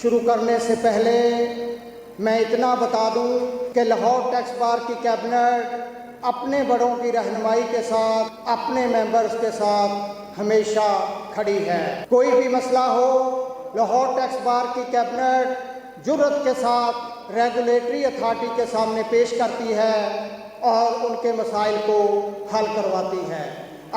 شروع کرنے سے پہلے میں اتنا بتا دوں کہ لاہور ٹیکس بار کی کیبنٹ اپنے بڑوں کی رہنمائی کے ساتھ اپنے ممبرز کے ساتھ ہمیشہ کھڑی ہے۔ کوئی بھی مسئلہ ہو لاہور ٹیکس بار کی کیبنٹ جرأت کے ساتھ ریگولیٹری اتھارٹی کے سامنے پیش کرتی ہے اور ان کے مسائل کو حل کرواتی ہے۔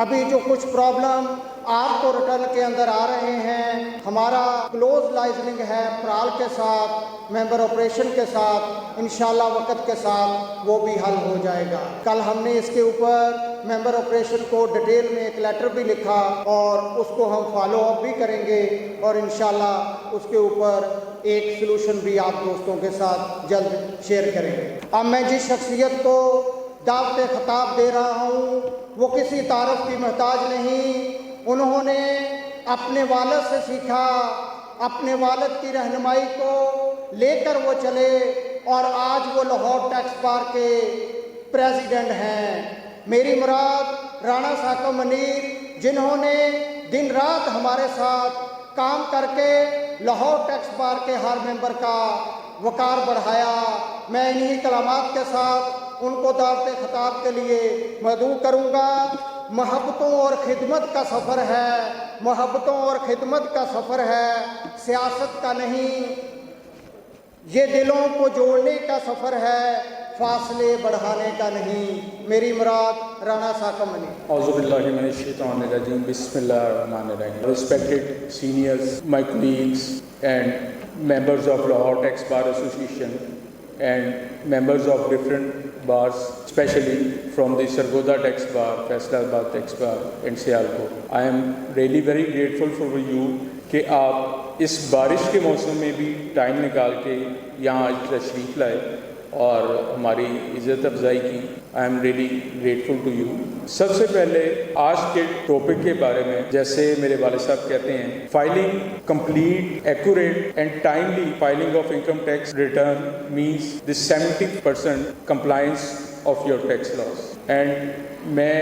ابھی جو کچھ پرابلم آپ کو ریٹرن کے اندر آ رہے ہیں، ہمارا کلوز لائزننگ ہے پرال کے ساتھ، ممبر آپریشن کے ساتھ، انشاءاللہ وقت کے ساتھ وہ بھی حل ہو جائے گا۔ کل ہم نے اس کے اوپر ممبر آپریشن کو ڈیٹیل میں ایک لیٹر بھی لکھا اور اس کو ہم فالو اپ بھی کریں گے اور انشاءاللہ اس کے اوپر ایک سلوشن بھی آپ دوستوں کے ساتھ جلد شیئر کریں گے۔ اب میں جس شخصیت کو دعوت خطاب دے رہا ہوں وہ کسی تعارف کی محتاج نہیں۔ انہوں نے اپنے والد سے سیکھا، اپنے والد کی رہنمائی کو لے کر وہ چلے اور آج وہ لاہور ٹیکس بار کے پریزیڈنٹ ہیں۔ میری مراد رانا ساکم منیر، جنہوں نے دن رات ہمارے ساتھ کام کر کے لاہور ٹیکس بار کے ہر ممبر کا وقار بڑھایا۔ میں انہی کلمات کے ساتھ ان کو دعوت خطاب کے لیے مدعو کروں گا۔ محبتوں اور خدمت کا سفر ہے، محبتوں اور خدمت کا سفر ہے، سیاست کا نہیں۔ یہ دلوں کو جوڑنے کا سفر ہے، فاصلے بڑھانے کا نہیں۔ میری مراد رانا ساکم منی۔ اعوذ باللہ من الشیطان الرجیم، بسم اللہ الرحمن الرحیم۔ Respected seniors, my colleagues and members of Lahore Tax Bar Association and members of different bars, especially from the Sargodha Tax Bar, Faisalabad Tax Bar and Sialkot. I am really very grateful for you کہ آپ اس بارش کے موسم میں بھی time نکال کے یہاں آج تشریف لائے اور ہماری عزت افزائی کی۔ I am really grateful to you. سب سے پہلے آج کے ٹاپک کے بارے میں، جیسے میرے والد صاحب کہتے ہیں، filing complete, accurate and timely filing of income tax return means the 70% compliance of your tax loss. And میں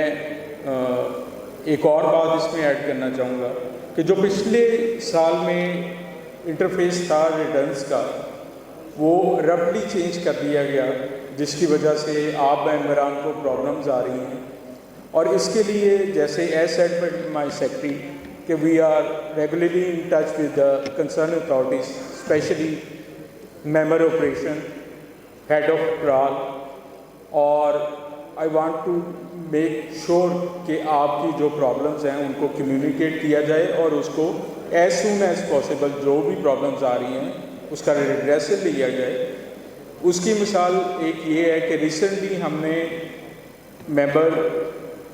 ایک اور بات اس میں ایڈ کرنا چاہوں گا کہ جو پچھلے سال میں انٹرفیس تھا ریٹرنز کا، وہ ربلی چینج کر دیا گیا، جس کی وجہ سے آپ ممبران کو پرابلمز آ رہی ہیں۔ اور اس کے لیے جیسے as said by my secretary کہ we are regularly in touch with the concern authorities, specially member operation, head of PRAL, اور I want to make sure کہ آپ کی جو پرابلمز ہیں ان کو کمیونیکیٹ کیا جائے اور اس کو ایز سون ایز پاسبل جو بھی پرابلمز آ رہی ہیں اس کا ریڈریسل لیا جائے۔ اس کی مثال ایک یہ ہے کہ ریسنٹلی ہم نے ممبر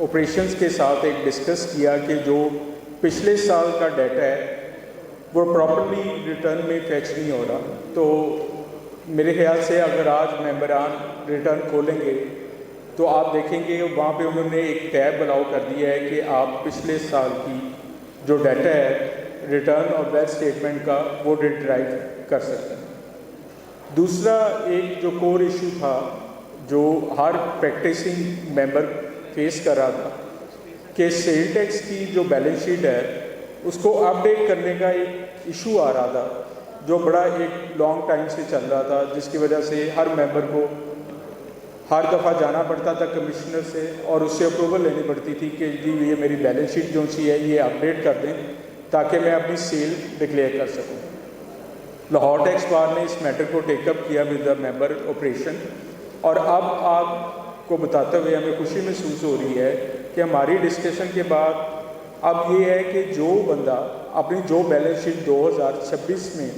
آپریشنز کے ساتھ ایک ڈسکس کیا کہ جو پچھلے سال کا ڈیٹا ہے وہ پراپرلی ریٹرن میں فیچ نہیں ہو رہا۔ تو میرے خیال سے اگر آج ممبران ریٹرن کھولیں گے تو آپ دیکھیں گے وہاں پہ انہوں نے ایک ٹیب الاؤ کر دیا ہے کہ آپ پچھلے سال کی جو ڈیٹا ہے ریٹرن اور ویلتھ اسٹیٹمنٹ کا وہ ڈرائیو کر سکتے ہیں۔ دوسرا ایک جو کور ایشو تھا جو ہر پریکٹسنگ ممبر فیس کر رہا تھا کہ سیل ٹیکس کی جو بیلنس شیٹ ہے اس کو اپ ڈیٹ کرنے کا ایک ایشو آ رہا تھا جو بڑا ایک لانگ ٹائم سے چل رہا تھا، جس کی وجہ سے ہر ممبر کو ہر دفعہ جانا پڑتا تھا کمشنر سے اور اس سے اپروول لینی پڑتی تھی کہ جی یہ میری بیلنس شیٹ جو سی ہے یہ اپ ڈیٹ کر دیں تاکہ میں اپنی سیل ڈکلیئر کر سکوں۔ لاہور ٹیکس بار نے اس میٹر کو ٹیک اپ کیا ود دا ممبر آپریشن، اور اب آپ کو بتاتے ہوئے ہمیں خوشی محسوس ہو رہی ہے کہ ہماری ڈسکشن کے بعد اب یہ ہے کہ جو بندہ اپنی جو بیلنس شیٹ 2026 میں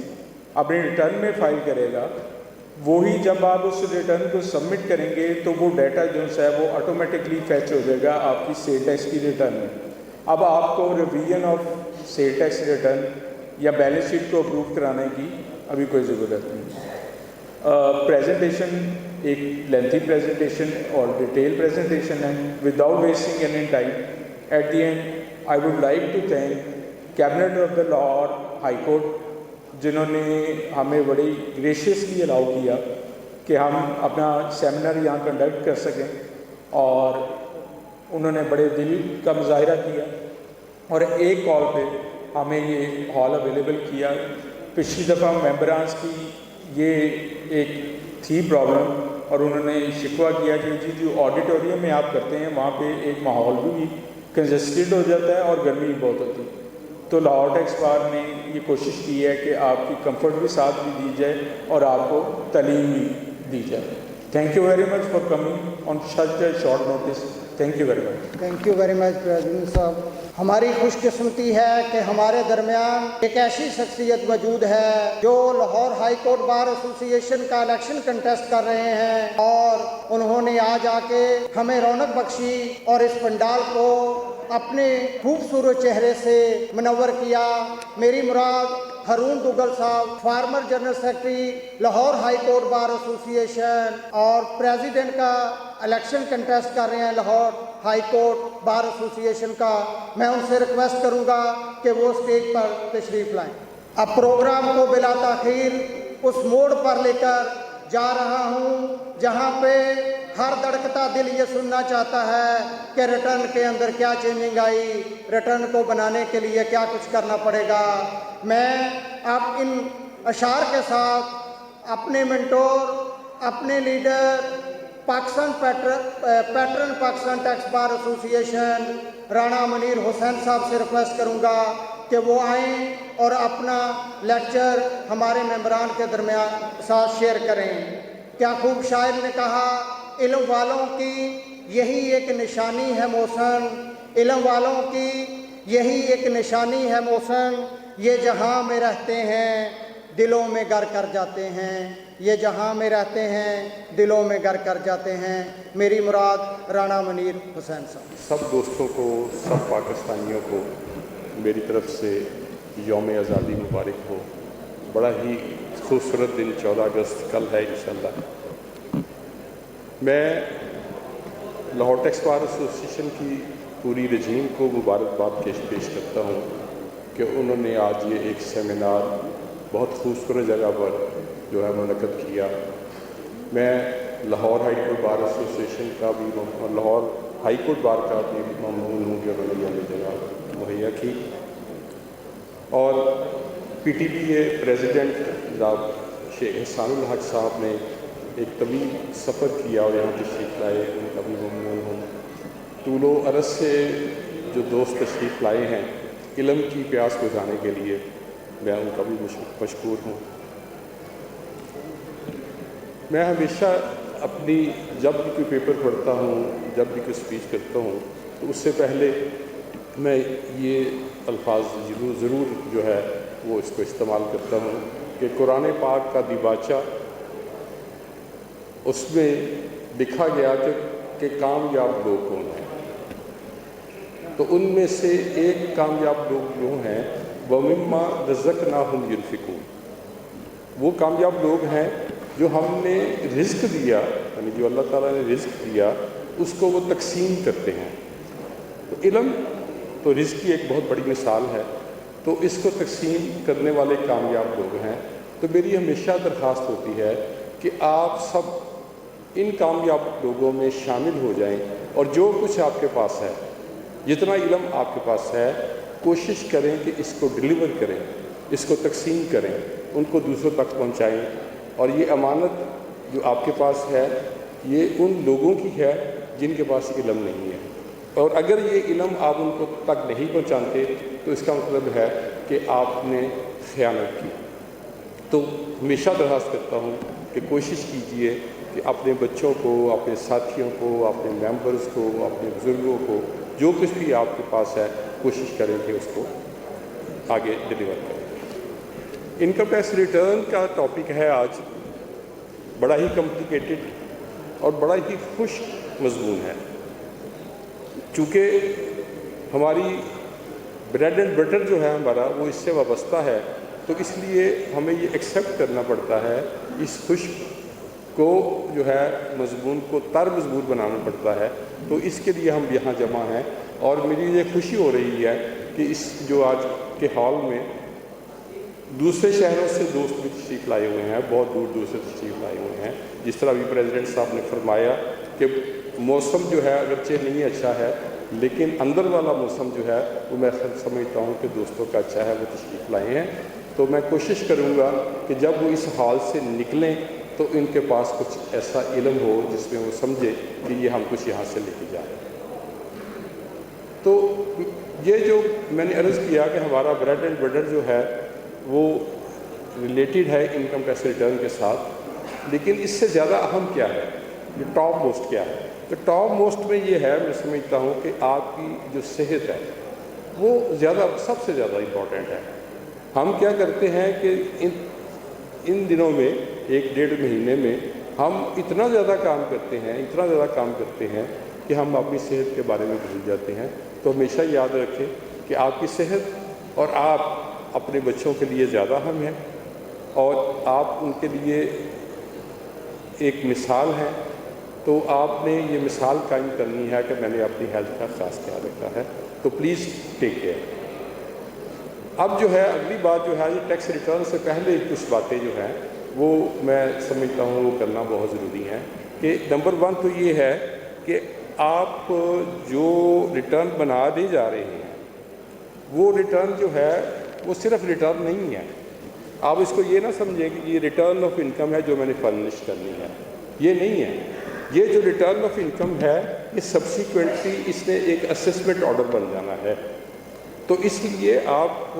اپنی ریٹرن میں فائل کرے گا وہی جب آپ اس ریٹرن کو سبمٹ کریں گے تو وہ ڈیٹا جو ہے وہ آٹومیٹکلی فیچ ہو جائے گا آپ کی سیل ٹیکس کی ریٹرن میں۔ اب آپ کو revision of sale tax return یا بیلنس شیٹ کو اپروو کرانے کی ابھی کوئی ضرورت نہیں۔ پریزنٹیشن ایک لینتھی پریزنٹیشن اور ڈیٹیل پریزنٹیشن ہے۔ Without wasting any time, at the end I would like to thank cabinet of the Lahore high court, جنہوں نے ہمیں بڑی گریشیسلی الاؤ کیا کہ ہم اپنا سیمینر یہاں کنڈکٹ کر سکیں، اور انہوں نے بڑے دل کا مظاہرہ کیا اور ایک کال پہ ہمیں یہ ہال اویلیبل کیا پچھلی دفعہ ممبرانس کی یہ ایک تھی پرابلم اور انہوں نے شکوہ کیا کہ جی جو آڈیٹوریم میں آپ کرتے ہیں وہاں پہ ایک ماحول بھی کنجسٹڈ ہو جاتا ہے اور گرمی بھی بہت ہوتی ہے. تو لاہور ٹیکس بار نے یہ کوشش کی ہے کہ آپ کی کمفرٹ بھی ساتھ بھی دی جائے اور آپ کو تعلیم بھی دی جائے. Thank you very much for coming on such a short notice. Thank you very much. Thank you very much president صاحب. ہماری خوش قسمتی ہے کہ ہمارے درمیان ایک ایسی شخصیت موجود ہے جو لاہور ہائی کورٹ بار ایسوسی ایشن کا الیکشن کنٹیسٹ کر رہے ہیں اور انہوں نے آج آ کے ہمیں رونق بخشی اور اس پنڈال کو اپنے خوبصورت چہرے سے منور کیا. میری مراد ہارون دوگل صاحب former general secretary Lahore high court bar association اور پریزیڈنٹ کا الیکشن کنٹیسٹ کر رہے ہیں لاہور ہائی کورٹ بار ایسوسی ایشن کا. میں ان سے ریکویسٹ کروں گا کہ وہ اسٹیج پر تشریف لائیں. اب پروگرام کو بلا تاخیر اس موڑ پر لے کر جا رہا ہوں جہاں پہ ہر دھڑکتا دل یہ سننا چاہتا ہے کہ ریٹرن کے اندر کیا چینجنگ آئی, ریٹرن کو بنانے کے لیے کیا کچھ کرنا پڑے گا. میں اب ان اشعار کے ساتھ اپنے منٹور, اپنے leader, Pakistan patron Pakistan tax bar association Rana Munir حسین صاحب سے ریکویسٹ کروں گا کہ وہ آئیں اور اپنا لیکچر ہمارے ممبران کے درمیان ساتھ شیئر کریں. کیا خوب شاعر نے کہا, علم والوں کی یہی ایک نشانی ہے محسن, علم والوں کی یہی ایک نشانی ہے محسن, یہ جہاں میں رہتے ہیں دلوں میں گھر کر جاتے ہیں, یہ جہاں میں رہتے ہیں دلوں میں گھر کر جاتے ہیں. میری مراد رانا منیر حسین صاحب. سب دوستوں کو, سب پاکستانیوں کو میری طرف سے یوم آزادی مبارک ہو. بڑا ہی خوبصورت دن 14 اگست کل ہے انشاءاللہ. میں لاہور ٹیکس بار ایسوسی ایشن کی پوری رجیم کو مبارکباد پیش کرتا ہوں کہ انہوں نے آج یہ ایک سیمینار بہت خوبصورت جگہ پر جو ہے منعقد کیا. میں لاہور ہائی کورٹ بار ایسوسی ایشن کا بھی اور لاہور ہائی کورٹ بار کا بھی ممنون ہوں کہ انہوں نے یہ جگہ مہیا کی. اور P T B a president جناب شیخ احسان الحق صاحب نے ایک طویل سفر کیا اور یہاں تشریف لائے, ان کا بھی ممنون ہوں. طول و عرض سے جو دوست تشریف لائے ہیں علم کی پیاس بجھانے کے لیے, میں ان کا بھی مشکور ہوں. میں ہمیشہ اپنی جب بھی کوئی پیپر پڑھتا ہوں, جب بھی کوئی اسپیچ کرتا ہوں, تو اس سے پہلے میں یہ الفاظ ضرور جو ہے وہ اس کو استعمال کرتا ہوں کہ قرآن پاک کا دیباچہ, اس میں لکھا گیا کہ کامیاب لوگ کون ہیں. تو ان میں سے ایک کامیاب لوگ جو ہیں وَمِمَّا رَزَقْنَاهُمْ يُنْفِقُونَ. وہ کامیاب لوگ ہیں جو ہم نے رزق دیا, یعنی جو اللہ تعالیٰ نے رزق دیا اس کو وہ تقسیم کرتے ہیں. تو علم تو رزق کی ایک بہت بڑی مثال ہے, تو اس کو تقسیم کرنے والے کامیاب لوگ ہیں. تو میری ہمیشہ درخواست ہوتی ہے کہ آپ سب ان کامیاب لوگوں میں شامل ہو جائیں اور جو کچھ آپ کے پاس ہے, جتنا علم آپ کے پاس ہے, کوشش کریں کہ اس کو ڈیلیور کریں, اس کو تقسیم کریں, ان کو دوسروں تک پہنچائیں. اور یہ امانت جو آپ کے پاس ہے یہ ان لوگوں کی ہے جن کے پاس علم نہیں ہے. اور اگر یہ علم آپ ان کو تک نہیں پہنچاتے تو اس کا مطلب ہے کہ آپ نے خیانت کی. تو ہمیشہ درخواست کرتا ہوں کہ کوشش کیجئے کہ اپنے بچوں کو, اپنے ساتھیوں کو, اپنے ممبرز کو, اپنے بزرگوں کو جو کچھ بھی آپ کے پاس ہے کوشش کریں کہ اس کو آگے ڈیلیور کریں. انکم ٹیکس ریٹرن کا ٹاپک ہے آج بڑا ہی کمپلیکیٹڈ اور بڑا ہی خشک مضمون ہے. چونکہ ہماری بریڈ اینڈ بٹر جو ہے ہمارا وہ اس سے وابستہ ہے, تو اس لیے ہمیں یہ ایکسیپٹ کرنا پڑتا ہے, اس خشک کو جو ہے مضمون کو تر مضبوط بنانا پڑتا ہے. تو اس کے لیے ہم یہاں جمع ہیں اور میری یہ خوشی ہو رہی ہے کہ اس جو آج کے ہال میں دوسرے شہروں سے دوست بھی تشریف لائے ہوئے ہیں, بہت دور دور سے تشریف لائے ہوئے ہیں. جس طرح ابھی پریزیڈنٹ صاحب نے فرمایا کہ موسم جو ہے اگرچہ نہیں اچھا ہے لیکن اندر والا موسم جو ہے وہ میں سمجھتا ہوں کہ دوستوں کا اچھا ہے, وہ تشریف لائے ہیں. تو میں کوشش کروں گا کہ جب وہ اس حال سے نکلیں تو ان کے پاس کچھ ایسا علم ہو جس میں وہ سمجھے کہ یہ ہم کچھ یہاں سے لے کے جا رہے ہیں۔ تو یہ جو میں نے عرض کیا کہ ہمارا بریڈ اینڈ بٹر جو ہے وہ ریلیٹڈ ہے انکم ٹیکس ریٹرن کے ساتھ، لیکن اس سے زیادہ اہم کیا ہے، یہ ٹاپ موسٹ کیا ہے؟ تو ٹاپ موسٹ میں یہ ہے، میں سمجھتا ہوں کہ آپ کی جو صحت ہے وہ سب سے زیادہ امپورٹنٹ ہے۔ ہم کیا کرتے ہیں کہ ان دنوں میں 1-1.5 مہینے میں ہم اتنا زیادہ کام کرتے ہیں کہ ہم اپنی صحت کے بارے میں بھول جاتے ہیں۔ تو ہمیشہ یاد رکھیں کہ آپ کی صحت اور آپ اپنے بچوں کے لیے زیادہ اہم ہیں، اور آپ ان کے لیے ایک مثال ہیں۔ تو آپ نے یہ مثال قائم کرنی ہے کہ میں نے اپنی ہیلتھ کا خاص خیال رکھا ہے، تو پلیز ٹیک کیئر۔ اب جو ہے اگلی بات جو ہے، یہ ٹیکس ریٹرن سے پہلے کچھ باتیں جو ہیں وہ میں سمجھتا ہوں وہ کرنا بہت ضروری ہے۔ کہ نمبر 1 تو یہ ہے کہ آپ جو ریٹرن بنا جا رہے ہیں وہ ریٹرن جو ہے وہ صرف ریٹرن نہیں ہے۔ آپ اس کو یہ نہ سمجھیں کہ یہ ریٹرن آف انکم ہے جو میں نے فرنش کرنی ہے، یہ نہیں ہے۔ یہ جو ریٹرن آف انکم ہے یہ سبسیکوینٹلی اس نے ایک اسسمنٹ آرڈر بن جانا ہے۔ تو اس لیے آپ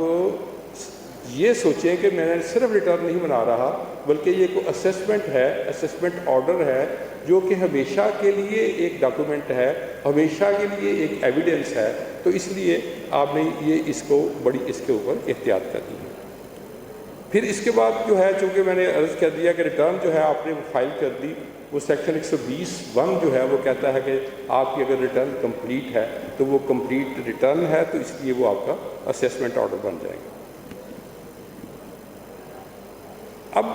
یہ سوچیں کہ میں نے صرف ریٹرن نہیں بنا رہا، بلکہ یہ کوئی اسسمنٹ ہے، اسسمنٹ آرڈر ہے جو کہ ہمیشہ کے لیے ایک ڈاکومنٹ ہے، ہمیشہ کے لیے ایک ایویڈنس ہے۔ تو اس لیے آپ نے یہ اس کے اوپر احتیاط کرنی ہے۔ پھر اس کے بعد جو ہے، چونکہ میں نے عرض کر دیا کہ ریٹرن جو ہے آپ نے فائل کر دی، وہ سیکشن 120(1) جو ہے وہ کہتا ہے کہ آپ کی اگر ریٹرن کمپلیٹ ہے تو وہ کمپلیٹ ریٹرن ہے، تو اس لیے وہ آپ کا اسیسمنٹ آرڈر بن جائے گا۔ اب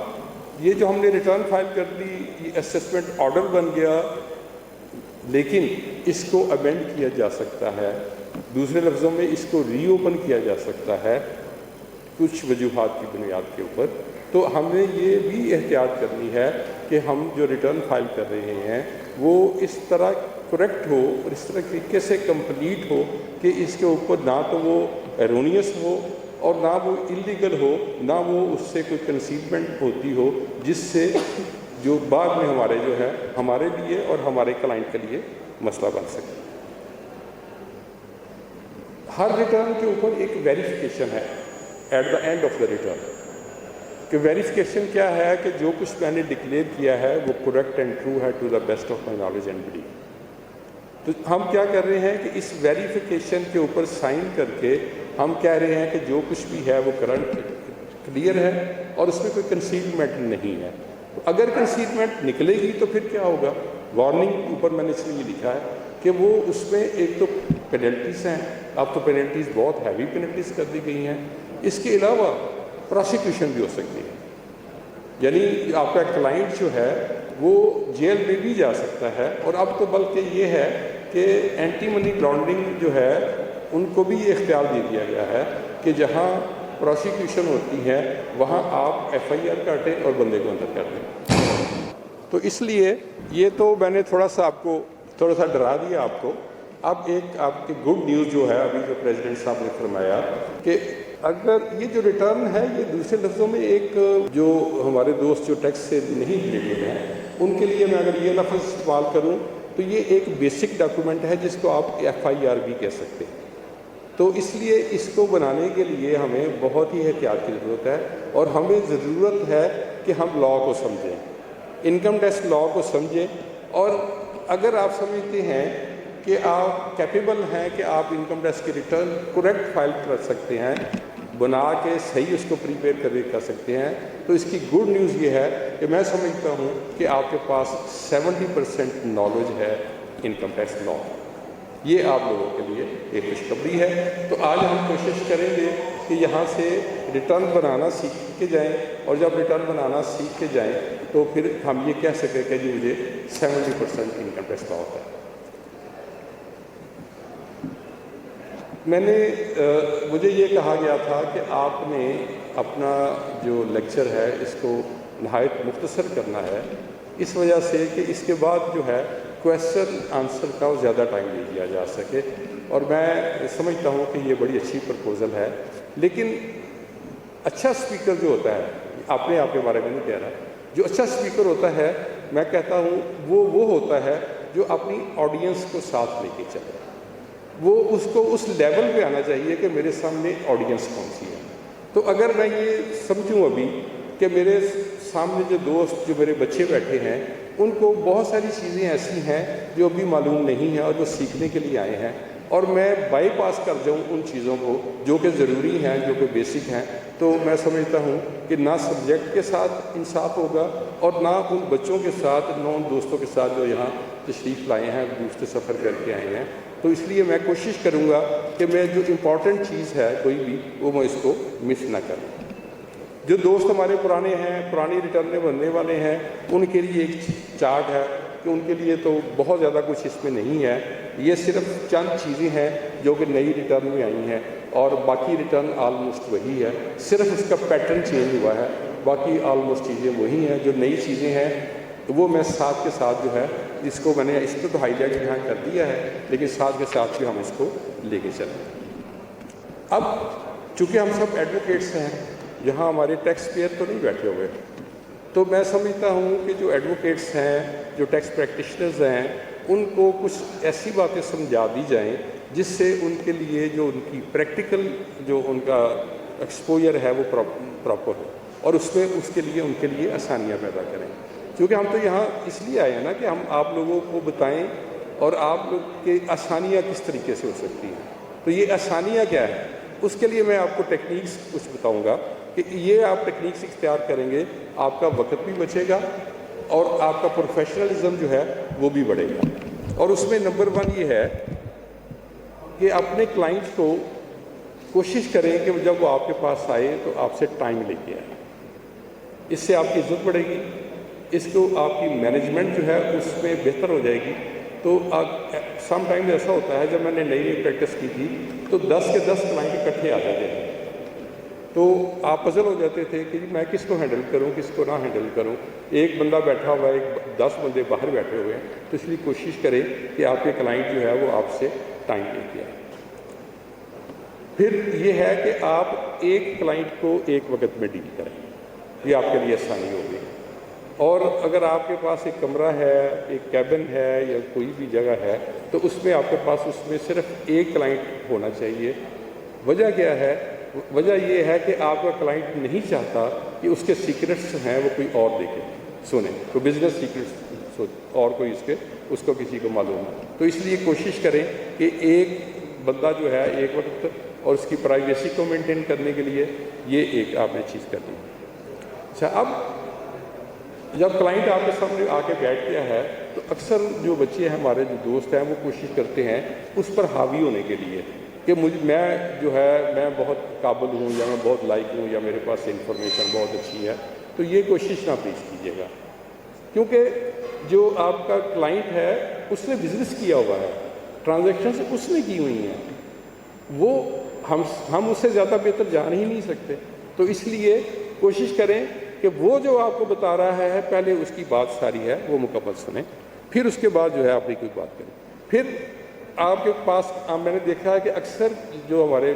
یہ جو ہم نے ریٹرن فائل کر دی، یہ اسیسمنٹ آرڈر بن گیا، لیکن اس کو امینڈ کیا جا سکتا ہے، دوسرے لفظوں میں اس کو ری اوپن کیا جا سکتا ہے کچھ وجوہات کی بنیاد کے اوپر۔ تو ہم نے یہ بھی احتیاط کرنی ہے کہ ہم جو ریٹرن فائل کر رہے ہیں وہ اس طرح کریکٹ ہو اور اس طرح طریقے سے کمپلیٹ ہو کہ اس کے اوپر نہ تو وہ ایرونیس ہو اور نہ وہ اللیگل ہو، نہ وہ اس سے کوئی کنسیلمنٹ ہوتی ہو جس سے جو بعد میں ہمارے جو ہے ہمارے لیے اور ہمارے کلائنٹ کے لیے مسئلہ بن سکے۔ ہر ریٹرن کے اوپر ایک ویریفیکیشن ہے at the end of the return, کہ ویریفیکیشن کیا ہے کہ جو کچھ میں نے ڈکلیئر کیا ہے وہ کریکٹ اینڈ ٹرو ہے to the best of my knowledge and belief. تو ہم کیا کر رہے ہیں کہ اس ویریفیکیشن کے اوپر سائن کر کے ہم کہہ رہے ہیں کہ جو کچھ بھی ہے وہ کرنٹ کلیئر ہے اور اس میں کوئی کنسیلمنٹ نہیں ہے۔ تو اگر کنسیلمنٹ نکلے گی تو پھر کیا ہوگا؟ وارننگ اوپر میں نے اس لیے لکھا ہے کہ وہ اس میں ایک تو پینلٹیز ہیں، اب تو پینلٹیز بہت ہیوی پینلٹیز کر دی گئی ہیں، اس کے علاوہ پروسیکیوشن بھی ہو سکتی ہے، یعنی آپ کا کلائنٹ جو ہے وہ جیل میں بھی جا سکتا ہے۔ اور اب تو بلکہ یہ ہے کہ اینٹی منی لانڈرنگ جو ہے ان کو بھی یہ اختیار دے دیا گیا ہے کہ جہاں پروسیکیوشن ہوتی ہے وہاں آپ FIR کاٹیں اور بندے کو اندر کر دیں۔ تو اس لیے یہ تو میں نے تھوڑا سا ڈرا دیا آپ کو۔ اب ایک آپ کی گڈ نیوز جو ہے ابھی جو پریزیڈنٹ صاحب نے فرمایا کہ اگر یہ جو ریٹرن ہے یہ دوسرے لفظوں میں ایک جو ہمارے دوست جو ٹیکس سے نہیں ریلیٹڈ ہیں ان کے لیے میں اگر یہ لفظ استعمال کروں تو یہ ایک بیسک ڈاکومنٹ ہے جس کو آپ FIR بھی کہہ سکتے ہیں۔ تو اس لیے اس کو بنانے کے لیے ہمیں بہت ہی احتیاط کی ضرورت ہے، اور ہمیں ضرورت ہے کہ ہم لا کو سمجھیں، انکم ٹیکس لا کو سمجھیں۔ اور اگر آپ سمجھتے ہیں کہ آپ کیپیبل ہیں کہ آپ انکم ٹیکس کی ریٹرن کریکٹ فائل کر سکتے ہیں، بنا کے صحیح اس کو پریپیئر کر سکتے ہیں، تو اس کی گڈ نیوز یہ ہے کہ میں سمجھتا ہوں کہ آپ کے پاس 70% نالج ہے انکم ٹیکس لا۔ یہ آپ لوگوں کے لیے ایک خوشخبری ہے۔ تو آج ہم کوشش کریں گے کہ یہاں سے ریٹرن بنانا سیکھ کے جائیں، اور جب ریٹرن بنانا سیکھ کے جائیں تو پھر ہم یہ کہہ سکیں کہ جی مجھے 70% انکم ٹیکس لا ہوتا ہے۔ مجھے یہ کہا گیا تھا کہ آپ نے اپنا جو لیکچر ہے اس کو نہایت مختصر کرنا ہے، اس وجہ سے کہ اس کے بعد جو ہے کویسچن آنسر کا زیادہ ٹائم دے دیا جا سکے، اور میں سمجھتا ہوں کہ یہ بڑی اچھی پرپوزل ہے۔ لیکن اچھا سپیکر جو ہوتا ہے، اپنے آپ کے بارے میں نہیں کہہ رہا، جو اچھا سپیکر ہوتا ہے میں کہتا ہوں وہ ہوتا ہے جو اپنی آڈینس کو ساتھ لے کے چلے. وہ اس کو اس لیول پہ آنا چاہیے کہ میرے سامنے آڈینس کون سی ہے. تو اگر میں یہ سمجھوں ابھی کہ میرے سامنے جو دوست، جو میرے بچے بیٹھے ہیں، ان کو بہت ساری چیزیں ایسی ہیں جو ابھی معلوم نہیں ہیں اور جو سیکھنے کے لیے آئے ہیں، اور میں بائی پاس کر جاؤں ان چیزوں کو جو کہ ضروری ہیں، جو کہ بیسک ہیں، تو میں سمجھتا ہوں کہ نہ سبجیکٹ کے ساتھ انصاف ہوگا اور نہ ان بچوں کے ساتھ، نہ ان دوستوں کے ساتھ جو یہاں تشریف لائے ہیں، دوسرے سفر کر کے آئے ہیں. تو اس لیے میں کوشش کروں گا کہ میں جو امپورٹنٹ چیز ہے کوئی بھی، وہ میں اس کو مس نہ کروں. جو دوست ہمارے پرانے ہیں، پرانی ریٹرنیں بننے والے ہیں، ان کے لیے ایک چارٹ ہے کہ ان کے لیے تو بہت زیادہ کچھ اس میں نہیں ہے. یہ صرف چند چیزیں ہیں جو کہ نئی ریٹرن میں آئی ہیں، اور باقی ریٹرن آلموسٹ وہی ہے، صرف اس کا پیٹرن چینج ہوا ہے. باقی آلموسٹ چیزیں وہی ہیں. جو نئی چیزیں ہیں وہ میں ساتھ کے ساتھ جو ہے، جس کو میں نے اس کو تو ہائی لائٹ یہاں کر دیا ہے، لیکن ساتھ کے ساتھ بھی ہم اس کو لے کے چلیں. اب چونکہ ہم سب ایڈوکیٹس ہیں، یہاں ہمارے ٹیکس پیئر تو نہیں بیٹھے ہوئے، تو میں سمجھتا ہوں کہ جو ایڈوکیٹس ہیں، جو ٹیکس پریکٹیشنرز ہیں، ان کو کچھ ایسی باتیں سمجھا دی جائیں جس سے ان کے لیے جو ان کی پریکٹیکل جو ان کا ایکسپوجر ہے وہ پراپر ہو، اور اس میں اس کے لیے آسانیاں پیدا کریں. کیونکہ ہم تو یہاں اس لیے آئے ہیں نا کہ ہم آپ لوگوں کو بتائیں اور آپ لوگ کے آسانیاں کس طریقے سے ہو سکتی ہیں. تو یہ آسانیاں کیا ہے، اس کے لیے میں آپ کو ٹیکنیکس کچھ بتاؤں گا کہ یہ آپ ٹیکنیکس اختیار کریں گے، آپ کا وقت بھی بچے گا اور آپ کا پروفیشنلزم جو ہے وہ بھی بڑھے گا. اور اس میں نمبر 1 یہ ہے کہ اپنے کلائنٹ کو کوشش کریں کہ جب وہ آپ کے پاس آئے تو آپ سے ٹائم لے کے آئے. اس سے آپ کی عزت بڑھے گی، اس کو آپ کی مینجمنٹ جو ہے اس میں بہتر ہو جائے گی. تو سم ٹائم ایسا ہوتا ہے، جب میں نے نئی پریکٹس کی تھی تو 10 کے 10 کلائنٹ اکٹھے آ جاتے تھے، تو آپ پزل ہو جاتے تھے کہ میں کس کو ہینڈل کروں، کس کو نہ ہینڈل کروں. ایک بندہ بیٹھا ہوا ہے، 10 بندے باہر بیٹھے ہوئے ہیں، تو اس لیے کوشش کریں کہ آپ کے کلائنٹ جو ہے وہ آپ سے ٹائم لے کے آئے. پھر یہ ہے کہ آپ ایک کلائنٹ کو ایک وقت میں ڈیل کریں، یہ آپ کے لیے آسانی ہوگی. اور اگر آپ کے پاس ایک کمرہ ہے، ایک کیبن ہے یا کوئی بھی جگہ ہے، تو اس میں آپ کے پاس اس میں صرف ایک کلائنٹ ہونا چاہیے. وجہ کیا ہے؟ وجہ یہ ہے کہ آپ کا کلائنٹ نہیں چاہتا کہ اس کے سیکرٹس ہیں وہ کوئی اور دیکھے سنیں، تو بزنس سیکرٹس اور کوئی اس کو کسی کو معلوم ہے. تو اس لیے کوشش کریں کہ ایک بندہ جو ہے ایک وقت، اور اس کی پرائیویسی کو مینٹین کرنے کے لیے یہ ایک آپ نے چیز کر دی. اچھا، اب جب کلائنٹ آپ کے سامنے آ کے بیٹھ گیا ہے تو اکثر جو بچے ہیں ہمارے، جو دوست ہیں، وہ کوشش کرتے ہیں اس پر حاوی ہونے کے لیے کہ میں بہت قابل ہوں، یا میں بہت لائق ہوں، یا میرے پاس انفارمیشن بہت اچھی ہے. تو یہ کوشش نہ پلیز کیجیے گا، کیونکہ جو آپ کا کلائنٹ ہے اس نے بزنس کیا ہوا ہے، ٹرانزیکشنز اس نے کی ہوئی ہیں، وہ ہم اس سے زیادہ بہتر جان ہی نہیں سکتے. تو اس لیے کوشش کریں کہ وہ جو آپ کو بتا رہا ہے پہلے اس کی بات ساری ہے وہ مکمل سنیں، پھر اس کے بعد جو ہے اپنی کوئی بات کریں. پھر آپ کے پاس میں نے دیکھا ہے کہ اکثر جو ہمارے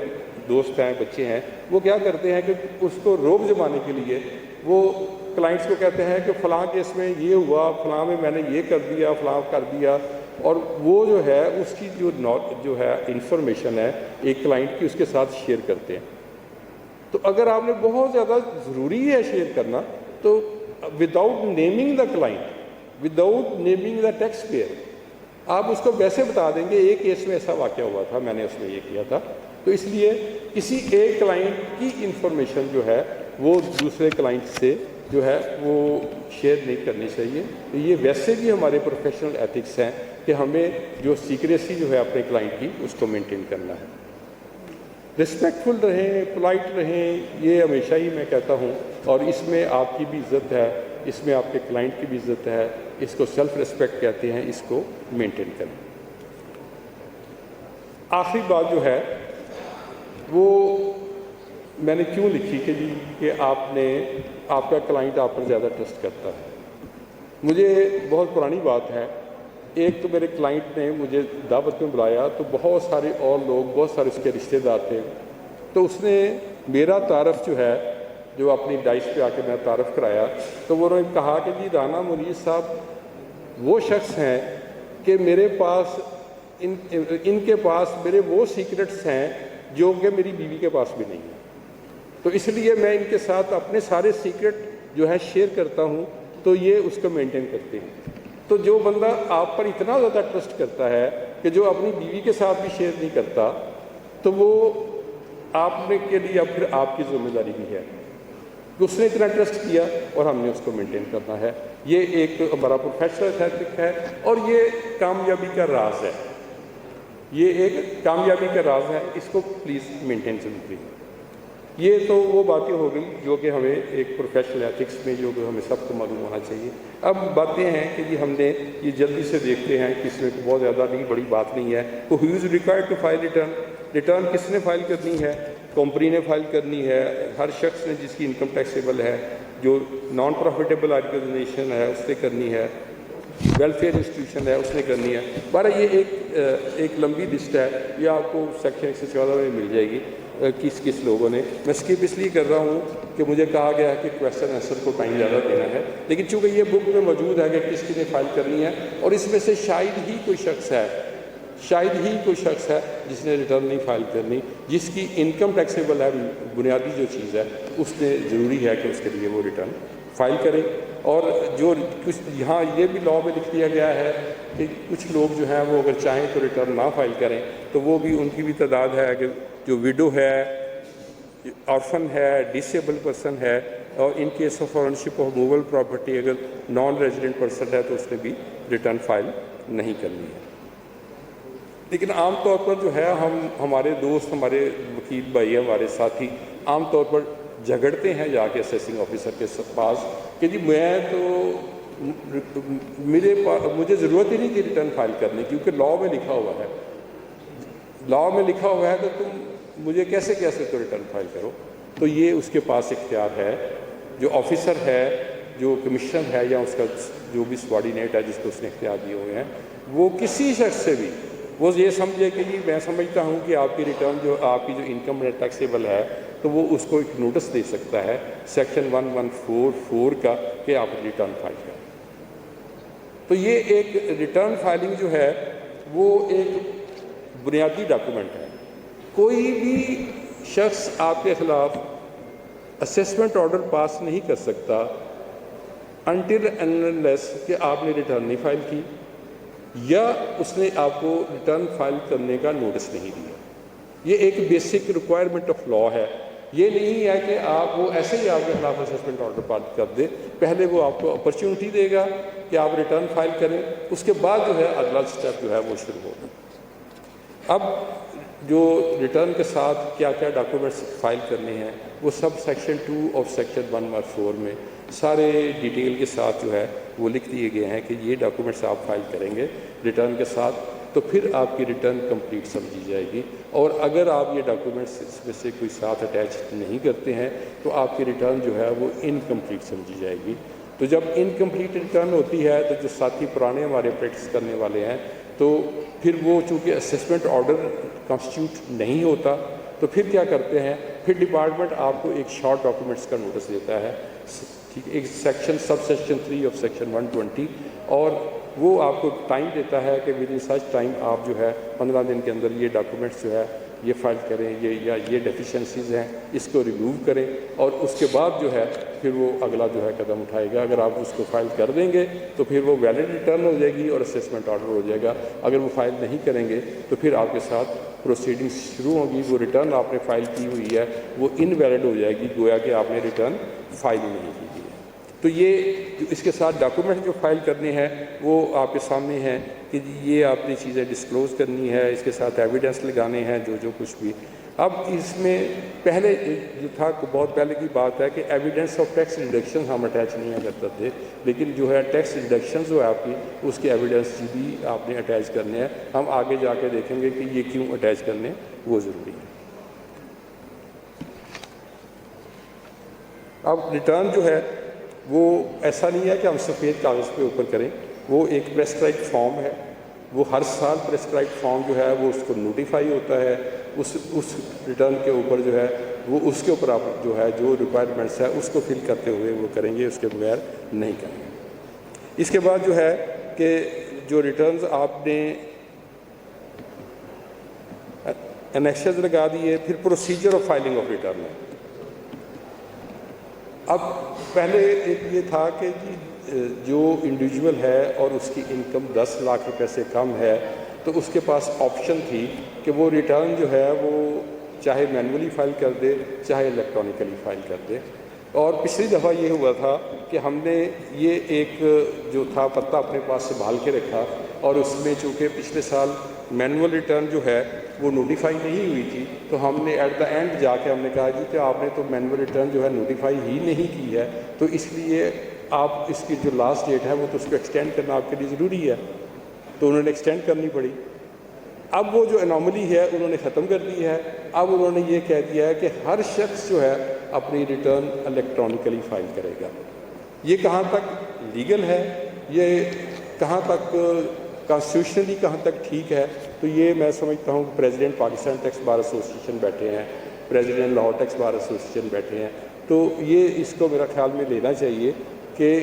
دوست ہیں، بچے ہیں، وہ کیا کرتے ہیں کہ اس کو روب جمانے کے لیے وہ کلائنٹس کو کہتے ہیں کہ فلاں کیس میں یہ ہوا، فلاں میں نے یہ کر دیا، فلاں کر دیا، اور وہ جو ہے اس کی جو ہے انفارمیشن ہے ایک کلائنٹ کی، اس کے ساتھ شیئر کرتے ہیں. تو اگر آپ نے بہت زیادہ ضروری ہے شیئر کرنا، تو without naming the client, without naming the tax payer, آپ اس کو ویسے بتا دیں گے ایک کیس میں ایسا واقعہ ہوا تھا، میں نے اس میں یہ کیا تھا. تو اس لیے کسی ایک کلائنٹ کی انفارمیشن جو ہے وہ دوسرے کلائنٹ سے جو ہے وہ شیئر نہیں کرنی چاہیے. تو یہ ویسے بھی ہمارے پروفیشنل ایتھکس ہیں کہ ہمیں جو سیکریسی جو ہے اپنے کلائنٹ کی اس کو مینٹین کرنا ہے. رسپیکٹفل رہیں، پولائٹ رہیں، یہ ہمیشہ ہی میں کہتا ہوں، اور اس میں آپ کی بھی عزت ہے، اس میں آپ کے کلائنٹ کی بھی عزت ہے. اس کو سیلف ریسپیکٹ کہتے ہیں، اس کو مینٹین کریں. آخری بات جو ہے وہ میں نے کیوں لکھی کہ آپ کا کلائنٹ آپ پر زیادہ ٹرسٹ کرتا ہے. مجھے بہت پرانی بات ہے، ایک تو میرے کلائنٹ نے مجھے دعوت میں بلایا تو بہت سارے اور لوگ، بہت سارے اس کے رشتہ دار تھے، تو اس نے میرا تعارف جو ہے جو اپنی ڈائس پہ آ کے میں تعارف کرایا تو وہ انہوں نے کہا کہ جی رانا منیر صاحب وہ شخص ہیں کہ میرے پاس ان کے پاس میرے وہ سیکرٹس ہیں جو کہ میری بیوی کے پاس بھی نہیں ہیں، تو اس لیے میں ان کے ساتھ اپنے سارے سیکرٹ جو ہے شیئر کرتا ہوں، تو یہ اس کو مینٹین کرتے ہیں۔ تو جو بندہ آپ پر اتنا زیادہ ٹرسٹ کرتا ہے کہ جو اپنی بیوی کے ساتھ بھی شیئر نہیں کرتا، تو وہ آپ نے کے لیے اب پھر آپ کی ذمہ داری بھی ہے کہ اس نے اتنا ٹرسٹ کیا اور ہم نے اس کو مینٹین کرنا ہے۔ یہ ایک ہمارا پروفیشنل ایتھک ہے اور یہ کامیابی کا راز ہے، یہ ایک کامیابی کا راز ہے، اس کو پلیز مینٹین ضرور کریں۔ یہ تو وہ باتیں ہو گئی جو کہ ہمیں ایک پروفیشنل ایتھکس میں جو کہ ہمیں سب کو معلوم ہونا چاہیے۔ اب باتیں ہیں کہ جی ہم نے یہ جلدی سے دیکھتے ہیں کہ اس میں بہت زیادہ نہیں بڑی بات نہیں ہے۔ تو who is required to file return, return کس نے فائل کرنی ہے؟ کمپنی نے فائل کرنی ہے، ہر شخص نے جس کی انکم ٹیکسیبل ہے، جو نان پروفیٹیبل آرگنائزیشن ہے اس نے کرنی ہے، ویلفیئر انسٹیٹیوشن ہے اس نے کرنی ہے۔ بارہ یہ ایک لمبی لسٹ ہے، یہ آپ کو سیکشن 114 میں مل جائے گی کس لوگوں نے۔ میں اسکپ اس لیے کر رہا ہوں کہ مجھے کہا گیا ہے کہ کویسچن آنسر کو ٹائم زیادہ دینا ہے، لیکن چونکہ یہ بک میں موجود ہے کہ کس کی نے فائل کرنی ہے، اور اس میں سے شاید ہی کوئی شخص ہے جس نے ریٹرن نہیں فائل کرنی، جس کی انکم ٹیکسیبل ہے، بنیادی جو چیز ہے اس نے ضروری ہے کہ اس کے لیے وہ ریٹرن فائل کرے۔ اور جو کچھ یہاں یہ بھی لاء میں لکھ دیا گیا ہے کہ کچھ لوگ جو ہیں وہ اگر چاہیں تو ریٹرن نہ فائل کریں، تو وہ بھی ان کی بھی تعداد ہے کہ جو ویڈو ہے، آرفن ہے، ڈسیبل پرسن ہے، اور in case of ownership of movable property اگر نان ریزیڈنٹ پرسن ہے تو اس نے بھی ریٹرن فائل نہیں کرنی ہے۔ لیکن عام طور پر جو ہے ہمارے دوست، ہمارے وکیل بھائی، ہمارے ساتھی عام طور پر جھگڑتے ہیں جا کے اسیسنگ آفیسر کے پاس کہ جی میں تو مجھے ضرورت ہی نہیں تھی ریٹرن فائل کرنے، کیونکہ لاء میں لکھا ہوا ہے تو تم مجھے کیسے تو ریٹرن فائل کرو۔ تو یہ اس کے پاس اختیار ہے، جو آفیسر ہے، جو کمیشن ہے یا اس کا جو بھی سبارڈینیٹ ہے جس کو اس نے اختیار دیے ہوئے ہیں، وہ کسی شخص سے بھی وہ یہ سمجھے کہ جی میں سمجھتا ہوں کہ آپ کی ریٹرن جو آپ کی جو انکم ٹیکسیبل ہے تو وہ اس کو ایک نوٹس دے سکتا ہے سیکشن 1144 کا کہ آپ ریٹرن فائل کریں۔ تو یہ ایک ریٹرن فائلنگ جو ہے وہ ایک بنیادی ڈاکومنٹ ہے۔ کوئی بھی شخص آپ کے خلاف اسیسمنٹ آرڈر پاس نہیں کر سکتا انٹل اینڈ انلیس کہ آپ نے ریٹرن نہیں فائل کی یا اس نے آپ کو ریٹرن فائل کرنے کا نوٹس نہیں دیا۔ یہ ایک بیسک ریکوائرمنٹ آف لاء ہے۔ یہ نہیں ہے کہ آپ وہ ایسے ہی آپ کے خلاف اسیسمنٹ آرڈر پاس کر دے، پہلے وہ آپ کو اپرچونٹی دے گا کہ آپ ریٹرن فائل کریں، اس کے بعد جو ہے اگلا اسٹیپ جو ہے وہ شروع ہوگا۔ اب جو ریٹرن کے ساتھ کیا کیا ڈاکومنٹس فائل کرنے ہیں وہ سب سیکشن 2 آف سیکشن 114 میں سارے ڈیٹیل کے ساتھ جو ہے وہ لکھ دیے گئے ہیں کہ یہ ڈاکومنٹس آپ فائل کریں گے ریٹرن کے ساتھ، تو پھر آپ کی ریٹرن کمپلیٹ سمجھی جائے گی۔ اور اگر آپ یہ ڈاکومنٹس اس میں سے کوئی ساتھ اٹیچ نہیں کرتے ہیں تو آپ کی ریٹرن جو ہے وہ انکمپلیٹ سمجھی جائے گی۔ تو جب انکمپلیٹ ریٹرن ہوتی ہے تو جو ساتھی پرانے ہمارے پریکٹس کرنے والے ہیں تو پھر وہ چونکہ اسیسمنٹ آرڈر کانسٹیٹیوٹ نہیں ہوتا تو پھر کیا کرتے ہیں، پھر ڈپارٹمنٹ آپ کو ایک شارٹ ڈاکومنٹس کا نوٹس دیتا ہے، ٹھیک ہے، ایک section sub section 3 of section 120، اور وہ آپ کو ٹائم دیتا ہے کہ ود ان سچ ٹائم آپ جو ہے 15 دن کے اندر یہ ڈاکومنٹس جو ہے یہ فائل کریں، یہ ڈیفیشنسیز ہیں اس کو ریموو کریں، اور اس کے بعد جو ہے پھر وہ اگلا جو ہے قدم اٹھائے گا۔ اگر آپ اس کو فائل کر دیں گے تو پھر وہ ویلڈ ریٹرن ہو جائے گی اور اسیسمنٹ آرڈر ہو جائے گا۔ اگر وہ فائل نہیں کریں گے تو پھر آپ کے ساتھ پروسیڈنگز شروع ہوں گی، وہ ریٹرن آپ نے فائل کی ہوئی ہے وہ انویلڈ ہو جائے گی، گویا کہ آپ نے ریٹرن فائل ہی نہیں کی ہے۔ تو یہ جو اس کے ساتھ ڈاکومنٹ جو فائل کرنے ہیں وہ آپ کے سامنے ہیں کہ یہ آپ نے چیزیں ڈسکلوز کرنی ہے، اس کے ساتھ ایویڈنس لگانے ہیں جو کچھ بھی۔ اب اس میں پہلے جو تھا بہت پہلے کی بات ہے کہ ایویڈنس آف ٹیکس ڈیڈکشن ہم اٹیچ نہیں کرتے تھے، لیکن جو ہے ٹیکس ڈیڈکشن جو ہے آپ کی اس کی ایویڈنس بھی آپ نے اٹیچ کرنے ہیں۔ ہم آگے جا کے دیکھیں گے کہ یہ کیوں اٹیچ کرنے وہ ضروری ہے۔ اب ریٹرن جو ہے وہ ایسا نہیں ہے کہ ہم سفید کاغذ پہ اوپر کریں، وہ ایک پریسکرائبڈ فارم ہے، وہ ہر سال پریسکرائبڈ فارم جو ہے وہ اس کو نوٹیفائی ہوتا ہے، اس ریٹرن کے اوپر جو ہے وہ اس کے اوپر آپ جو ہے جو ریکوائرمنٹس ہے اس کو فل کرتے ہوئے وہ کریں گے، اس کے بغیر نہیں کریں گے۔ اس کے بعد جو ہے کہ جو ریٹرنز آپ نے انیکشنز لگا دیے، پھر procedure of filing of return ہے۔ اب پہلے ایک یہ تھا کہ جو انڈیویجول ہے اور اس کی انکم 10 لاکھ روپے سے کم ہے تو اس کے پاس آپشن تھی کہ وہ ریٹرن جو ہے وہ چاہے مینولی فائل کر دے چاہے الیکٹرانکلی فائل کر دے۔ اور پچھلی دفعہ یہ ہوا تھا کہ ہم نے یہ ایک جو تھا پتہ اپنے پاس سنبھال کے رکھا، اور اس میں چونکہ پچھلے سال مینول ریٹرن جو ہے وہ نوٹیفائی نہیں ہوئی تھی تو ہم نے ایٹ دا اینڈ جا کے ہم نے کہا جی کہ آپ نے تو مینول ریٹرن جو ہے نوٹیفائی ہی نہیں کی ہے، تو اس لیے آپ اس کی جو لاسٹ ڈیٹ ہے وہ تو اس کو ایکسٹینڈ کرنا آپ کے لیے ضروری ہے، تو انہوں نے ایکسٹینڈ کرنی پڑی۔ اب وہ جو انوملی ہے انہوں نے ختم کر دی ہے، اب انہوں نے یہ کہہ دیا ہے کہ ہر شخص جو ہے اپنی ریٹرن الیکٹرانکلی فائل کرے گا۔ یہ کہاں تک لیگل ہے، یہ کہاں تک کانسٹیٹیوشنلی کہاں تک ٹھیک ہے، تو یہ میں سمجھتا ہوں کہ president Pakistan tax bar association بیٹھے ہیں، president Lahore tax bar association بیٹھے ہیں، تو یہ اس کو میرا خیال میں لینا چاہیے کہ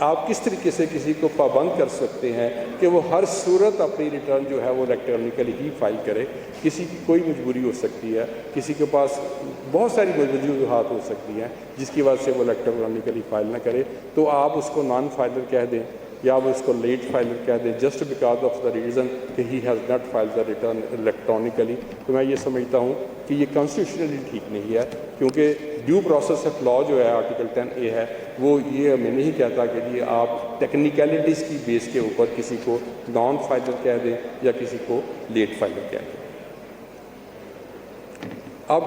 آپ کس طریقے سے کسی کو پابند کر سکتے ہیں کہ وہ ہر صورت اپنی ریٹرن جو ہے وہ الیکٹرانکلی ہی فائل کرے۔ کسی کی کوئی مجبوری ہو سکتی ہے، کسی کے پاس بہت ساری وجوہات ہو سکتی ہیں جس کی وجہ سے وہ الیکٹرانکلی فائل نہ کرے، تو آپ اس کو نان فائلر کہہ دیں یا وہ اس کو لیٹ فائلر کہہ دیں just because of the reason کہ he has not file the return electronically. تو میں یہ سمجھتا ہوں کہ یہ کانسٹیٹیوشنلی ٹھیک نہیں ہے، کیونکہ ڈیو پروسیس آف لا جو ہے آرٹیکل 10A ہے وہ یہ ہمیں نہیں کہتا کہ یہ آپ ٹیکنیکلٹیز کی بیس کے اوپر کسی کو نان فائلر کہہ دیں یا کسی کو لیٹ فائلر کہہ دیں۔ اب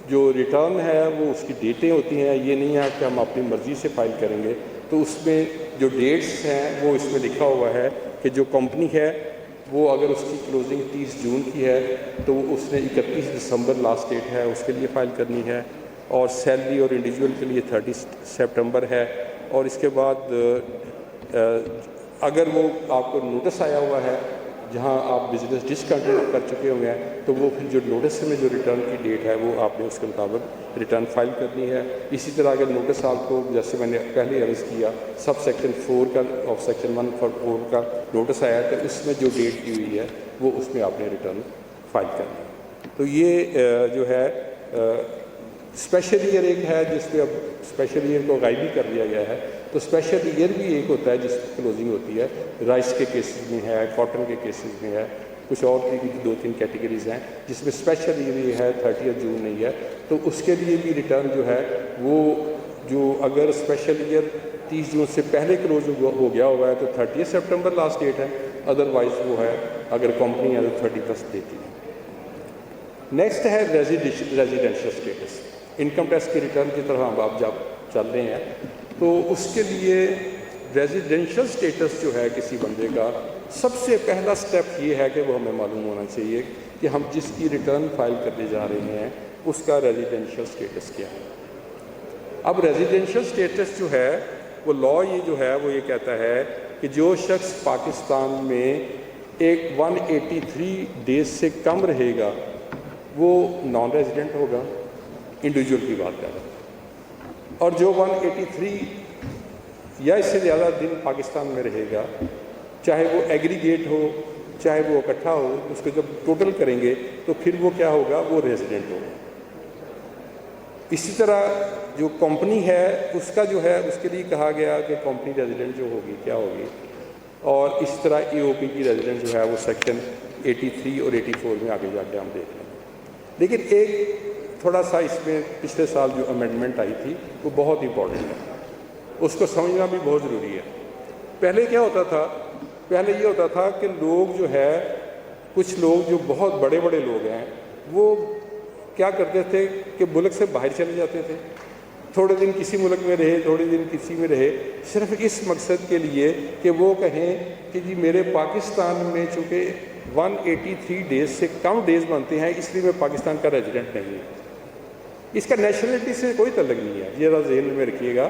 جو ریٹرن ہے وہ اس کی ڈیٹیں ہوتی ہیں، یہ نہیں ہے کہ ہم اپنی مرضی سے فائل کریں گے، تو اس میں جو ڈیٹس ہیں وہ اس میں لکھا ہوا ہے کہ جو کمپنی ہے وہ اگر اس کی کلوزنگ 30 جون کی ہے تو اس نے 31 دسمبر لاسٹ ڈیٹ ہے اس کے لیے فائل کرنی ہے، اور سیلری اور انڈیویجول کے لیے 30 سپٹمبر ہے، اور اس کے بعد اگر وہ آپ کو نوٹس آیا ہوا ہے جہاں آپ بزنس ڈسکنٹینیو کر چکے ہوئے ہیں تو وہ پھر جو نوٹس میں جو ریٹرن کی ڈیٹ ہے وہ آپ نے اس کے مطابق ریٹرن فائل کرنی ہے۔ اسی طرح اگر نوٹس آپ کو جیسے میں نے پہلے عرض کیا سب سیکشن 4 کا اور سیکشن 144 کا نوٹس آیا ہے تو اس میں جو ڈیٹ کی ہوئی ہے وہ اس میں آپ نے ریٹرن فائل کرنا ہے۔ تو یہ جو ہے اسپیشل ایئر ایک ہے جس پہ اب اسپیشل ایئر کو غائب بھی کر دیا گیا ہے، تو اسپیشل ایئر بھی ایک ہوتا ہے جس کی کلوزنگ ہوتی ہے، رائس کے کیسز میں ہے، کاٹن کے کیسز میں ہے، کچھ اور بھی 2-3 کیٹیگریز ہیں جس میں اسپیشل ایئر یہ ہے 30 جون نہیں ہے، تو اس کے لیے بھی ریٹرن جو ہے وہ جو اگر اسپیشل ایئر 30 جون سے پہلے کلوز ہو گیا ہوا ہے تو 30 سپٹمبر لاسٹ ڈیٹ ہے، ادروائز وہ ہے اگر کمپنی ہے تو 31 دیتی ہے۔ نیکسٹ ہے ریزیڈینشیل اسٹیٹس۔ انکم ٹیکس کی ریٹرن کی طرح ہم آپ جب چل رہے ہیں تو اس کے لیے ریزیڈینشیل اسٹیٹس جو ہے کسی بندے کا سب سے پہلا سٹیپ یہ ہے کہ وہ ہمیں معلوم ہونا چاہیے کہ ہم جس کی ریٹرن فائل کرنے جا رہے ہیں اس کا ریزیڈینشیل اسٹیٹس کیا ہے۔ اب ریزیڈینشیل اسٹیٹس جو ہے وہ لا یہ جو ہے وہ یہ کہتا ہے کہ جو شخص پاکستان میں ایک 183 ڈیز سے کم رہے گا وہ نان ریزیڈنٹ ہوگا، انڈیویجول کی بات کر رہا ہے، اور جو 183 یا اس سے زیادہ دن پاکستان میں رہے گا چاہے وہ ایگریگیٹ ہو چاہے وہ اکٹھا ہو، اس کو جب ٹوٹل کریں گے تو پھر وہ کیا ہوگا، وہ ریزیڈنٹ ہوگا۔ اسی طرح جو کمپنی ہے اس کا جو ہے اس کے لیے کہا گیا کہ کمپنی ریزیڈنٹ جو ہوگی کیا ہوگی، اور اس طرح ای او پی کی ریزیڈنٹ جو ہے وہ سیکشن 83 اور 84 میں آگے جا کے ہم دیکھ لیں گے۔ لیکن ایک تھوڑا سا اس میں پچھلے سال جو امینڈمنٹ آئی تھی وہ بہت امپورٹنٹ ہے، اس کو سمجھنا بھی بہت ضروری ہے۔ پہلے کیا ہوتا تھا، پہلے یہ ہوتا تھا کہ لوگ جو ہے کچھ لوگ جو بہت بڑے بڑے لوگ ہیں وہ کیا کرتے تھے کہ ملک سے باہر چلے جاتے تھے، تھوڑے دن کسی ملک میں رہے تھوڑے دن کسی میں رہے، صرف اس مقصد کے لیے کہ وہ کہیں کہ جی میرے پاکستان میں چونکہ 183 ڈیز سے کم ڈیز بنتے ہیں اس لیے میں پاکستان کا ریزیڈنٹ نہیں ہوں۔ اس کا نیشنلٹی سے کوئی تعلق نہیں ہے، یہ ذہن میں رکھیے گا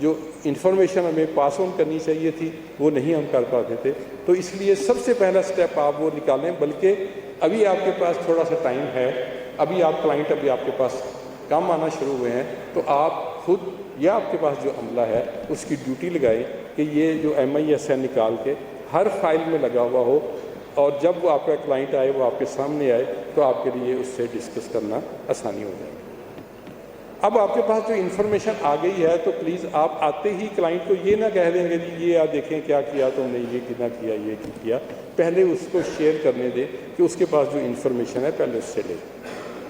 جو انفارمیشن ہمیں پاس آن کرنی چاہیے تھی وہ نہیں ہم کر پاتے تھے. تو اس لیے سب سے پہلا سٹیپ آپ وہ نکالیں. بلکہ ابھی آپ کے پاس تھوڑا سا ٹائم ہے, ابھی آپ کلائنٹ ابھی آپ کے پاس کام آنا شروع ہوئے ہیں, تو آپ خود یا آپ کے پاس جو عملہ ہے اس کی ڈیوٹی لگائیں کہ یہ جو MIS ہے نکال کے ہر فائل میں لگا ہوا ہو, اور جب وہ آپ کا کلائنٹ آئے وہ آپ کے سامنے آئے تو آپ کے لیے اس سے ڈسکس کرنا آسانی ہو جائے. اب آپ کے پاس جو انفارمیشن آ گئی ہے تو پلیز آپ آتے ہی کلائنٹ کو یہ نہ کہہ دیں گے جی یہ آپ دیکھیں کیا کیا تم نے, یہ کتنا کیا, یہ کیا. پہلے اس کو شیئر کرنے دیں کہ اس کے پاس جو انفارمیشن ہے پہلے اس سے لے.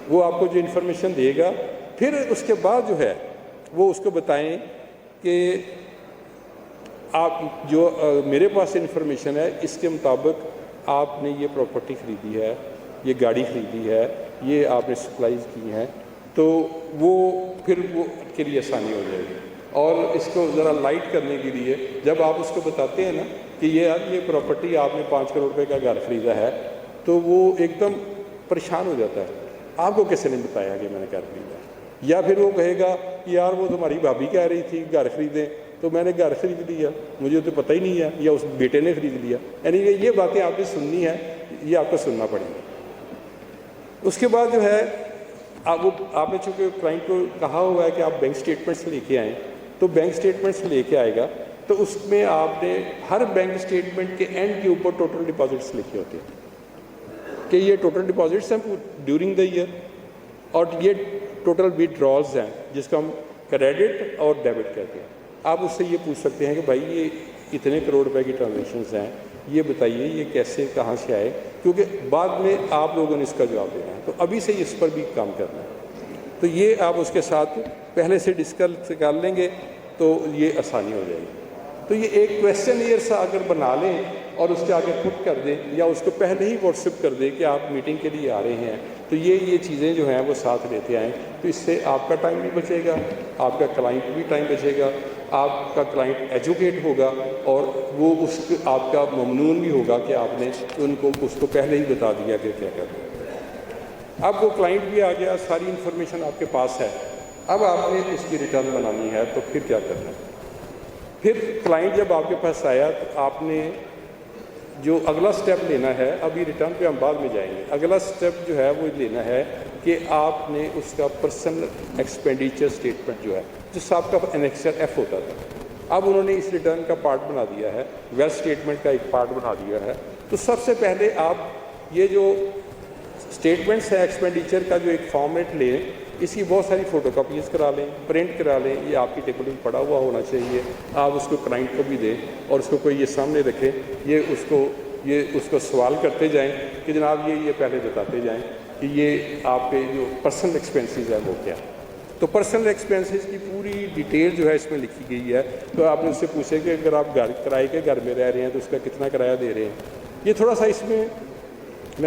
وہ آپ کو جو انفارمیشن دے گا پھر اس کے بعد جو ہے وہ اس کو بتائیں کہ آپ جو میرے پاس انفارمیشن ہے اس کے مطابق آپ نے یہ پراپرٹی خریدی ہے, یہ گاڑی خریدی ہے, یہ آپ نے سپلائز کی ہیں, تو وہ پھر وہ کے لیے آسانی ہو جائے گی. اور اس کو ذرا لائٹ کرنے کے لیے جب آپ اس کو بتاتے ہیں نا کہ یہ پراپرٹی آپ نے 5 کروڑ روپے کا گھر خریدا ہے, تو وہ ایک دم پریشان ہو جاتا ہے, آپ کو کیسے نہیں بتایا کہ میں نے گھر خریدا ہے. یا پھر وہ کہے گا کہ یار وہ تمہاری بھابھی کہہ رہی تھی گھر خریدیں تو میں نے گھر خرید لیا, مجھے تو پتہ ہی نہیں ہے, یا اس بیٹے نے خرید لیا. یعنی یہ باتیں آپ نے سننی ہے, یہ آپ کو سننا پڑیں گی. اس کے بعد جو ہے آپ نے چونکہ کلائنٹ کو کہا ہوا ہے کہ آپ بینک اسٹیٹمنٹس لے کے آئیں, تو بینک اسٹیٹمنٹس لے کے آئے گا تو اس میں آپ نے ہر بینک اسٹیٹمنٹ کے اینڈ کے اوپر ٹوٹل ڈپازٹس لکھے ہوتے ہیں کہ یہ ٹوٹل ڈپازٹس ہیں ڈیورنگ دا ایئر, اور یہ ٹوٹل وتھڈرالز ہیں جس کو ہم کریڈٹ اور ڈیبٹ کہتے ہیں. آپ اس سے یہ پوچھ سکتے ہیں کہ بھائی یہ اتنے کروڑ روپے کی ٹرانزیکشنز ہیں, یہ بتائیے یہ کیسے کہاں سے آئے, کیونکہ بعد میں آپ لوگوں نے اس کا جواب دینا ہے, تو ابھی سے اس پر بھی کام کرنا ہے. تو یہ آپ اس کے ساتھ پہلے سے ڈسکس کر لیں گے تو یہ آسانی ہو جائے گی. تو یہ ایک کویسچن ایئر سا اگر بنا لیں اور اس کے آگے پٹ کر دیں, یا اس کو پہلے ہی واٹس ایپ کر دیں کہ آپ میٹنگ کے لیے آ رہے ہیں, تو یہ چیزیں جو ہیں وہ ساتھ لیتے آئیں, تو اس سے آپ کا ٹائم بھی بچے گا, آپ کا کلائنٹ بھی ٹائم بچے گا, آپ کا کلائنٹ ایجوکیٹ ہوگا, اور وہ آپ کا ممنون بھی ہوگا کہ آپ نے ان کو اس کو پہلے ہی بتا دیا کہ کیا کرنا ہے. اب وہ کلائنٹ بھی آ گیا, ساری انفارمیشن آپ کے پاس ہے, اب آپ نے اس کی ریٹرن بنانی ہے, تو پھر کیا کرنا ہے. پھر کلائنٹ جب آپ کے پاس آیا تو آپ نے جو اگلا سٹیپ لینا ہے, ابھی ریٹرن پہ ہم بعد میں جائیں گے, اگلا سٹیپ جو ہے وہ لینا ہے کہ آپ نے اس کا پرسنل ایکسپینڈیچر اسٹیٹمنٹ جو ہے, جو سابقہ انیکسر F ہوتا تھا, اب انہوں نے اس ریٹرن کا پارٹ بنا دیا ہے, ویلتھ اسٹیٹمنٹ کا ایک پارٹ بنا دیا ہے. تو سب سے پہلے آپ یہ جو اسٹیٹمنٹس ہے ایکسپینڈیچر کا جو ایک فارمیٹ لیں, اس کی بہت ساری فوٹو کاپیز کرا لیں, پرنٹ کرا لیں, یہ آپ کی ٹیبل میں پڑا ہوا ہونا چاہیے. آپ اس کو کلائنٹ کو بھی دیں اور اس کو کوئی یہ سامنے رکھیں, یہ اس کو سوال کرتے جائیں کہ جناب یہ پہلے بتاتے جائیں کہ یہ آپ کے جو پرسنل ایکسپینسز ہے وہ کیا. تو پرسنل ایکسپینسز کی پوری ڈیٹیل جو ہے اس میں لکھی گئی ہے. تو آپ نے اس سے پوچھے کہ اگر آپ کرائے کے گھر میں رہ رہے ہیں تو اس کا کتنا کرایہ دے رہے ہیں. یہ تھوڑا سا اس میں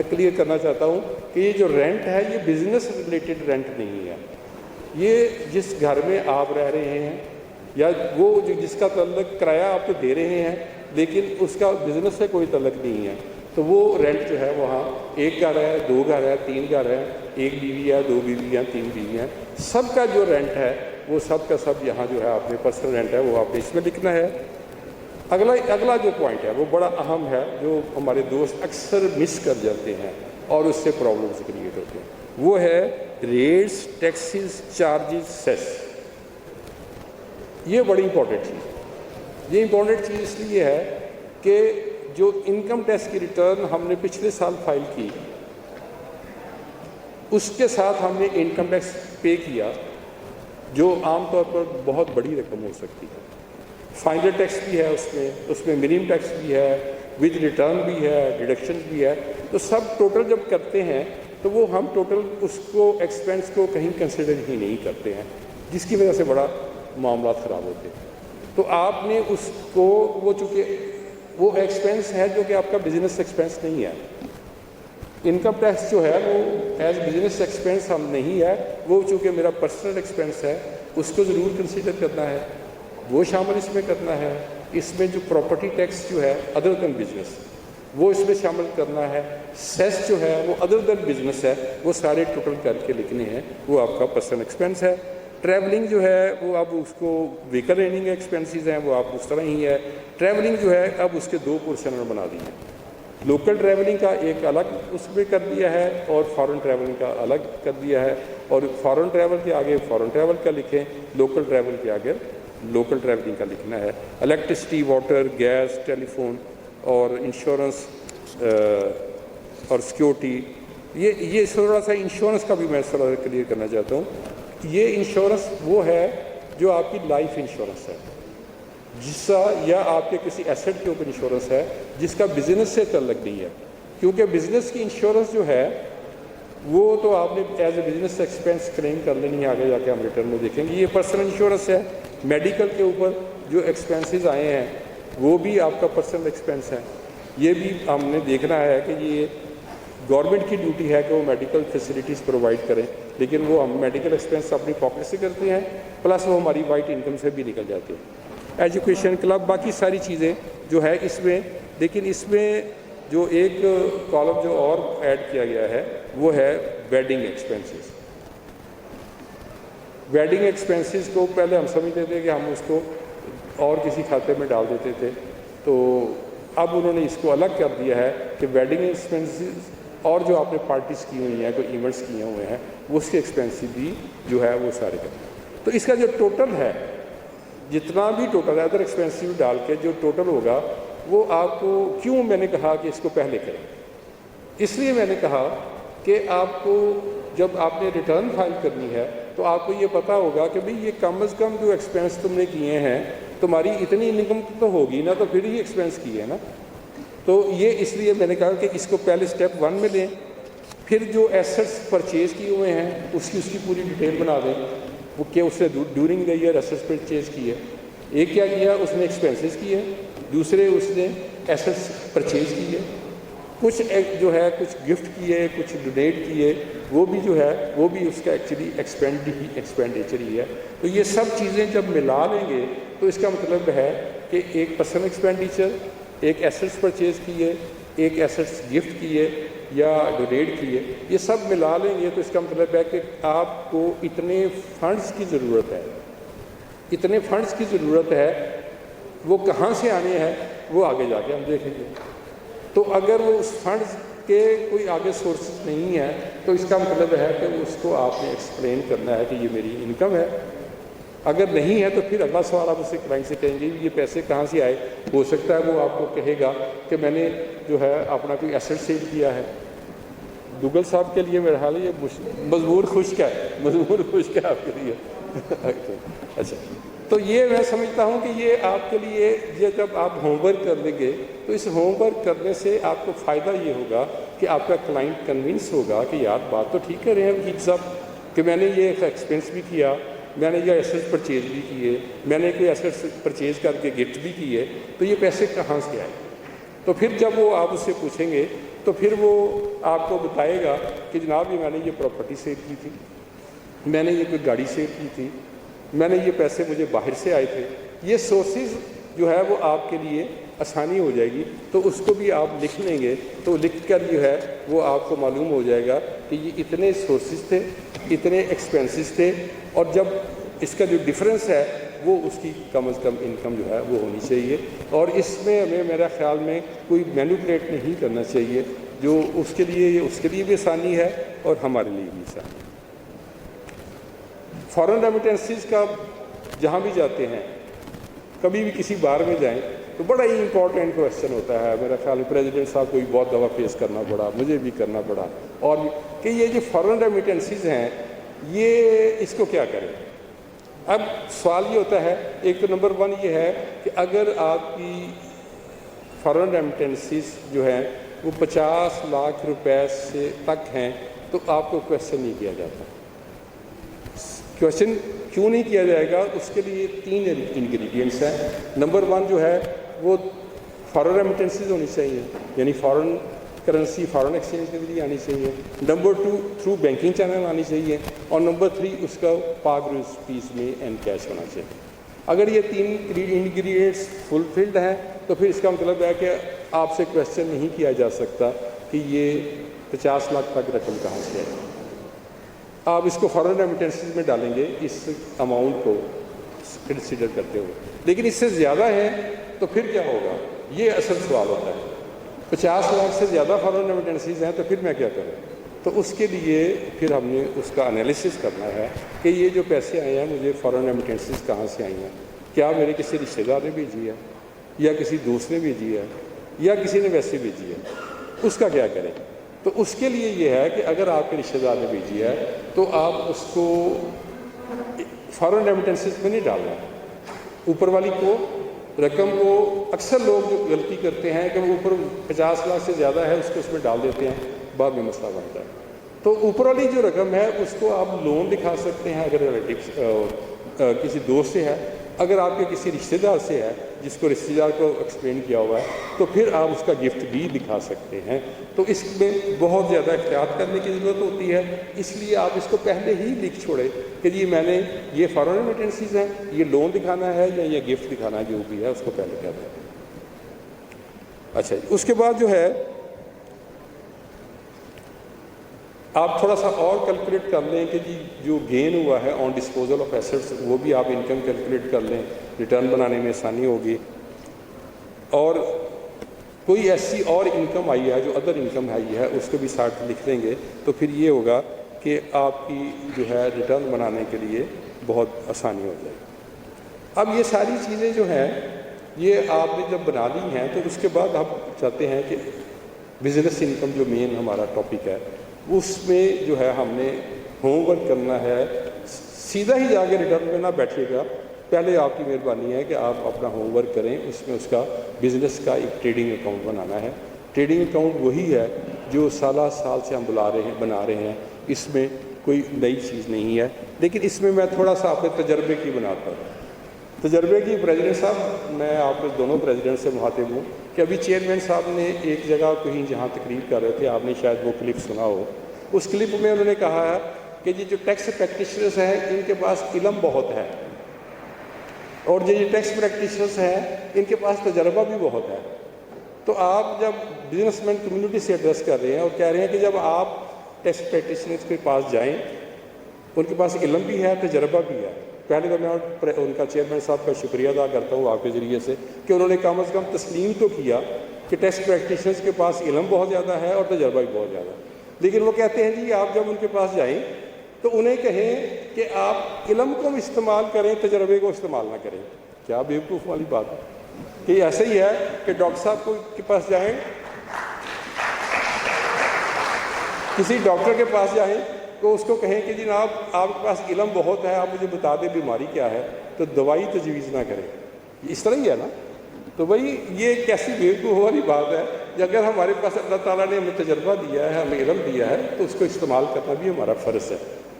کلیئر کرنا چاہتا ہوں کہ یہ جو رینٹ ہے یہ بزنس ریلیٹڈ رینٹ نہیں ہے. یہ جس گھر میں آپ رہ رہے ہیں یا وہ جس کا تعلق کرایہ آپ تو دے رہے ہیں لیکن اس کا بزنس سے کوئی تعلق نہیں ہے, تو وہ رینٹ جو ہے وہاں 1 گھر ہے, 2 گھر ہے, 3 گھر ہے, 1 بیوی ہے, 2 بیوی ہیں, 3 بیوی ہیں, سب کا جو رینٹ ہے وہ سب کا سب یہاں جو ہے آپ نے پرسنل رینٹ ہے وہ آپ نے اس میں لکھنا ہے. اگلا جو پوائنٹ ہے وہ بڑا اہم ہے, جو ہمارے دوست اکثر مس کر جاتے ہیں اور اس سے پرابلمس کریٹ ہوتے ہیں, وہ ہے ریٹس, ٹیکسز, چارجز, سیس. یہ بڑی امپورٹنٹ چیز ہے. یہ امپورٹنٹ چیز اس لیے ہے کہ جو انکم ٹیکس کی ریٹرن ہم نے پچھلے سال فائل کی, اس کے ساتھ ہم نے انکم ٹیکس پے کیا جو عام طور پر بہت بڑی رقم ہو سکتی ہے. فائنل ٹیکس بھی ہے اس میں منیمم ٹیکس بھی ہے, ود ریٹرن بھی ہے, ڈیڈکشن بھی ہے. تو سب ٹوٹل جب کرتے ہیں تو وہ ہم ٹوٹل اس کو ایکسپینس کو کہیں کنسیڈر ہی نہیں کرتے ہیں, جس کی وجہ سے بڑا معاملات خراب ہوتے ہیں. تو آپ نے اس کو وہ چونکہ وہ ایکسپینس ہے جو کہ آپ کا بزنس ایکسپینس نہیں ہے. انکم ٹیکس جو ہے وہ ایز بزنس ایکسپینس ہم نہیں ہے, وہ چونکہ میرا پرسنل ایکسپینس ہے اس کو ضرور کنسیڈر کرنا ہے, وہ شامل اس میں کرنا ہے. اس میں جو پراپرٹی ٹیکس جو ہے ادر دین بزنس وہ اس میں شامل کرنا ہے. سیس جو ہے وہ ادر دین بزنس ہے, وہ سارے ٹوٹل کر کے لکھنے ہیں, وہ آپ کا پرسنل ایکسپینس ہے. ٹریولنگ جو ہے وہ اب اس کو ویکل ریننگ ایکسپینسز ہیں وہ آپ اس طرح ہی ہے. ٹریولنگ جو ہے اب اس کے 2 پورشن میں بنا دی ہیں. لوکل ٹریولنگ کا ایک الگ اس میں کر دیا ہے اور فارن ٹریولنگ کا الگ کر دیا ہے. اور فارن ٹریول کے آگے فارن ٹریول کا لکھیں, لوکل ٹریول کے آگے لوکل ٹریولنگ کا لکھنا ہے. الیکٹرسٹی, واٹر, گیس, ٹیلی فون اور انشورنس اور سیکورٹی, یہ تھوڑا سا انشورنس کا بھی میں تھوڑا سا کلیئر کرنا چاہتا ہوں. یہ انشورنس وہ ہے جو آپ کی لائف انشورنس ہے, جس کا یا آپ کے کسی ایسٹ کے اوپر انشورنس ہے جس کا بزنس سے تعلق نہیں ہے. کیونکہ بزنس کی انشورنس جو ہے وہ تو آپ نے ایز اے بزنس ایکسپینس کلیم کر لینی ہے, آگے جا کے ہم ریٹرن میں دیکھیں گے. یہ پرسنل انشورنس ہے. میڈیکل کے اوپر جو ایکسپینسز آئے ہیں وہ بھی آپ کا پرسنل ایکسپینس ہے. یہ بھی ہم نے دیکھنا ہے کہ یہ گورنمنٹ کی ڈیوٹی ہے کہ وہ میڈیکل فیسلٹیز پرووائڈ کریں, لیکن وہ ہم میڈیکل ایکسپینس اپنی پاکٹ سے کرتے ہیں, پلس وہ ہماری وائٹ انکم سے بھی نکل جاتے ہیں. ایجوکیشن, کلب, باقی ساری چیزیں جو ہے اس میں. لیکن اس میں جو ایک کالم جو اور ایڈ کیا گیا ہے وہ ہے ویڈنگ ایکسپینسز. ویڈنگ ایکسپینسز کو پہلے ہم سمجھتے تھے کہ ہم اس کو اور کسی کھاتے میں ڈال دیتے تھے, تو اب انہوں نے اس کو الگ کر دیا ہے کہ ویڈنگ ایکسپینسز اور جو آپ نے پارٹیز کی ہوئی ہیں, کوئی ایونٹس کیے ہوئے ہیں, وہ اس کے ایکسپینسز بھی جو ہے وہ سارے کریں. تو اس کا جو ٹوٹل ہے, جتنا بھی ٹوٹل ہے ادر ایکسپینسز ڈال کے جو ٹوٹل ہوگا وہ آپ کو, کیوں میں نے کہا کہ اس کو پہلے کریں, اس لیے میں نے کہا کہ آپ کو جب آپ نے ریٹرن فائل کرنی ہے تو آپ کو یہ پتہ ہوگا کہ بھئی یہ کم از کم جو ایکسپینس تم نے کیے ہیں, تمہاری اتنی انکم تو ہوگی نا, تو پھر ہی ایکسپینس کیے ہیں نا. تو یہ اس لیے میں نے کہا کہ اس کو پہلے اسٹیپ 1 میں لیں, پھر جو ایسٹس پرچیز کیے ہوئے ہیں اس کی پوری ڈیٹیل بنا دیں, وہ کہ اس نے during the year assets purchase کیے. ایک کیا کیا, اس نے ایکسپینسز کیے, دوسرے اس نے ایسٹس پرچیز کیے, کچھ جو ہے کچھ گفٹ کیے, کچھ ڈونیٹ کیے, وہ بھی جو ہے وہ بھی اس کا ایکچولی ایکسپینڈیچر ہی ہے. تو یہ سب چیزیں جب ملا لیں گے تو اس کا مطلب ہے کہ ایک پرسنل ایکسپینڈیچر, ایک ایسٹس پرچیز کیے, ایک ایسٹس گفٹ کیے یا ڈونیٹ کیے, یہ سب ملا لیں گے تو اس کا مطلب ہے کہ آپ کو اتنے فنڈز کی ضرورت ہے. اتنے فنڈز کی ضرورت ہے, وہ کہاں سے آنے ہیں وہ آگے جا کے ہم دیکھیں گے. تو اگر وہ اس فنڈز کے کوئی آگے سورسز نہیں ہے تو اس کا مطلب ہے کہ اس کو آپ نے ایکسپلین کرنا ہے کہ یہ میری انکم ہے. اگر نہیں ہے تو پھر اگلا سوال آپ اسے کلائنٹ سے کہیں گے یہ پیسے کہاں سے آئے. ہو سکتا ہے وہ آپ کو کہے گا کہ میں نے جو ہے اپنا کوئی ایسٹ سیل کیا ہے. گوگل صاحب کے لیے میرا حال ہے یہ مضمور خشک ہے, مضمور خشک ہے آپ کے لیے. اچھا, تو یہ میں سمجھتا ہوں کہ یہ آپ کے لیے, یہ جب آپ ہوم ورک کر لیں گے تو اس ہوم ورک کرنے سے آپ کو فائدہ یہ ہوگا کہ آپ کا کلائنٹ کنونس ہوگا کہ یار بات تو ٹھیک کر رہے ہیں وکیل صاحب کہ میں نے یہ ایکسپینس بھی کیا, میں نے یہ ایسٹ پرچیز بھی کیے, میں نے کوئی ایسٹ پرچیز کر کے گفٹ بھی کیے, تو یہ پیسے کہاں سے آئے. تو پھر جب وہ آپ اس سے پوچھیں گے تو پھر وہ آپ کو بتائے گا کہ جناب یہ میں نے یہ پراپرٹی سیل کی تھی, میں نے یہ کوئی گاڑی سیل کی تھی, میں نے یہ پیسے مجھے باہر سے آئے تھے. یہ سورسز جو ہے وہ آپ کے لیے آسانی ہو جائے گی. تو اس کو بھی آپ لکھ لیں گے تو لکھ کر جو ہے وہ آپ کو معلوم ہو جائے گا کہ یہ اتنے سورسز تھے, اتنے ایکسپینسز تھے, اور جب اس کا جو ڈفرینس ہے وہ اس کی کم از کم انکم جو ہے وہ ہونی چاہیے. اور اس میں ہمیں میرا خیال میں کوئی مینیپولیٹ نہیں کرنا چاہیے, جو اس کے لیے بھی آسانی ہے اور ہمارے لیے بھی آسانی ہے. فارن ریمیٹنسز کا جہاں بھی جاتے ہیں, کبھی بھی کسی بار میں جائیں تو بڑا ہی امپورٹنٹ کویشچن ہوتا ہے. میرا خیال ہے پریزیڈنٹ صاحب کو بھی بہت دفعہ فیس کرنا پڑا, مجھے بھی کرنا پڑا, اور کہ یہ جو فارن ریمیٹنسز ہیں یہ اس کو کیا کریں. اب سوال یہ ہوتا ہے, ایک تو نمبر 1 یہ ہے کہ اگر آپ کی فارن ریمیٹنسز جو ہیں وہ 50 لاکھ روپے سے تک ہیں تو آپ کو کویشچن نہیں کیا جاتا. کویشچن کیوں نہیں کیا جائے گا, اس کے لیے 3 انگریڈینٹس ہیں. نمبر 1 جو ہے وہ فارن ریمیٹنسز ہونی چاہیے, یعنی فارن کرنسی فارن ایکسچینج کے ذریعے آنی چاہیے. نمبر 2 تھرو بینکنگ چینل آنی چاہیے, اور نمبر 3 اس کا پاک روپیز میں اینڈ کیش ہونا چاہیے. اگر یہ 3 انگریڈینٹس فلفلڈ ہیں تو پھر اس کا مطلب ہے کہ آپ سے کویشچن نہیں کیا جا سکتا کہ یہ 50 لاکھ تک رقم کہاں سے ہے. آپ اس کو فارن ریمیٹنسز میں ڈالیں گے اس اماؤنٹ کو کنسیڈر کرتے ہوئے، لیکن اس سے زیادہ ہے تو پھر کیا ہوگا؟ یہ اصل سوال ہوتا ہے. 50 لاکھ سے زیادہ فارن ریمیٹنسز ہیں تو پھر میں کیا کروں؟ تو اس کے لیے پھر ہم نے اس کا انالیسس کرنا ہے کہ یہ جو پیسے آئے ہیں مجھے فارن ریمیٹنسز کہاں سے آئی ہیں؟ کیا میرے کسی رشتہ دار نے بھیجی ہے، یا کسی دوست نے بھیجی ہے، یا کسی نے ویسے بھیجی ہے؟ اس کا کیا کریں؟ تو اس کے لیے یہ ہے کہ اگر آپ کے رشتہ دار نے بھیجی ہے تو آپ اس کو فارن ریمیٹنسز میں نہیں ڈالنا. اوپر والی کو رقم کو اکثر لوگ جو غلطی کرتے ہیں کہ وہ اوپر 50 لاکھ سے زیادہ ہے اس کو اس میں ڈال دیتے ہیں، بعد میں مسئلہ بنتا ہے. تو اوپر والی جو رقم ہے اس کو آپ لون دکھا سکتے ہیں اگر ریلیٹیو کسی دوست سے ہے. اگر آپ کے کسی رشتہ دار سے ہے جس کو رشتہ دار کو ایکسپلین کیا ہوا ہے تو پھر آپ اس کا گفٹ بھی دکھا سکتے ہیں. تو اس میں بہت زیادہ احتیاط کرنے کی ضرورت ہوتی ہے، اس لیے آپ اس کو پہلے ہی لکھ چھوڑیں کہ جی میں نے یہ فارن ریمیٹنسز ہیں، یہ لون دکھانا ہے یا یہ گفٹ دکھانا ہے، جو بھی ہے اس کو پہلے کہہ دیں. اچھا جی، اس کے بعد جو ہے آپ تھوڑا سا اور کیلکولیٹ کر لیں کہ جی جو گین ہوا ہے آن ڈسپوزل آف ایسٹس وہ بھی آپ انکم کیلکولیٹ کر لیں، ریٹرن بنانے میں آسانی ہوگی. اور کوئی ایسی اور انکم آئی ہے جو ادر انکم آئی ہے اس کو بھی ساتھ لکھ لیں گے تو پھر یہ ہوگا کہ آپ کی جو ہے ریٹرن بنانے کے لیے بہت آسانی ہو جائے گی. اب یہ ساری چیزیں جو ہیں یہ آپ نے جب بنا لی ہیں تو اس کے بعد ہم چاہتے ہیں کہ بزنس انکم جو مین ہمارا ٹاپک ہے اس میں جو ہے ہم نے ہوم ورک کرنا ہے. سیدھا ہی جا کے ریٹرن میں نہ بیٹھیے گا، پہلے آپ کی مہربانی ہے کہ آپ اپنا ہوم ورک کریں. اس میں اس کا بزنس کا ایک ٹریڈنگ اکاؤنٹ بنانا ہے. ٹریڈنگ اکاؤنٹ وہی ہے جو سال سے ہم بنا رہے ہیں، اس میں کوئی نئی چیز نہیں ہے. لیکن اس میں میں تھوڑا سا اپنے تجربے کی بناتا ہوں. تجربے کی پریزیڈنٹ صاحب، میں آپ کے دونوں پریزیڈنٹ سے مخاطب ہوں کہ ابھی چیئرمین صاحب نے ایک جگہ کہیں جہاں تقریر کر رہے تھے، آپ نے شاید وہ کلپ سنا ہو. اس کلپ میں انہوں نے کہا ہے کہ جی جو ٹیکس پریکٹیشنرز ہیں ان کے پاس علم بہت ہے، اور جو یہ ٹیکس پریکٹیشنرز ہیں ان کے پاس تجربہ بھی بہت ہے. تو آپ جب بزنس مین کمیونٹی سے ایڈریس کر رہے ہیں اور کہہ رہے ہیں کہ جب آپ ٹیکس پریکٹیشنرز کے پاس جائیں، ان کے پاس علم بھی ہے، تجربہ بھی ہے. پہلے تو میں ان کا چیئرمین صاحب کا شکریہ ادا کرتا ہوں آپ کے ذریعے سے کہ انہوں نے کم از کم تسلیم تو کیا کہ ٹیکس پریکٹیشنرز کے پاس علم بہت زیادہ ہے اور تجربہ بھی بہت زیادہ ہے. لیکن وہ کہتے ہیں جی آپ جب ان کے پاس جائیں تو انہیں کہیں کہ آپ علم کو استعمال کریں، تجربے کو استعمال نہ کریں. کیا بیوقوف والی بات ہے کہ ایسا ہی ہے کہ ڈاکٹر صاحب کے پاس جائیں، کسی ڈاکٹر کے پاس جائیں تو اس کو کہیں کہ جناب آپ کے پاس علم بہت ہے، آپ مجھے بتا دیں بیماری کیا ہے، تو دوائی تجویز نہ کریں. اس طرح ہی ہے نا. تو بھائی یہ کیسی بیوقوف والی بات ہے کہ اگر ہمارے پاس اللہ تعالیٰ نے ہمیں تجربہ دیا ہے، ہمیں علم دیا ہے، تو اس کو استعمال کرنا بھی ہمارا فرض ہے.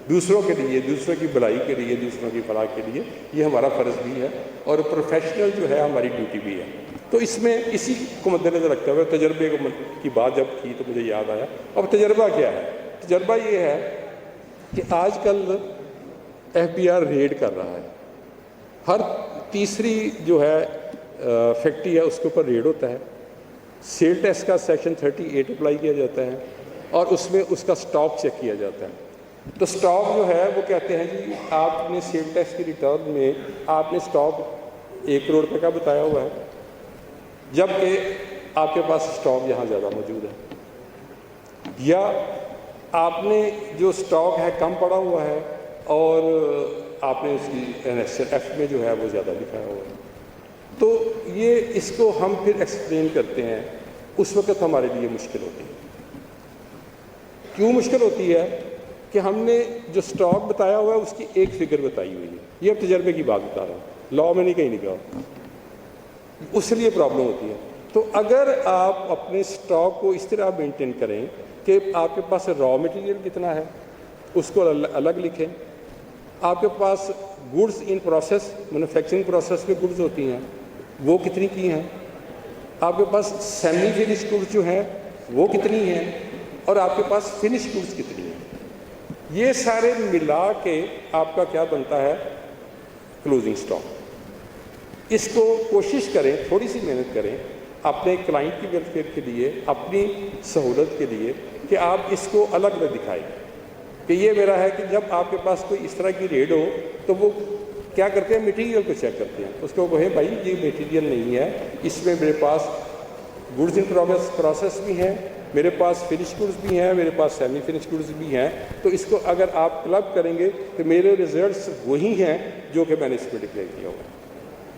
دوسروں کے لیے، دوسروں کی بھلائی کے لیے، دوسروں کی فلاح کے لیے یہ ہمارا فرض بھی ہے اور پروفیشنل جو ہے ہماری ڈیوٹی بھی ہے. تو اس میں اسی کو مد نظر رکھتے ہوئے تجربے کی بات جب کی تو مجھے یاد آیا. اب تجربہ کیا ہے؟ تجربہ یہ ہے کہ آج کل FBI ریڈ کر رہا ہے. ہر تیسری جو ہے فیکٹری ہے اس کے اوپر ریڈ ہوتا ہے. سیل ٹیکس کا سیکشن 38 اپلائی کیا جاتا ہے اور اس میں اس کا سٹاک چیک کیا جاتا ہے. تو سٹاک جو ہے وہ کہتے ہیں جی آپ نے سیل ٹیکس کی ریٹرن میں آپ نے سٹاک 1 کروڑ روپے کا بتایا ہوا ہے، جبکہ آپ کے پاس سٹاک یہاں زیادہ موجود ہے، یا آپ نے جو سٹاک ہے کم پڑا ہوا ہے اور آپ نے اس کی NSF میں جو ہے وہ زیادہ لکھایا ہوا ہے. تو یہ اس کو ہم پھر ایکسپلین کرتے ہیں، اس وقت ہمارے لیے مشکل ہوتی ہے. کیوں مشکل ہوتی ہے؟ کہ ہم نے جو سٹاک بتایا ہوا ہے اس کی ایک فگر بتائی ہوئی ہے. یہ اب تجربے کی بات بتا رہا ہوں، لاء میں نہیں کہیں نہیں کہا، اس لیے پرابلم ہوتی ہے. تو اگر آپ اپنے سٹاک کو اس طرح مینٹین کریں کہ آپ کے پاس را مٹیریل کتنا ہے اس کو الگ لکھیں، آپ کے پاس goods in process, manufacturing process میں گڈس ہوتی ہیں وہ کتنی کی ہیں، آپ کے پاس سیمی فنش گڈس جو ہیں وہ کتنی ہیں، اور آپ کے پاس فنش گڈس کتنی ہیں. یہ سارے ملا کے آپ کا کیا بنتا ہے؟ Closing stock. اس کو کوشش کریں، تھوڑی سی محنت کریں اپنے کلائنٹ کی ویلفیئر کے لیے، اپنی سہولت کے لیے، کہ آپ اس کو الگ الگ دکھائیں. کہ یہ میرا ہے کہ جب آپ کے پاس کوئی اس طرح کی ریڈ ہو تو وہ کیا کرتے ہیں, مٹیریل کو چیک کرتے ہیں, اس کو کہیں بھائی یہ مٹیریل نہیں ہے, اس میں میرے پاس گڈز ان پروسیس بھی ہیں, میرے پاس فنش گڈز بھی ہیں, میرے پاس سیمی فنش گڈز بھی ہیں, تو اس کو اگر آپ کلب کریں گے تو میرے ریزلٹس وہی ہیں جو کہ میں نے اس میں ڈکلیئر کیا ہوا ہے.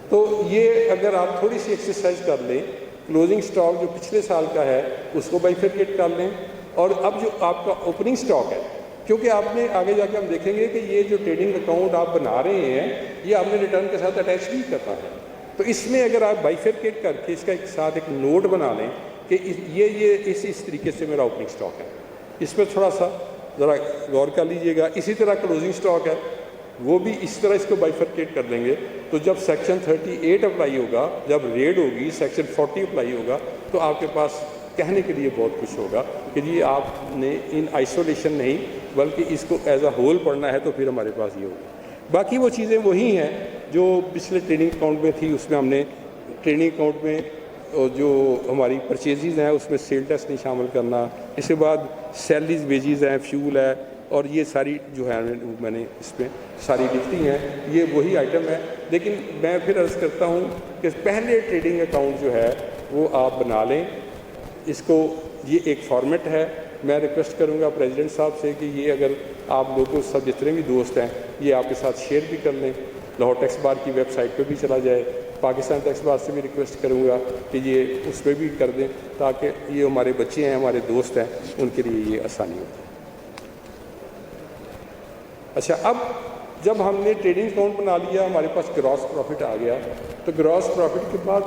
تو یہ اگر آپ تھوڑی سی ایکسرسائز کر لیں, کلوزنگ سٹاک جو پچھلے سال کا ہے اس کو بائیفرکیٹ کر لیں, اور اب جو آپ کا اوپننگ سٹاک ہے, کیونکہ آپ نے آگے جا کے ہم دیکھیں گے کہ یہ جو ٹریڈنگ اکاؤنٹ آپ بنا رہے ہیں یہ آپ نے ریٹرن کے ساتھ اٹیچ نہیں کرنا ہے, تو اس میں اگر آپ بائیفرکیٹ کر کے اس کا ایک ساتھ ایک نوٹ بنا لیں کہ یہ اس طریقے سے میرا اوپننگ سٹاک ہے, اس میں تھوڑا سا ذرا غور کر لیجئے گا. اسی طرح کلوزنگ سٹاک ہے وہ بھی اس طرح اس کو بائیفرکیٹ کر دیں گے, تو جب سیکشن 38 اپلائی ہوگا, جب ریڈ ہوگی, سیکشن 40 اپلائی ہوگا, تو آپ کے پاس کہنے کے لیے بہت کچھ ہوگا کہ جی آپ نے ان آئسولیشن نہیں بلکہ اس کو ایز اے ہول پڑھنا ہے, تو پھر ہمارے پاس یہ ہوگا. باقی وہ چیزیں وہی ہیں جو پچھلے ٹریڈنگ اکاؤنٹ میں تھی, اس میں ہم نے ٹریڈنگ اکاؤنٹ میں جو ہماری پرچیزز ہیں اس میں سیل ٹیکس نہیں شامل کرنا, اس کے بعد سیلریز ویجز ہیں, فیول ہے, اور یہ ساری جو ہے میں نے اس میں ساری لکھتی ہیں, یہ وہی آئٹم ہے. لیکن میں پھر عرض کرتا ہوں کہ پہلے ٹریڈنگ اکاؤنٹ جو ہے وہ آپ بنا لیں, اس کو یہ ایک فارمیٹ ہے. میں ریکویسٹ کروں گا پریزیڈنٹ صاحب سے کہ یہ اگر آپ لوگوں سب جتنے بھی دوست ہیں یہ آپ کے ساتھ شیئر بھی کر لیں, لاہور ٹیکس بار کی ویب سائٹ پہ بھی چلا جائے, پاکستان ٹیکس بار سے بھی ریکویسٹ کروں گا کہ یہ اس پہ بھی کر دیں, تاکہ یہ ہمارے بچے ہیں, ہمارے دوست ہیں, ان کے لیے یہ آسانی ہو. اچھا, اب جب ہم نے ٹریڈنگ اکاؤنٹ بنا لیا, ہمارے پاس گراس پروفٹ آ گیا, تو گراس پروفٹ کے بعد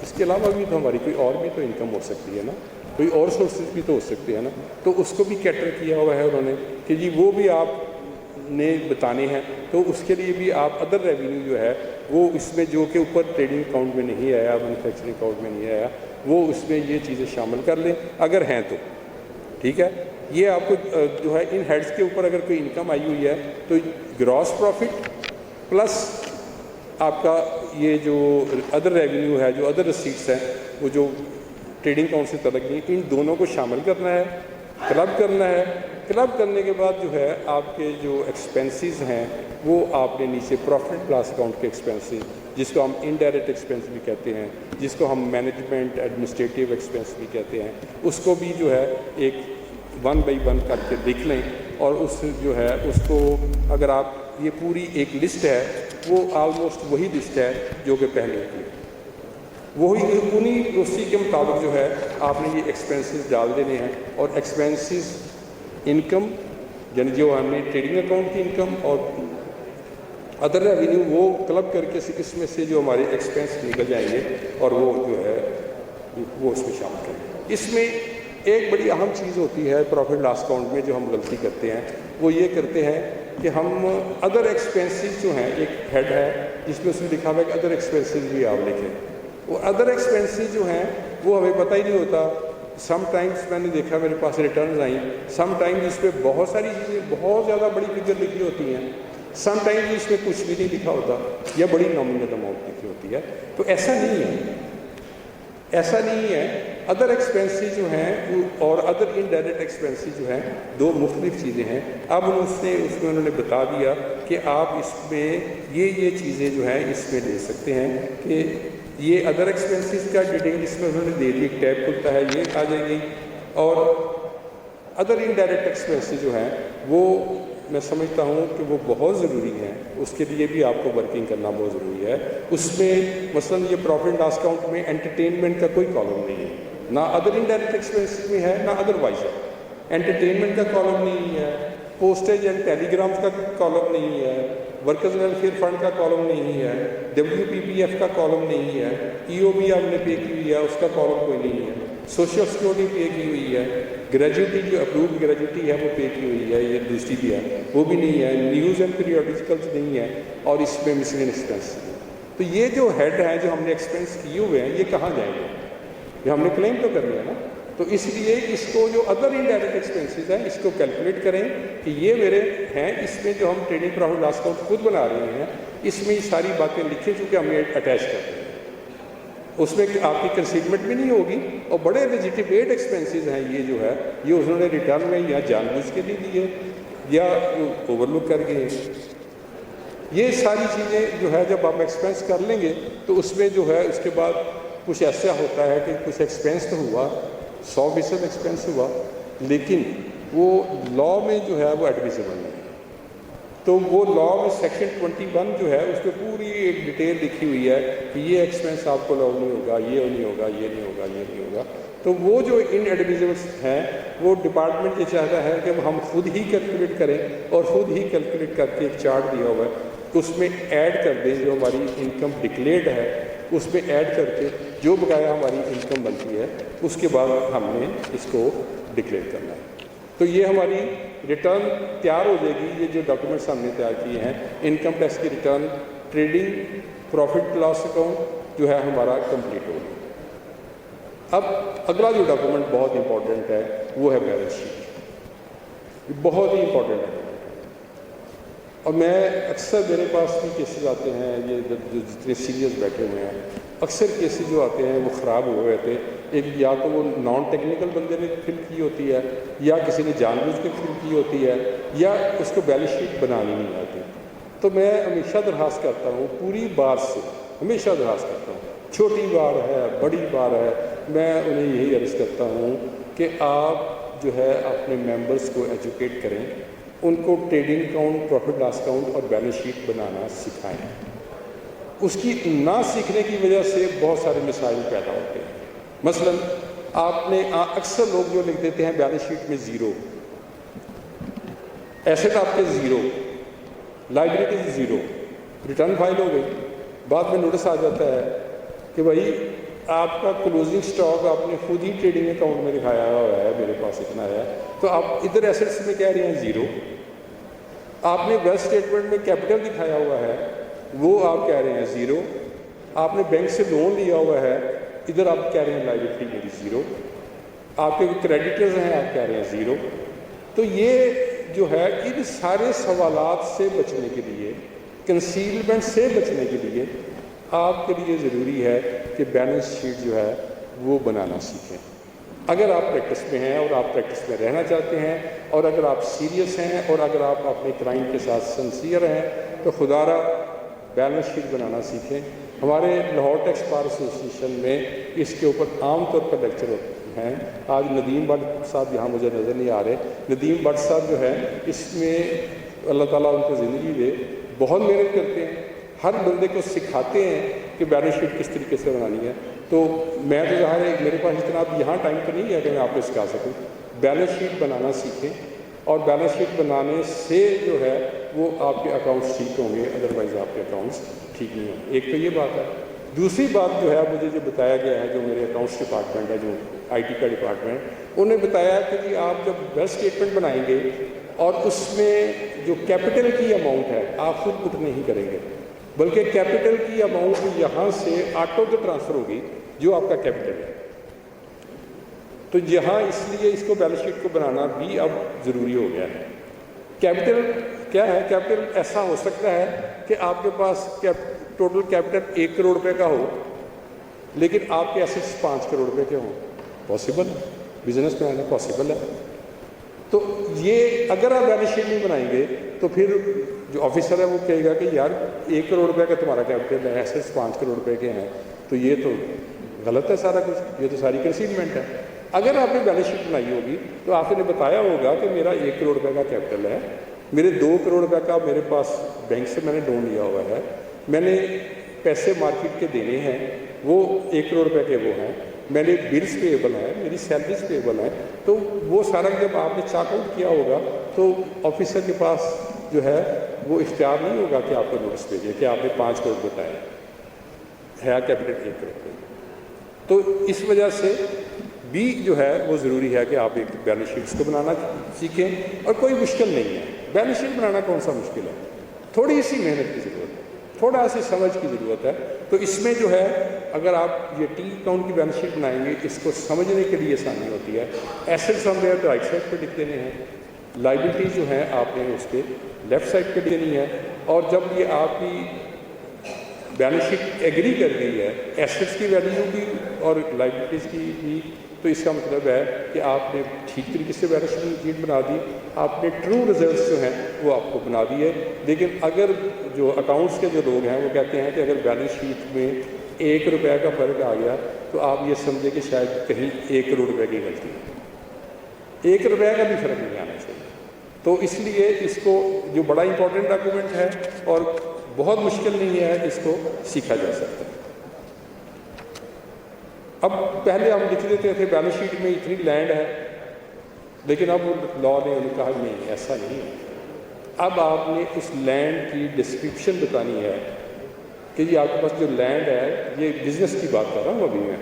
اس کے علاوہ بھی تو ہماری کوئی اور بھی تو انکم ہو سکتی ہے نا, کوئی اور سورسز بھی تو ہو سکتے ہیں نا, تو اس کو بھی کیٹر کیا ہوا ہے انہوں نے کہ جی وہ بھی آپ نے بتانے ہیں. تو اس کے لیے بھی آپ ادر ریونیو جو ہے وہ اس میں جو کہ اوپر ٹریڈنگ اکاؤنٹ میں نہیں آیا, مینوفیکچرنگ اکاؤنٹ میں نہیں آیا, وہ اس میں یہ چیزیں شامل کر لیں اگر ہیں تو. ٹھیک ہے, یہ آپ کو جو ہے ان ہیڈز کے اوپر اگر کوئی انکم آئی ہوئی ہے تو گراس پروفٹ پلس آپ کا یہ جو ادر ریونیو ہے, جو ادر ریسیٹس ہیں, وہ جو ٹریڈنگ اکاؤنٹ سے تعلق نہیں, ان دونوں کو شامل کرنا ہے, کلب کرنا ہے. کلب کرنے کے بعد جو ہے آپ کے جو ایکسپینسز ہیں وہ آپ نے نیچے پروفٹ لاس اکاؤنٹ کے ایکسپینسز, جس کو ہم انڈائریکٹ ایکسپینس بھی کہتے ہیں, جس کو ہم مینجمنٹ ایڈمنسٹریٹیو ایکسپینس بھی کہتے ہیں, اس کو بھی جو ہے ایک 1 بائی 1 کر کے دیکھ لیں. اور اس جو ہے اس کو اگر آپ یہ پوری ایک لسٹ ہے وہ آلموسٹ وہی لسٹ ہے جو کہ پہلے کی, وہی انہیں اسی کے مطابق جو ہے آپ نے یہ ایکسپینسز ڈال دینے ہیں. اور ایکسپینسز انکم یعنی جو ہم نے ٹریڈنگ اکاؤنٹ کی انکم اور ادر ریونیو وہ کلب کر کے اس میں سے جو ہمارے ایکسپینس نکل جائیں گے اور وہ جو ہے وہ اس میں شامل کریں گے. اس میں ایک بڑی اہم چیز ہوتی ہے پروفٹ لاس اکاؤنٹ میں جو ہم غلطی کرتے ہیں, وہ یہ کرتے ہیں کہ ہم ادر ایکسپینسز جو ہیں, ایک ہیڈ ہے جس میں اس میں لکھا ہوا ہے کہ ادر ایکسپینسز بھی آپ لکھیں, وہ ادر ایکسپینسز جو ہیں وہ ہمیں پتہ ہی نہیں ہوتا. سم ٹائمز میں نے دیکھا میرے پاس ریٹرنز آئیں, سم ٹائمز اس پہ بہت ساری چیزیں بہت زیادہ بڑی فگر لکھی ہوتی ہیں, سم ٹائمز اس میں کچھ بھی نہیں لکھا ہوتا یا بڑی نامنل اماؤنٹ لکھی ہوتی ہے. تو ایسا نہیں ہے, ایسا نہیں ہے. ادر ایکسپینسز جو ہیں اور ادر انڈائریکٹ ایکسپینسز جو ہیں دو مختلف چیزیں ہیں. اب اس میں انہوں نے بتا دیا کہ آپ اس میں یہ چیزیں جو ہیں اس میں لے سکتے ہیں کہ یہ ادر ایکسپینسز کا ڈیٹیل اس میں انہوں نے دے دی, ایک ٹیب کھلتا ہے, یہ آ جائے گی. اور ادر انڈائریکٹ ایکسپینسز جو ہیں وہ میں سمجھتا ہوں کہ وہ بہت ضروری ہیں, اس کے لیے بھی آپ کو ورکنگ کرنا بہت ضروری ہے. اس میں مثلاً یہ پروفٹ لاس اکاؤنٹ میں انٹرٹینمنٹ کا کوئی کالم نہیں ہے, نہ ادر انڈائریکٹ ایکسپینسز میں ہے نہ ادر وائز ہے. انٹرٹینمنٹ کا کالم نہیں ہے, پوسٹیج اینڈ ٹیلی گرامس کا کالم نہیں ہے, ورکرز ویلفیئر فنڈ کا کالم نہیں ہے, WPPF کا کالم نہیں ہے, EOB آپ نے پے کی ہوئی ہے اس کا کالم کوئی نہیں ہے, سوشل سیکورٹی پے کی ہوئی ہے, گریجوٹی جو اپرووڈ گریجوٹی ہے وہ پے کی ہوئی ہے, یہ دوسری بھی ہے وہ بھی نہیں ہے, نیوز اینڈ پیریوڈیکلز نہیں ہے, اور اس میں مسلن ایکسپینس. تو یہ جو ہیڈ ہیں جو ہم نے ایکسپینس کیے ہوئے ہیں یہ کہاں جائیں گے, یہ ہم نے کلیم تو کر لیا نا. تو اس لیے اس کو جو ادر انڈائریکٹ ایکسپینسز ہیں اس کو کیلکولیٹ کریں کہ یہ میرے ہیں, اس میں جو ہم ٹریڈنگ پروفٹ لاس اکاؤنٹ خود بنا رہے ہیں اس میں یہ ساری باتیں لکھیں چونکہ ہم نے اٹیچ کرتے ہیں, اس میں آپ کی کنسیلمنٹ بھی نہیں ہوگی. اور بڑے لیجیٹیمیٹ ایکسپینسز ہیں یہ جو ہے یہ انہوں نے ریٹرن میں یا جان بوجھ کے نہیں دیے, یا اوور لک کر گئے. یہ ساری چیزیں جو ہے جب آپ ایکسپینس کر لیں گے تو اس میں جو ہے اس کے بعد کچھ ایسا ہوتا ہے کہ کچھ ایکسپینس تو ہوا 100% ایکسپینس ہوا لیکن وہ لا میں جو ہے وہ ایڈمیسیبل نہیں. تو وہ لا میں سیکشن 21 جو ہے اس پہ پوری ایک ڈیٹیل لکھی ہوئی ہے کہ یہ ایکسپینس آپ کو لاؤ نہیں ہوگا, یہ نہیں ہوگا, یہ نہیں ہوگا, یہ نہیں ہوگا. تو وہ جو ان ایڈمیسیبلس ہیں وہ ڈپارٹمنٹ یہ چاہتا ہے کہ ہم خود ہی کیلکولیٹ کریں اور خود ہی کیلکولیٹ کر کے ایک چارٹ دیا ہوا ہے اس میں ایڈ کر دیں جو ہماری انکم ڈکلیئرڈ ہے اس میں ایڈ کر کے جو بقایا ہماری انکم بنتی ہے اس کے بعد ہم نے اس کو ڈکلیئر کرنا ہے. تو یہ ہماری ریٹرن تیار ہو جائے گی. یہ جو ڈاکیومنٹس ہم نے تیار کیے ہیں انکم ٹیکس کی return, trading profit loss account جو ہے ہمارا کمپلیٹ ہو گیا. اب اگلا جو ڈاکیومنٹ بہت امپورٹنٹ ہے وہ ہے بیلنس شیٹ. بہت ہی امپورٹنٹ ہے اور میں اکثر میرے پاس بھی کیسز آتے ہیں یہ جو جتنے سیریس بیٹھے ہوئے ہیں اکثر کیسز جو آتے ہیں وہ خراب ہوئے ہوتے ہیں. ایک یا تو وہ نان ٹیکنیکل بندے نے فل کی ہوتی ہے یا کسی نے جان بوجھ کے فل کی ہوتی ہے یا اس کو بیلنس شیٹ بنانی نہیں آتی. تو میں ہمیشہ درخواست کرتا ہوں پوری بار سے ہمیشہ درخواست کرتا ہوں, چھوٹی بار ہے بڑی بار ہے, میں انہیں یہی عرض کرتا ہوں کہ آپ جو ہے اپنے ممبرس کو ایجوکیٹ کریں, ان کو trading account, profit loss account اور بیلنس شیٹ بنانا سکھائیں. اس کی نہ سیکھنے کی وجہ سے بہت سارے مسائل پیدا ہوتے ہیں. مثلا آپ نے اکثر لوگ جو لکھ دیتے ہیں بیلنس شیٹ میں زیرو, ایسٹ آپ کے zero, liabilities zero, return file ہو گئی, بعد میں نوٹس آ جاتا ہے کہ بھائی آپ کا کلوزنگ سٹاک آپ نے خود ہی ٹریڈنگ اکاؤنٹ میں دکھایا ہوا ہے میرے پاس اتنا ہے, تو آپ ادھر ایسٹس میں کہہ رہے ہیں زیرو. آپ نے ویلتھ اسٹیٹمنٹ میں کیپٹل دکھایا ہوا ہے وہ آپ کہہ رہے ہیں زیرو. آپ نے بینک سے لون لیا ہوا ہے ادھر آپ کہہ رہے ہیں لائبلٹی میری زیرو. آپ کے کریڈیٹرز ہیں آپ کہہ رہے ہیں زیرو. تو یہ جو ہے ان سارے سوالات سے بچنے کے لیے, کنسیلمنٹ سے بچنے کے لیے آپ کے لیے ضروری ہے کہ بیلنس شیٹ جو ہے وہ بنانا سیکھیں. اگر آپ پریکٹس میں ہیں اور آپ پریکٹس میں رہنا چاہتے ہیں اور اگر آپ سیریس ہیں اور اگر آپ اپنے کلائنٹ کے ساتھ سنسیئر ہیں تو خدا را بیلنس شیٹ بنانا سیکھیں. ہمارے لاہور ٹیکس بار ایسوسیشن میں اس کے اوپر عام طور پر لیکچر ہوتے ہیں. آج ندیم بٹ صاحب یہاں مجھے نظر نہیں آ رہے. ندیم بٹ صاحب جو ہے اس میں اللہ تعالیٰ ان کو زندگی دے, بہت محنت کرتے ہیں, ہر بندے کو سکھاتے ہیں کہ بیلنس شیٹ کس طریقے سے بنانی ہے. تو میں تو ظاہر ہے میرے پاس اتنا اب یہاں ٹائم تو نہیں ہے کہ میں آپ کو سکھا سکوں. بیلنس شیٹ بنانا سیکھیں اور بیلنس شیٹ بنانے سے جو ہے وہ آپ کے اکاؤنٹس ٹھیک ہوں گے, ادروائز آپ کے اکاؤنٹس ٹھیک نہیں ہوں گے. ایک تو یہ بات ہے. دوسری بات جو ہے مجھے جو بتایا گیا ہے جو میرے اکاؤنٹس ڈپارٹمنٹ ہے, جو آئی ٹی کا ڈپارٹمنٹ, انہوں نے بتایا کہ جی آپ جب ویلتھ اسٹیٹمنٹ بنائیں گے اور اس میں جو کیپٹل کی اماؤنٹ ہے آپ خود پٹ نہیں کریں گے بلکہ کیپٹل کی اماؤنٹ یہاں سے آٹو سے ٹرانسفر ہوگی جو آپ کا کیپٹل ہے. تو یہاں اس لیے اس کو بیلنس شیٹ کو بنانا بھی اب ضروری ہو گیا ہے. کیپٹل کیا ہے؟ کیپٹل ایسا ہو سکتا ہے کہ آپ کے پاس ٹوٹل کیپٹل 1 کروڑ روپے کا ہو لیکن آپ کے ایسٹس 5 کروڑ روپے کے ہوں. پاسبل ہے, بزنس میں آنا پاسبل ہے. تو یہ اگر آپ بیلنس شیٹ نہیں بنائیں گے تو پھر جو آفیسر ہے وہ کہے گا کہ یار 1 کروڑ روپے کا تمہارا کیپٹل ہے, ایسٹس 5 کروڑ روپے کے ہیں, تو یہ تو غلط ہے سارا کچھ, یہ تو ساری کنسیلمنٹ ہے. اگر آپ نے بیلنس شیٹ بنائی ہوگی تو آپ نے بتایا ہوگا کہ میرا 1 کروڑ روپے کا کیپٹل ہے, میرے 2 کروڑ روپے کا میرے پاس بینک سے میں نے لون لیا ہوا ہے, میں نے پیسے مارکیٹ کے دینے ہیں وہ 1 کروڑ روپے کے وہ ہیں, میں نے بلز پیبل ہیں, میری سیلریز پیبل ہیں. تو وہ سارا جب آپ نے چاک آؤٹ کیا ہوگا تو آفیسر کے پاس جو ہے وہ اختیار نہیں ہوگا کہ آپ کو نوٹس بھیجے کہ آپ نے 5 کروڑ بتائے ہے کیپٹل 1 کروڑ. تو اس وجہ سے بھی جو ہے وہ ضروری ہے کہ آپ ایک بیلنس شیٹس کو بنانا سیکھیں. اور کوئی مشکل نہیں ہے, بیلنس شیٹ بنانا کون سا مشکل ہے, تھوڑی سی محنت کی ضرورت ہے, تھوڑا سی سمجھ کی ضرورت ہے. تو اس میں جو ہے اگر آپ یہ ٹی اکاؤنٹ کی بیلنس شیٹ بنائیں گے اس کو سمجھنے کے لیے آسانی ہوتی ہے. ایسٹس ہم تو رائٹ سائڈ پہ لکھ دینے ہیں, لائبلٹیز جو ہیں آپ نے اس کے لیفٹ سائڈ پہ لکھنی ہے. اور جب یہ آپ کی بیلنس شیٹ ایگری کر گئی ہے ایسٹس کی ویلیو بھی اور لائبلٹیز کی بھی، تو اس کا مطلب ہے کہ آپ نے ٹھیک طریقے سے بیلنس شیٹ بنا دی، آپ نے ٹرو ریزلٹس جو ہیں وہ آپ کو بنا دیے۔ لیکن اگر جو اکاؤنٹس کے جو لوگ ہیں وہ کہتے ہیں کہ اگر بیلنس شیٹ میں 1 روپے کا فرق آ گیا تو آپ یہ سمجھیں کہ شاید کہیں 1 کروڑ روپے کی غلطی ہے، 1 روپے کا بھی فرق نہیں آنا چاہیے۔ تو اس لیے اس کو جو بڑا امپورٹنٹ ڈاکومنٹ ہے اور بہت مشکل نہیں ہے، اس کو سیکھا جا سکتا ہے۔ اب پہلے ہم لکھ دیتے تھے بیلنس شیٹ میں اتنی لینڈ ہے، لیکن اب لاء نے انہیں کہا نہیں ایسا نہیں ہے، اب آپ نے اس لینڈ کی ڈسکرپشن بتانی ہے کہ یہ آپ کے پاس جو لینڈ ہے، یہ بزنس کی بات کر رہا ہوں ابھی میں،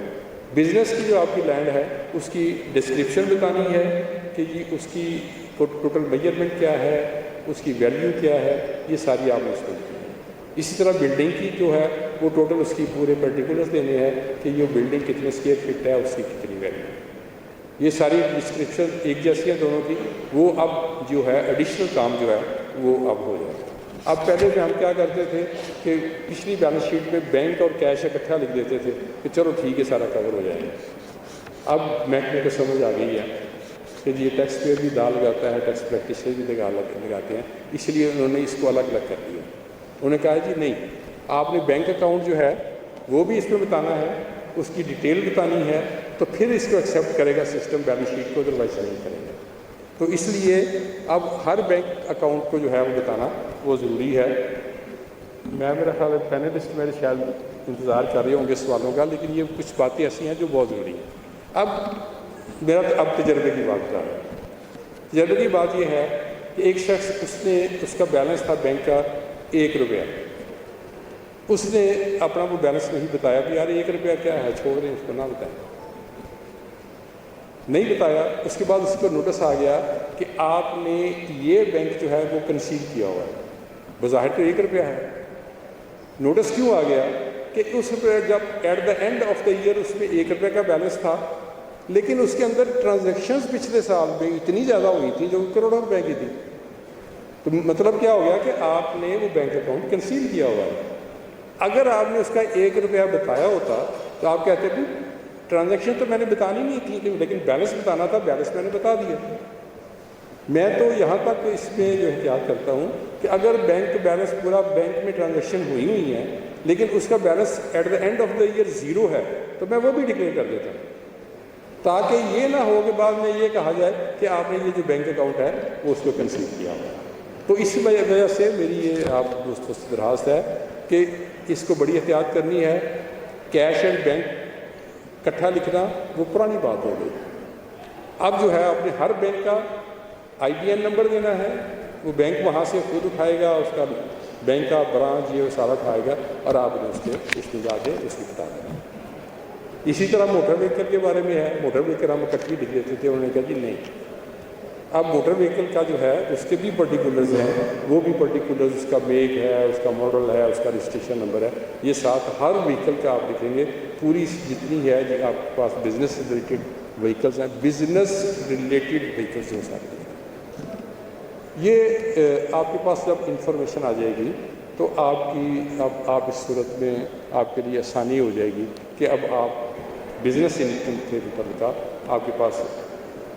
بزنس کی جو آپ کی لینڈ ہے اس کی ڈسکرپشن بتانی ہے کہ یہ اس کی ٹوٹل میجرمنٹ کیا ہے، اس کی ویلیو کیا ہے، یہ ساری آپ نے اس کو لکھنی ہے۔ اسی طرح بلڈنگ کی جو ہے وہ ٹوٹل اس کی پورے پرٹیکولرز دینے ہیں کہ یہ بلڈنگ کتنے اسکوائر فٹ ہے، اس کی کتنی ویلیو ہے، یہ ساری ڈسکرپشن ایک جیسی ہیں دونوں کی۔ وہ اب جو ہے ایڈیشنل کام جو ہے وہ اب ہو جائے گا۔ اب پہلے میں ہم کیا کرتے تھے کہ پچھلی بیلنس شیٹ میں بینک اور کیش اکٹھا لکھ دیتے تھے کہ چلو ٹھیک ہے سارا کور ہو جائے گا۔ اب محکمے کو سمجھ آ گئی ہے کہ یہ ٹیکس پیئر بھی دال لگاتا ہے، ٹیکس پریکٹیشنر بھی لگاتے ہیں، اس لیے انہوں نے اس کو الگ الگ کر دیا۔ انہوں نے کہا جی نہیں، آپ نے بینک اکاؤنٹ جو ہے وہ بھی اس میں بتانا ہے، اس کی ڈیٹیل بتانی ہے، تو پھر اس کو ایکسیپٹ کرے گا سسٹم بیلنس شیٹ کو، ادروائز نہیں کرے گا۔ تو اس لیے اب ہر بینک اکاؤنٹ کو جو ہے وہ بتانا وہ ضروری ہے۔ میرا خیال ہے پینلسٹ میرے شاید انتظار کر رہے ہوں گے سوالوں کا، لیکن یہ کچھ باتیں ایسی ہیں جو بہت ضروری ہیں۔ اب تجربے کی بات کر رہا ہوں۔ تجربے کی بات یہ ہے کہ ایک شخص اس کا بیلنس تھا بینک کا 1 روپیہ، اس نے اپنا وہ بیلنس نہیں بتایا کہ یار 1 روپیہ کیا ہے، چھوڑ دیں اس کو، نہ بتائیں، نہیں بتایا۔ اس کے بعد اس کو نوٹس آ گیا کہ آپ نے یہ بینک جو ہے وہ کنسیل کیا ہوا ہے، بظاہر تو 1 روپیہ ہے۔ نوٹس کیوں آ گیا کہ اس پہ جب at the end of the year اس میں 1 روپے کا بیلنس تھا، لیکن اس کے اندر ٹرانزیکشنز پچھلے سال میں اتنی زیادہ ہوئی تھی جو کروڑوں روپے کی تھی۔ تو مطلب کیا ہو گیا کہ آپ نے وہ بینک اکاؤنٹ کنسیل کیا ہوا ہے۔ اگر آپ نے اس کا 1 روپیہ بتایا ہوتا تو آپ کہتے بھی ٹرانزیکشن تو میں نے بتانی نہیں تھی، لیکن بیلنس بتانا تھا، بیلنس میں نے بتا دیا۔ میں تو یہاں تک اس میں جو احتیاط کرتا ہوں کہ اگر بینک بیلنس پورا بینک میں ٹرانزیکشن ہوئی ہیں لیکن اس کا balance at the end of the year 0 ہے تو میں وہ بھی ڈکلیئر کر دیتا ہوں، تاکہ یہ نہ ہو کہ بعد میں یہ کہا جائے کہ آپ نے یہ جو بینک اکاؤنٹ ہے وہ اس کو کنسیل کیا ہوا ہے۔ تو اس وجہ سے میری یہ آپ دوستوں سے درخواست ہے کہ اس کو بڑی احتیاط کرنی ہے۔ کیش اینڈ بینک اکٹھا لکھنا وہ پرانی بات ہو گئی۔ اب جو ہے آپ نے ہر بینک کا IBN نمبر دینا ہے، وہ بینک وہاں سے خود اٹھائے گا، اس کا بینک کا برانچ یہ سارا اٹھائے گا اور آپ نے اس میں جا کے اس کو بتا دینا۔ اسی طرح موٹر وہیکل کے بارے میں ہے، موٹر وہیکل ہم اکٹھی لکھ دیتے تھے، انہوں نے کہا جی نہیں، اب موٹر وہیکل کا جو ہے اس کے بھی پرٹیکولرز ہیں، وہ بھی پرٹیکولرز، اس کا میک ہے، اس کا ماڈل ہے، اس کا رجسٹریشن نمبر ہے، یہ ساتھ ہر وہیکل کا آپ لکھیں گے۔ پوری جتنی ہے جو آپ کے پاس بزنس ریلیٹڈ وہیکلز ہیں، بزنس ریلیٹڈ وہیکلز جو سارے یہ آپ کے پاس جب انفارمیشن آ جائے گی تو آپ اس صورت میں آپ کے لیے آسانی ہو جائے گی کہ اب آپ بزنس انکم کے متعلقہ آپ کے پاس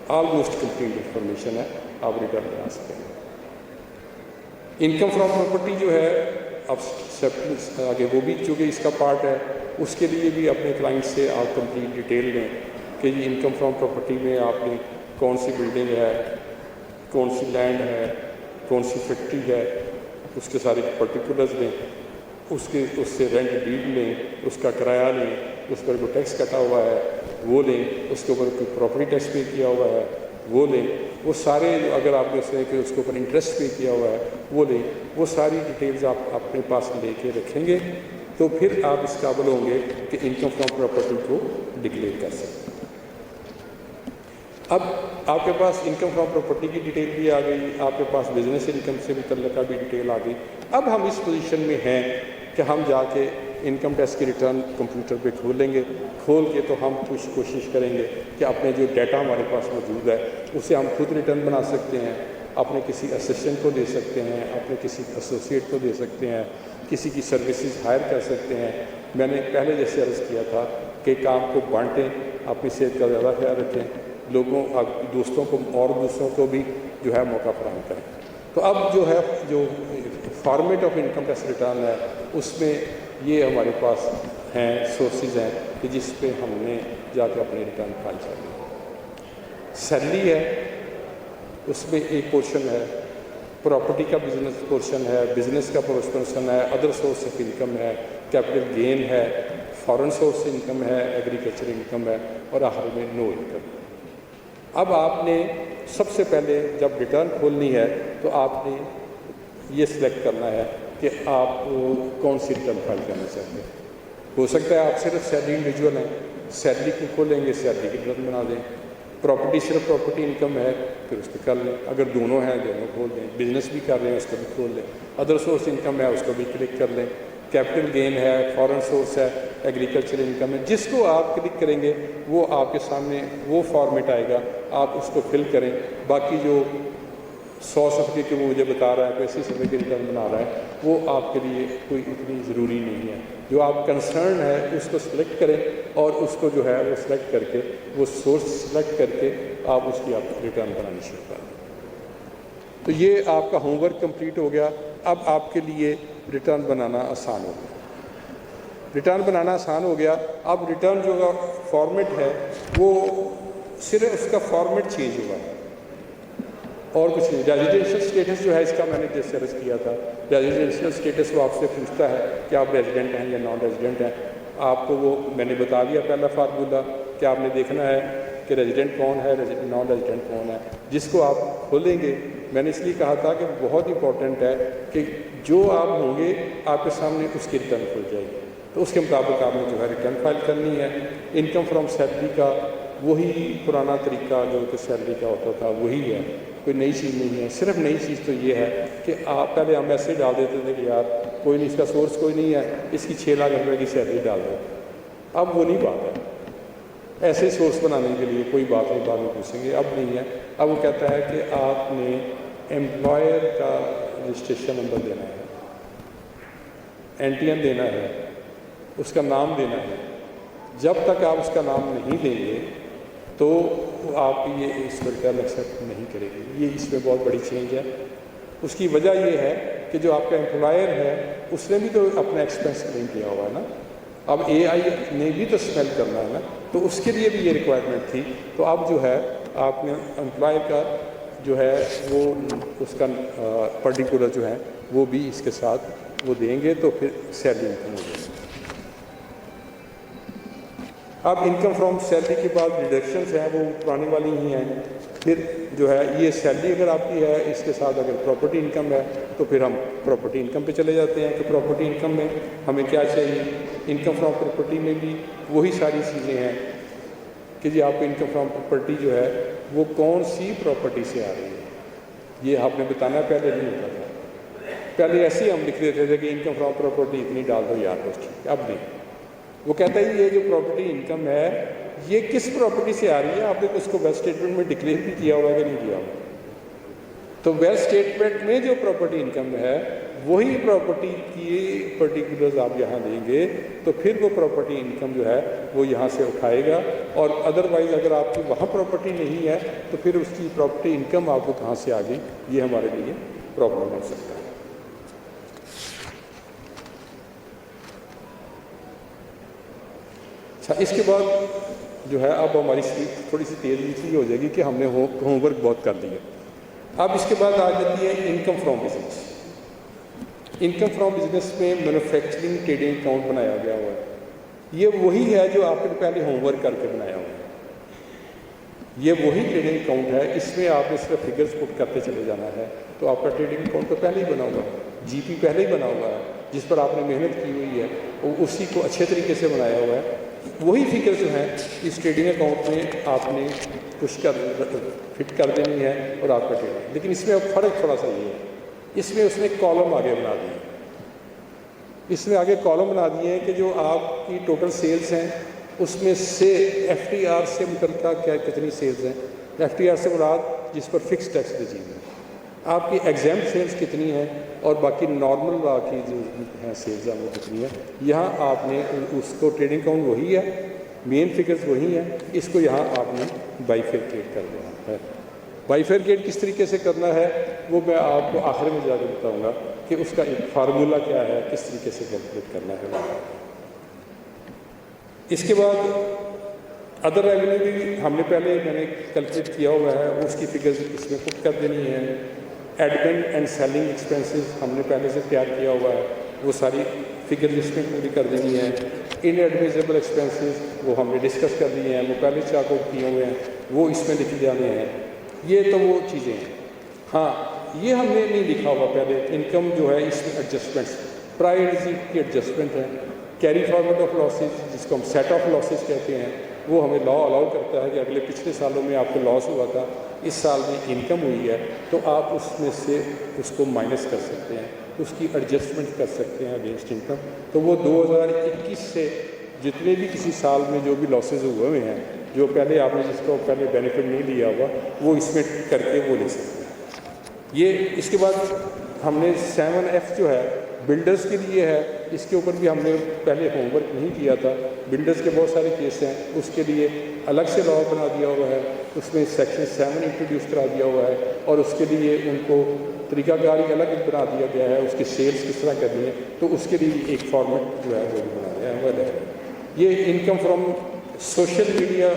آلموسٹ کمپلیٹ انفارمیشن ہے، آپ ریٹرن بنا سکیں گے۔ انکم فرام پراپرٹی جو ہے اب آگے وہ بھی چونکہ اس کا پارٹ ہے، اس کے لیے بھی اپنے کلائنٹ سے آپ کمپلیٹ ڈیٹیل لیں کہ یہ انکم فرام پراپرٹی میں آپ نے کون سی بلڈنگ ہے، کون سی لینڈ ہے، کون سی فیکٹری ہے، اس کے سارے پرٹیکولرز لیں، اس سے رینٹ ڈیڈ لیں، اس کا کرایہ لیں، اس پر کوئی ٹیکس کٹا ہوا ہے وہ لیں، اس کے اوپر کوئی پراپرٹی ٹیکس پے کیا ہوا ہے وہ لیں، وہ سارے اگر آپ نے کہ اس کے اوپر انٹرسٹ پے کیا ہوا ہے وہ لیں، وہ ساری ڈیٹیلز آپ اپنے پاس لے کے رکھیں گے تو پھر آپ اس قابل ہوں گے کہ انکم فرام پراپرٹی کو ڈکلیئر کر سکیں۔ اب آپ کے پاس انکم فرام پراپرٹی کی ڈیٹیل بھی آ گئی، آپ کے پاس بزنس انکم سے متعلقہ بھی ڈیٹیل آ گئی۔ اب ہم اس پوزیشن میں ہیں کہ ہم جا کے انکم ٹیکس کی ریٹرن کمپیوٹر پہ کھولیں گے، کھول کے تو ہم کچھ کوشش کریں گے کہ اپنے جو ڈیٹا ہمارے پاس موجود ہے اسے ہم خود ریٹرن بنا سکتے ہیں، اپنے کسی اسسٹنٹ کو دے سکتے ہیں، اپنے کسی ایسوسیٹ کو دے سکتے ہیں، کسی کی سروسز ہائر کر سکتے ہیں۔ میں نے پہلے جیسے عرض کیا تھا کہ کام کو بانٹیں، اپنی صحت کا زیادہ خیال رکھیں، لوگوں دوستوں کو اور دوسروں کو بھی جو ہے موقع فراہم کریں۔ تو اب جو ہے جو format of income tax return ہے اس میں یہ ہمارے پاس ہیں سورسز ہیں کہ جس پہ ہم نے جا کے اپنے ریٹرن فائل کرنے ہیں۔ سیلری ہے، اس میں ایک پورشن ہے، پراپرٹی کا بزنس پورشن ہے، بزنس کا پورشن ہے، ادر سورس آف انکم ہے، کیپٹل گین ہے، فارن سورس انکم ہے، ایگریکلچر انکم ہے، اور آخر میں نو انکم۔ اب آپ نے سب سے پہلے جب ریٹرن کھولنی ہے تو آپ نے یہ سلیکٹ کرنا ہے کہ آپ کون سی ریٹرن فائل کرنا چاہتے ہیں۔ ہو سکتا ہے آپ صرف سیلری انڈیویجول ہیں، سیلری کو کھولیں گے، سیلری کی ریٹرن بنا دیں۔ پراپرٹی صرف پراپرٹی انکم ہے پھر اس پہ کر لیں، اگر دونوں ہیں دونوں کھول دیں، بزنس بھی کر رہے ہیں اس کو بھی کھول لیں، ادر سورس انکم ہے اس کو بھی کلک کر لیں، کیپٹل گین ہے، فارن سورس ہے، ایگریکلچر انکم ہے، جس کو آپ کلک کریں گے وہ آپ کے سامنے وہ فارمیٹ آئے گا، آپ اس کو فل کریں۔ باقی جو 100 صفحے کے وہ مجھے بتا رہا ہے، کوئی 80 صفحے کی ریٹرن بنا رہا ہے، وہ آپ کے لیے کوئی اتنی ضروری نہیں ہے۔ جو آپ کنسرن ہے اس کو سلیکٹ کریں اور اس کو جو ہے وہ سلیکٹ کر کے وہ سورس سلیکٹ کر کے آپ اس کی آپ ریٹرن بنانی شروع کر دیں۔ تو یہ آپ کا ہوم ورک کمپلیٹ ہو گیا۔ اب آپ کے لیے ریٹرن بنانا آسان ہو گیا۔ ریٹرن بنانا آسان ہو گیا۔ اب ریٹرن جو فارمیٹ ہے وہ صرف اس کا فارمیٹ چینج ہوا ہے اور کچھ نہیں۔ ریزیڈینشیل اسٹیٹس جو ہے اس کا میں نے جیسے عرض کیا تھا، ریزیڈینشیل اسٹیٹس وہ آپ سے پوچھتا ہے کہ آپ ریزیڈنٹ ہیں یا نان ریزیڈنٹ ہیں۔ آپ کو وہ میں نے بتا دیا پہلا فارمولہ کہ آپ نے دیکھنا ہے کہ ریزیڈنٹ کون ہے، نان ریزیڈنٹ کون ہے، جس کو آپ کھولیں گے۔ میں نے اس لیے کہا تھا کہ بہت امپورٹنٹ ہے کہ جو آپ ہوں گے آپ کے سامنے اس کی ریٹرن کھل جائے گی، تو اس کے مطابق آپ نے جو ہے ریٹرن فائل کرنی ہے۔ انکم فرام سیلری کا وہی پرانا طریقہ جو کہ سیلری کا ہوتا تھا وہی ہے، کوئی نئی چیز نہیں ہے۔ صرف نئی چیز تو یہ ہے کہ آپ پہلے ہم ایسے ڈال دیتے تھے کہ یار کوئی نہیں، اس کا سورس کوئی نہیں ہے، اس کی 6 لاکھ روپے کی سیلری ڈال دو۔ اب وہ نہیں بات ہے، ایسے سورس بنانے کے لیے کوئی بات نہیں، بعد میں پوچھیں گے، اب نہیں ہے۔ اب وہ کہتا ہے کہ آپ نے امپلائر کا رجسٹریشن نمبر دینا ہے، این ٹی این دینا ہے، اس کا نام دینا ہے۔ جب تک آپ اس کا نام نہیں دیں گے تو آپ یہ اس کو ریٹرن ایکسیپٹ نہیں کرے گی۔ یہ اس میں بہت بڑی چینج ہے۔ اس کی وجہ یہ ہے کہ جو آپ کا امپلائر ہے اس نے بھی تو اپنا ایکسپینس کلیم کیا ہوا ہے نا، اب اے آئی نے بھی تو اسپیل کرنا ہے نا، تو اس کے لیے بھی یہ ریکوائرمنٹ تھی۔ تو اب جو ہے آپ نے امپلائر کا جو ہے وہ اس کا پرٹیکولر جو ہے وہ بھی اس کے ساتھ وہ دیں گے تو پھر سیلری انکم ہو جائے گی۔ اب انکم فرام سیلری کے بعد ڈیڈکشنز ہیں وہ پرانی والی ہی ہیں۔ پھر جو ہے یہ سیلری اگر آپ کی ہے، اس کے ساتھ اگر پراپرٹی انکم ہے تو پھر ہم پراپرٹی انکم پہ چلے جاتے ہیں کہ پراپرٹی انکم میں ہمیں کیا چاہیے۔ انکم فرام پراپرٹی میں بھی وہی ساری چیزیں ہیں کہ جی آپ کو انکم فرام پراپرٹی جو ہے وہ کون سی پراپرٹی سے آ رہی ہے، یہ آپ نے بتانا پہلے نہیں ہوتا تھا۔ پہلے ایسے ہی ہم لکھ دیتے تھے کہ انکم فرام پراپرٹی اتنی ڈال دو یار بس ٹھیک ہے، اب نہیں۔ وہ کہتا ہے یہ جو پراپرٹی انکم ہے یہ کس پراپرٹی سے آ رہی ہے، آپ نے اس کو ویلتھ اسٹیٹمنٹ میں ڈکلیئر بھی کیا ہوا ہے کہ نہیں کیا ہوا۔ تو ویلتھ اسٹیٹمنٹ میں جو پراپرٹی انکم ہے وہی پراپرٹی کی پرٹیکولرز آپ یہاں دیں گے تو پھر وہ پراپرٹی انکم جو ہے وہ یہاں سے اٹھائے گا، اور ادروائز اگر آپ کی وہاں پراپرٹی نہیں ہے تو پھر اس کی پراپرٹی انکم آپ کو کہاں سے آ گئی، یہ ہمارے لیے پرابلم ہو سکتا ہے۔ اچھا، اس کے بعد جو ہے اب ہماری تھوڑی سی تیز یہ ہو جائے گی کہ ہم نے ہوم ورک بہت کر لیا۔ اب اس کے بعد آ جاتی ہے income from business. Income from business میں مینوفیکچرنگ ٹریڈنگ اکاؤنٹ بنایا گیا ہوا ہے۔ یہ وہی ہے جو آپ نے پہلے ہوم ورک کر کے بنایا ہوا ہے، یہ وہی ٹریڈنگ اکاؤنٹ ہے۔ اس میں آپ نے صرف فگرز پٹ کرتے چلے جانا ہے، تو آپ کا ٹریڈنگ اکاؤنٹ تو پہلے ہی بنا ہوا ہے، جی پی پہلے ہی بنا ہوا ہے، جس پر آپ نے محنت کی ہوئی ہے، اور اسی کو اچھے طریقے سے بنایا ہوا ہے۔ وہی فگر جو ہیں اس ٹریڈنگ اکاؤنٹ میں آپ نے کچھ فٹ کر دینی ہے اور آپ کا ٹریڈنگ۔ لیکن اس میں اب فرق تھوڑا سا یہ ہے، اس میں اس نے کالم آگے بنا دیے، اس میں آگے کالم بنا دیے ہیں کہ جو آپ کی ٹوٹل سیلز ہیں اس میں سے ایف ٹی آر سے متعلقہ کتنی سیلز ہیں۔ ایف ٹی آر سے مراد جس پر فکس ٹیکس رجیم ہے، آپ کی ایگزامپٹ سیلز کتنی ہیں اور باقی نارمل باقی جو ہیں سیلز ہیں وہ کتنی ہیں. یہاں آپ نے اس کو ٹریڈنگ اکاؤنٹ وہی ہے, مین فگرز وہی ہیں, اس کو یہاں آپ نے بائیفرکیٹ کر دینا ہے. بائیفرکیٹ کس طریقے سے کرنا ہے وہ میں آپ کو آخر میں جا کے بتاؤں گا کہ اس کا ایک فارمولہ کیا ہے, کس طریقے سے کیلکولیٹ کرنا ہے. اس کے بعد ادر ریونیو بھی ہم نے میں نے کیلکولیٹ کیا ہوا ہے, اس کی فگرز اس میں پٹ کر دینی ہے. ایڈمن اینڈ سیلنگ ایکسپینسز ہم نے پہلے سے تیار کیا ہوا ہے, وہ ساری فگرز اس میں پوری کر دینی ہے. ان ایڈمیزیبل ایکسپینسز وہ ہم نے ڈسکس کر دیے ہیں, وہ پہلے چارٹ آؤٹ کیے ہوئے ہیں, وہ اس میں لکھ جانے ہیں. یہ تو وہ چیزیں ہیں. ہاں یہ ہم نے نہیں لکھا ہوا پہلے, انکم جو ہے اس میں ایڈجسٹمنٹس پرائرٹی کی ایڈجسٹمنٹ ہے. کیری فارورڈ آف لاسز جس کو ہم سیٹ آف لاسز کہتے ہیں, وہ ہمیں لا الاؤ کرتا ہے کہ اگلے پچھلے سالوں میں آپ کو لاس ہوا تھا, اس سال میں انکم ہوئی ہے تو آپ اس میں سے اس کو مائنس کر سکتے ہیں, اس کی ایڈجسٹمنٹ کر سکتے ہیں اگینسٹ انکم. تو وہ 2021 سے جتنے بھی کسی سال میں جو بھی لاسز ہوئے ہوئے ہیں, جو پہلے آپ نے جس کو پہلے بینیفٹ نہیں لیا ہوا, وہ اس میں کر کے وہ لے سکتے ہیں. یہ اس کے بعد ہم نے 7F جو ہے بلڈرز کے لیے ہے, اس کے اوپر بھی ہم نے پہلے ہوم ورک نہیں کیا تھا. بلڈرز کے بہت سارے کیس ہیں, اس کے لیے الگ سے لا بنا دیا ہوا ہے, اس میں سیکشن 7 انٹروڈیوس کرا دیا ہوا ہے, اور اس کے لیے ان کو طریقہ کار ہی الگ بنا دیا گیا ہے, اس کی سیلز کس طرح کرنی ہے, تو اس کے لیے بھی ایک فارمیٹ جو ہے وہ بھی بنایا ہے. یہ انکم فرام سوشل میڈیا,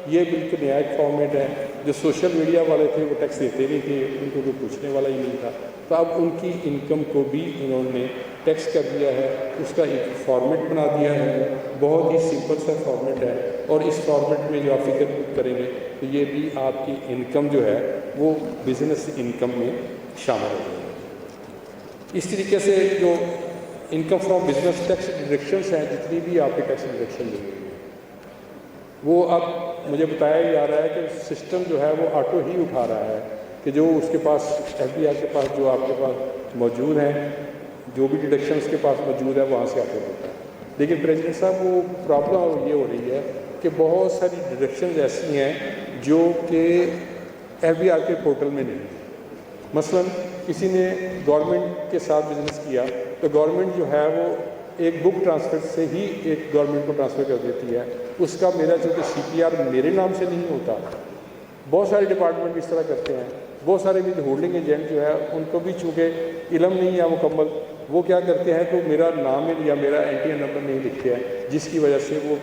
یہ بالکل نیا ایک فارمیٹ ہے. جو سوشل میڈیا والے تھے وہ ٹیکس دیتے نہیں تھے, ان کو کوئی پوچھنے والا ہی نہیں تھا, تو اب ان کی انکم کو بھی انہوں نے ٹیکس کر دیا ہے, اس کا ایک فارمیٹ بنا دیا ہے. بہت ہی سمپل سا فارمیٹ ہے, اور اس فارمیٹ میں جو آپ فگر پٹ کریں گے تو یہ بھی آپ کی انکم جو ہے وہ بزنس انکم میں شامل ہو جائے گی. اس طریقے سے جو income from business tax deductions ہیں, جتنی بھی آپ کے ٹیکس ڈیڈکشن لیں گے, وہ اب مجھے بتایا جا رہا ہے کہ سسٹم جو ہے وہ آٹو ہی اٹھا رہا ہے کہ جو اس کے پاس FBI کے پاس جو آپ کے پاس موجود ہیں, جو بھی ڈیڈکشن اس کے پاس موجود ہے وہاں سے آٹو ہوتا ہے. لیکن پریزیڈنٹ صاحب وہ پرابلم یہ ہو رہی ہے کہ بہت ساری ڈیڈکشنز ایسی ہیں جو کہ FBI کے پورٹل میں نہیں ہیں. مثلا کسی نے گورنمنٹ کے ساتھ بزنس کیا تو گورنمنٹ جو ہے وہ ایک بک ٹرانسفر سے ہی ایک گورنمنٹ کو ٹرانسفر کر دیتی ہے. اس کا میرا چونکہ CPR میرے نام سے نہیں ہوتا, بہت سارے ڈپارٹمنٹ اس طرح کرتے ہیں. بہت سارے بھی ہولڈنگ ایجنٹ جو ہے ان کو بھی چونکہ علم نہیں ہے مکمل, وہ کیا کرتے ہیں تو میرا نام یا میرا NTN نمبر نہیں لکھتے ہیں, جس کی وجہ سے وہ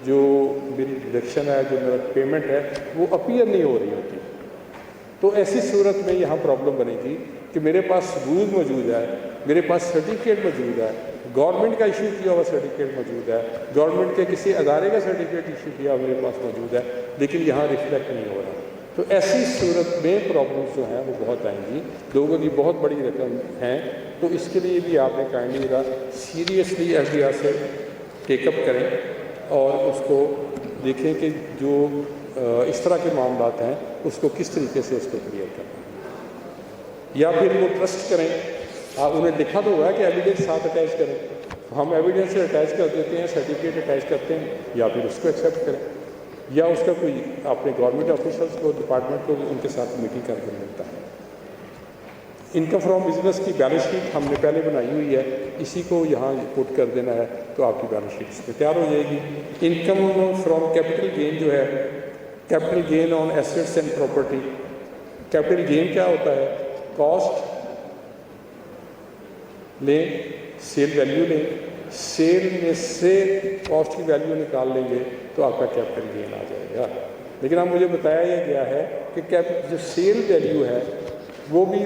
جو میری ڈیڈکشن ہے, جو میرا پیمنٹ ہے, وہ اپیئر نہیں ہو رہی ہوتی. تو ایسی صورت میں یہاں پرابلم بنے گی کہ میرے پاس ثبوت موجود ہے, میرے پاس سرٹیفکیٹ موجود ہے, گورنمنٹ کا ایشو کیا ہوا سرٹیفکیٹ موجود ہے, گورنمنٹ کے کسی ادارے کا سرٹیفکیٹ ایشو کیا میرے پاس موجود ہے, لیکن یہاں ریفلیکٹ نہیں ہو رہا. تو ایسی صورت میں پرابلمس جو ہیں وہ بہت آئیں گی. لوگوں کی بہت بڑی رقم ہیں, تو اس کے لیے بھی آپ نے کائنڈلی سیریسلی FBI سے ٹیک اپ کریں اور اس کو دیکھیں کہ جو اس طرح کے معاملات ہیں اس کو کس طریقے سے اس کو کلیئر کرنا ہے. یا پھر وہ ٹرسٹ کریں, آپ انہیں لکھا تو ہوا ہے کہ ایویڈنس ساتھ اٹیچ کریں, ہم ایویڈنس سے اٹیچ کر دیتے ہیں, سرٹیفکیٹ اٹیچ کرتے ہیں, یا پھر اس کو ایکسیپٹ کریں, یا اس کا کوئی اپنے گورنمنٹ آفیشلس کو, ڈپارٹمنٹ کو ان کے ساتھ میٹنگ کر کے ملتا ہے. انکم فرام بزنس کی بیلنس شیٹ ہم نے پہلے بنائی ہوئی ہے, اسی کو یہاں پٹ کر دینا ہے تو آپ کی بیلنس شیٹ اس پہ تیار ہو جائے گی. انکم فرام کیپٹل گین جو ہے, capital gain on assets and property. Capital gain کیا ہوتا ہے, کاسٹ لیں, سیل ویلیو لیں, سیل میں سے کاسٹ کی ویلیو نکال لیں گے تو آپ کا کیپٹل گین آ جائے گا. لیکن اب مجھے بتایا یہ گیا ہے کہ جو سیل ویلیو ہے وہ بھی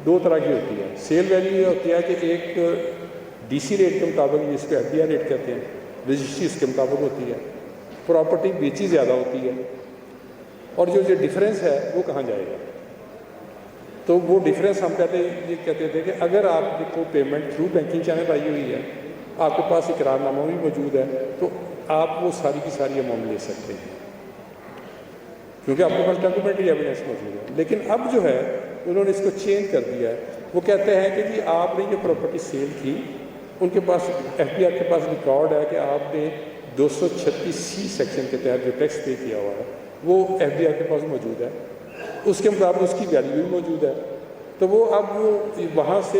دو طرح کی ہوتی ہے. سیل ویلیو یہ ہوتی ہے کہ ایک DC ریٹ کے مطابق, جس کو FBI ریٹ کہتے ہیں, رجسٹری اس کے مطابق ہوتی ہے. پراپرٹی بیچی زیادہ ہوتی ہے, اور جو ڈفرینس ہے وہ کہاں جائے گا. تو وہ ڈفرینس ہم کہتے ہیں, یہ کہتے تھے کہ اگر آپ کو payment through banking channel I ہوئی ہے, آپ کے پاس اقرار نامہ بھی موجود ہے, تو آپ وہ ساری کی ساری اماؤنٹ لے سکتے ہیں کیونکہ آپ کے پاس ڈاکومنٹری ایویڈنس موجود ہے. لیکن اب جو ہے انہوں نے اس کو چینج کر دیا ہے. وہ کہتے ہیں کہ جی آپ نے یہ پراپرٹی سیل کی, ان کے پاس FBI کے پاس ریکارڈ ہے کہ آپ نے 236C سیکشن کے تحت جو ٹیکس پے کیا ہوا ہے وہ FBI کے پاس موجود ہے, اس کے مطابق اس کی ویلیو بھی موجود ہے. تو وہ اب وہ وہاں سے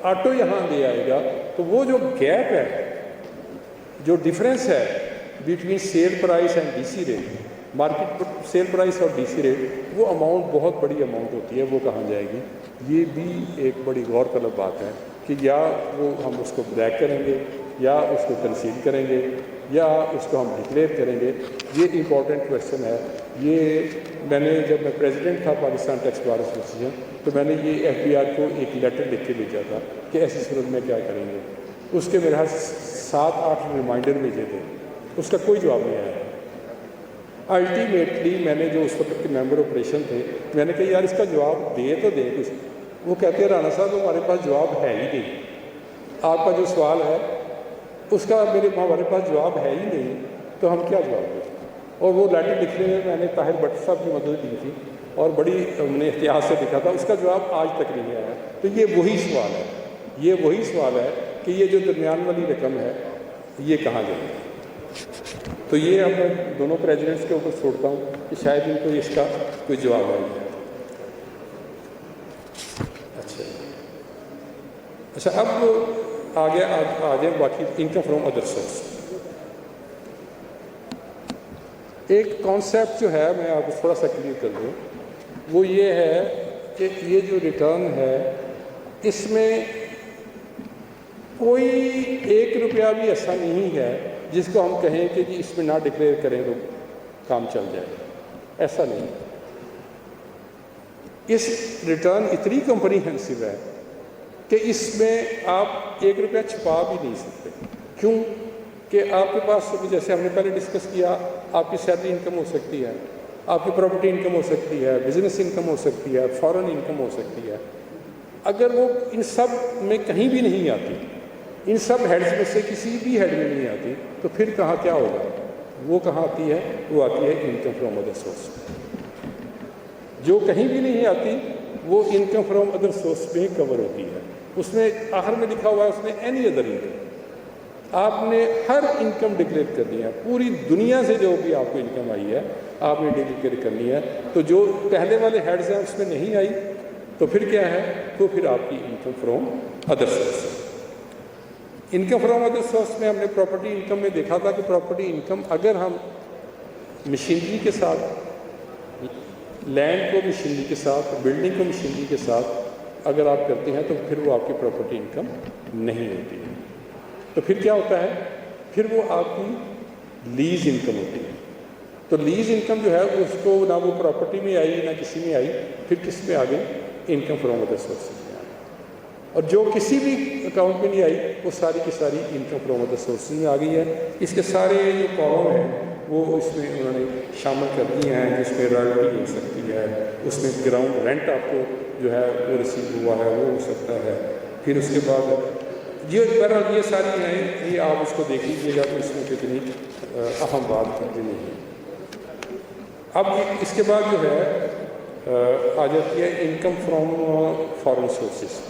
آٹو یہاں لے آئے گا تو وہ جو گیپ ہے, جو ڈفرینس ہے between sale price and D C rate, market sale price اور ڈی سی ریٹ, وہ اماؤنٹ بہت بڑی اماؤنٹ ہوتی ہے, وہ کہاں جائے گی؟ یہ بھی ایک بڑی غور طلب بات ہے کہ یا وہ ہم اس کو بلیک کریں گے یا اس کو کنسیل کریں گے یا اس کو ہم ڈکلیئر کریں گے. یہ امپورٹنٹ کویشچن ہے. یہ میں نے جب میں پریزیڈنٹ تھا پاکستان ٹیکس بار ایسوسیشن تو میں نے یہ ایف بی آر کو ایک لیٹر لکھ کے بھیجا تھا کہ ایسی صورت میں کیا کریں گے. اس کے میرے 7-8 ریمائنڈر بھیجے تھے, اس کا کوئی جواب نہیں آیا. الٹیمیٹلی میں نے جو اس وقت کے ممبر آپریشن تھے, میں نے کہا یار اس کا جواب دے تو دے کچھ. وہ کہتے ہیں رانا صاحب ہمارے پاس جواب ہے ہی نہیں, آپ کا جو سوال ہے اس کا ہمارے پاس جواب ہے ہی نہیں, تو ہم کیا جواب دیں. اور وہ لیٹر لکھنے میں میں نے طاہر بٹ صاحب کی مدد دی تھی اور بڑی ہم نے احتیاط سے لکھا تھا, اس کا جواب آج تک نہیں آیا. تو یہ وہی سوال ہے, یہ وہی سوال ہے کہ یہ جو درمیان والی رقم ہے یہ کہاں جائے گی. تو یہ اب میں دونوں پریزیڈنٹس کے اوپر چھوڑتا ہوں کہ شاید ان کو اس کا کوئی جواب آ جائے. اچھا اب آگے آ جائیں باقی انکم فرام ادر سورس. ایک کانسیپٹ جو ہے میں آپ کو تھوڑا سا کلیئر کر دوں, وہ یہ ہے کہ یہ جو ریٹرن ہے اس میں کوئی 1 روپیہ بھی ایسا نہیں ہے جس کو ہم کہیں کہ جی اس میں نہ ڈکلیئر کریں تو کام چل جائے. ایسا نہیں. اس ریٹرن اتنی کمپریہنسو ہے کہ اس میں آپ 1 روپیہ چھپا بھی نہیں سکتے. کیوں کہ آپ کے پاس جیسے ہم نے پہلے ڈسکس کیا, آپ کی سیلری انکم ہو سکتی ہے, آپ کی پراپرٹی انکم ہو سکتی ہے, بزنس انکم ہو سکتی ہے, فارن انکم ہو سکتی ہے. اگر وہ ان سب میں کہیں بھی نہیں آتی, ان سب ہیڈز میں سے کسی بھی ہیڈ میں نہیں آتی, تو پھر کہاں کیا ہوگا؟ وہ کہاں آتی ہے؟ وہ آتی ہے انکم فرام ادر سورس. جو کہیں بھی نہیں آتی وہ انکم فرام ادر سورس میں کور ہوتی ہے. اس میں آخر میں لکھا ہوا ہے اس میں اینی ادر انکم. آپ نے ہر انکم ڈکلیئر کرنی ہے, پوری دنیا سے جو بھی آپ کو انکم آئی ہے آپ نے ڈکلیئر کرنی ہے. تو جو پہلے والے ہیڈز ہیں اس میں نہیں آئی تو پھر کیا ہے؟ تو پھر آپ کی income from other source. Income from other source میں ہم نے پراپرٹی انکم میں دیکھا تھا کہ پراپرٹی انکم اگر ہم مشینری کے ساتھ, لینڈ کو مشینری کے ساتھ, بلڈنگ کو مشینری کے ساتھ اگر آپ کرتے ہیں تو پھر وہ آپ کی پراپرٹی انکم نہیں ہوتی ہے. تو پھر کیا ہوتا ہے؟ پھر وہ آپ کی لیز انکم ہوتی ہے. تو لیز انکم جو ہے اس کو نہ وہ پراپرٹی میں آئی نہ کسی میں آئی, پھر کس میں آ گئی؟ انکم فرام ادر سورسز میں آ گئی. اور جو کسی بھی اکاؤنٹ میں نہیں آئی وہ ساری کی ساری انکم فرام ادر سورسز میں آ گئی ہے. اس کے سارے جو کالم ہیں وہ اس میں انہوں نے شامل کر دیے ہیں. جس میں رائلٹی ہو سکتی ہے, اس میں گراؤنڈ رینٹ آپ کو جو ہے وہ ریسیو ہوا ہے وہ ہو سکتا ہے. پھر اس کے بعد یہ بہرحال یہ ساری ہیں, یہ آپ اس کو دیکھ لیجیے گا تو اس میں کتنی اہم بات کرتی نہیں ہے. اب اس کے بعد جو ہے آ جاتی ہے انکم فرام فارن سورسز.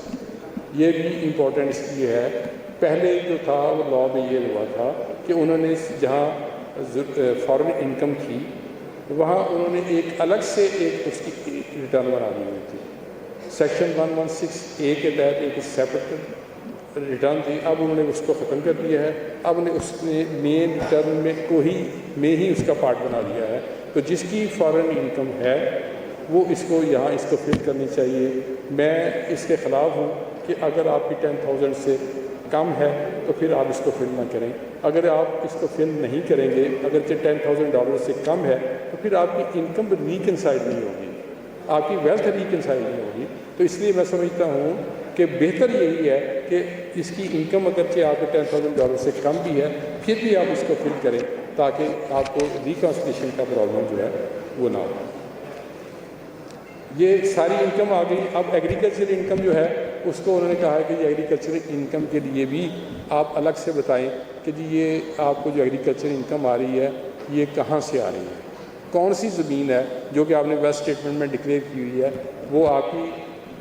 یہ بھی امپورٹنٹ اس لیے ہے, پہلے جو تھا وہ لاء میں یہ ہوا تھا کہ انہوں نے جہاں فارن انکم تھی وہاں انہوں نے ایک الگ سے ایک اس کی ریٹرن بنا دی ہوئی تھی. سیکشن 116A کے تحت ایک سیپریٹ ریٹرن تھی. اب انہوں نے اس کو ختم کر دیا ہے. اب نے اس نے مین ریٹرن میں ہی اس کا پارٹ بنا دیا ہے. تو جس کی فارن انکم ہے وہ اس کو یہاں اس کو فل کرنی چاہیے. میں اس کے خلاف ہوں کہ اگر آپ کی 10,000 سے کم ہے تو پھر آپ اس کو فل نہ کریں. اگر آپ اس کو فل نہیں کریں گے, اگرچہ $10,000 سے کم ہے, تو پھر آپ کی انکم ریکنسائل نہیں ہوگی, آپ کی ویلتھ ریکنسائل نہیں ہوگی. تو اس لیے میں سمجھتا ہوں کہ بہتر یہی ہے کہ اس کی انکم اگرچہ آپ کے $10,000 سے کم بھی ہے پھر بھی آپ اس کو فل کریں تاکہ آپ کو ریکنسلیشن کا پرابلم جو ہے وہ نہ ہو. یہ ساری انکم آ گئی. اب ایگریکلچر انکم جو ہے اس کو انہوں نے کہا ہے کہ یہ ایگریکلچر انکم کے لیے بھی آپ الگ سے بتائیں کہ جی یہ آپ کو جو ایگریکلچر انکم آ رہی ہے یہ کہاں سے آ رہی ہے, کون سی زمین ہے جو کہ آپ نے ویسٹ اسٹیٹمنٹ میں ڈکلیئر کی ہوئی ہے وہ آپ کی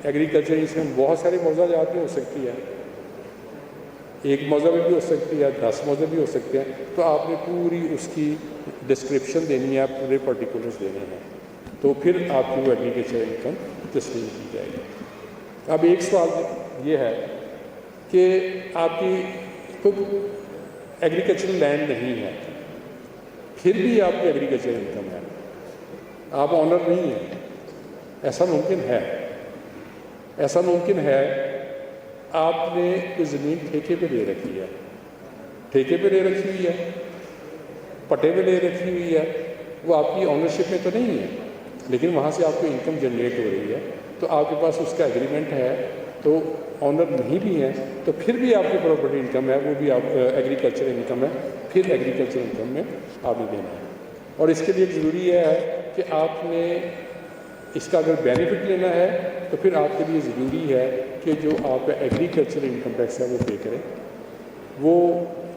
ایگریکلچر. اس میں بہت سارے موضوع جات میں ہو سکتی ہے, ایک موضوع بھی ہو سکتی ہے, 10 موضوع بھی ہو سکتے ہیں. تو آپ نے پوری اس کی ڈسکرپشن دینی ہے, پورے پرٹیکولرز دینے ہیں, تو پھر آپ کی وہ ایگریکلچر انکم تسلیم کی جائے گی. اب ایک سوال یہ ہے کہ آپ کی خود ایگریکلچرل لینڈ نہیں ہے، پھر بھی آپ کی ایگریکلچرل انکم ہے، آپ آنر نہیں ہیں، ایسا ممکن ہے؟ ایسا ممکن ہے آپ نے کوئی زمین ٹھیکے پہ لے رکھی ہے، ٹھیکے پہ لے رکھی ہوئی ہے، پٹے پہ لے رکھی ہوئی ہے، وہ آپ کی آنرشپ میں تو نہیں ہے، لیکن وہاں سے آپ کو انکم جنریٹ ہو رہی ہے، تو آپ کے پاس اس کا ایگریمنٹ ہے، تو آنر نہیں بھی ہیں تو پھر بھی آپ کی پراپرٹی انکم ہے، وہ بھی آپ ایگریکلچر انکم ہے، پھر ایگریکلچر انکم میں آپ نے دینا ہے۔ اور اس کے لیے ضروری یہ ہے کہ آپ نے اس کا اگر بینیفٹ لینا ہے تو پھر آپ کے لیے ضروری ہے کہ جو آپ کا ایگریکلچر انکم ٹیکس ہے وہ پے کریں، وہ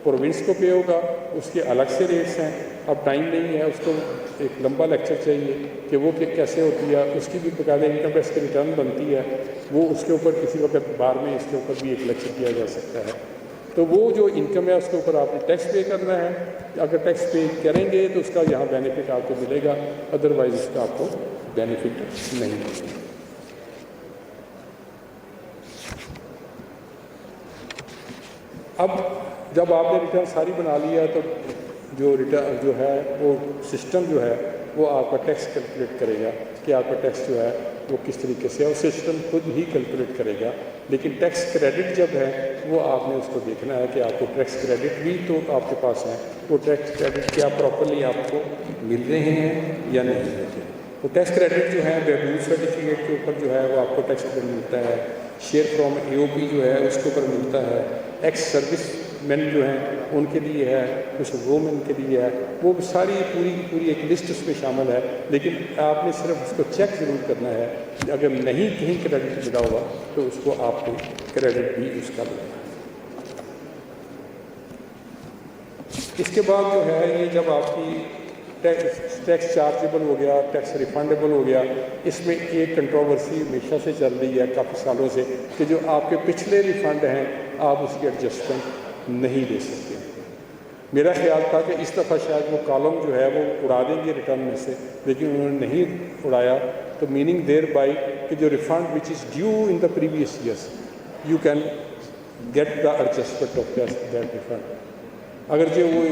پروونس کو پے ہوگا، اس کے الگ سے ریٹس ہیں، اب ٹائم نہیں ہے، اس کو ایک لمبا لیکچر چاہیے کہ وہ کیسے ہوتی ہے، اس کی بھی باقاعدہ انکم ٹیکس کی ریٹرن بنتی ہے، وہ اس کے اوپر کسی وقت بعد میں اس کے اوپر بھی ایک لیکچر کیا جا سکتا ہے۔ تو وہ جو انکم ہے اس کے اوپر آپ نے ٹیکس پے کرنا ہے، اگر ٹیکس پے کریں گے تو اس کا یہاں بینیفٹ آپ کو ملے گا، ادروائز اس کا آپ کو بینیفٹ نہیں ملے گا۔ اب جب آپ نے ریٹرن ساری بنا لیا تو جو ریٹرن جو ہے وہ سسٹم جو ہے وہ آپ کا ٹیکس کیلکولیٹ کرے گا کہ آپ کا ٹیکس جو ہے وہ کس طریقے سے ہے، وہ سسٹم خود ہی کیلکولیٹ کرے گا، لیکن ٹیکس کریڈٹ جب ہے وہ آپ نے اس کو دیکھنا ہے کہ آپ کو ٹیکس کریڈٹ بھی تو آپ کے پاس ہیں، وہ ٹیکس کریڈٹ کیا پراپرلی آپ کو مل رہے ہیں یا نہیں مل رہے ہیں۔ وہ ٹیکس کریڈٹ جو ہے بہبود سرٹیفکیٹ کے اوپر جو ہے وہ آپ کو ٹیکس کریڈٹ ملتا ہے، شیئر فرام اے او پی جو ہے اس کے اوپر ملتا ہے، ایکس سروس مین جو ہیں ان کے لیے ہے، کچھ وومن کے لیے ہے، وہ ساری پوری ایک لسٹ اس میں شامل ہے، لیکن آپ نے صرف اس کو چیک ضرور کرنا ہے، اگر نہیں کہیں کریڈٹ ملا ہوا تو اس کو آپ کو کریڈٹ بھی اس کا ملے۔ اس کے بعد جو ہے یہ جب آپ کی ٹیکس چارجیبل ہو گیا، ٹیکس ریفنڈیبل ہو گیا، اس میں ایک کنٹروورسی ہمیشہ سے چل رہی ہے کافی سالوں سے کہ جو آپ کے پچھلے ریفنڈ ہیں آپ اس کی ایڈجسٹمنٹ نہیں دے سکتے۔ میرا خیال تھا کہ اس دفعہ شاید وہ کالم جو ہے وہ اڑا دیں گے ریٹرن میں سے، لیکن انہوں نے نہیں اڑایا، تو میننگ دیر بائی کہ جو refund which is due in the previous years you can get the adjustment of that refund. اگرچہ وہ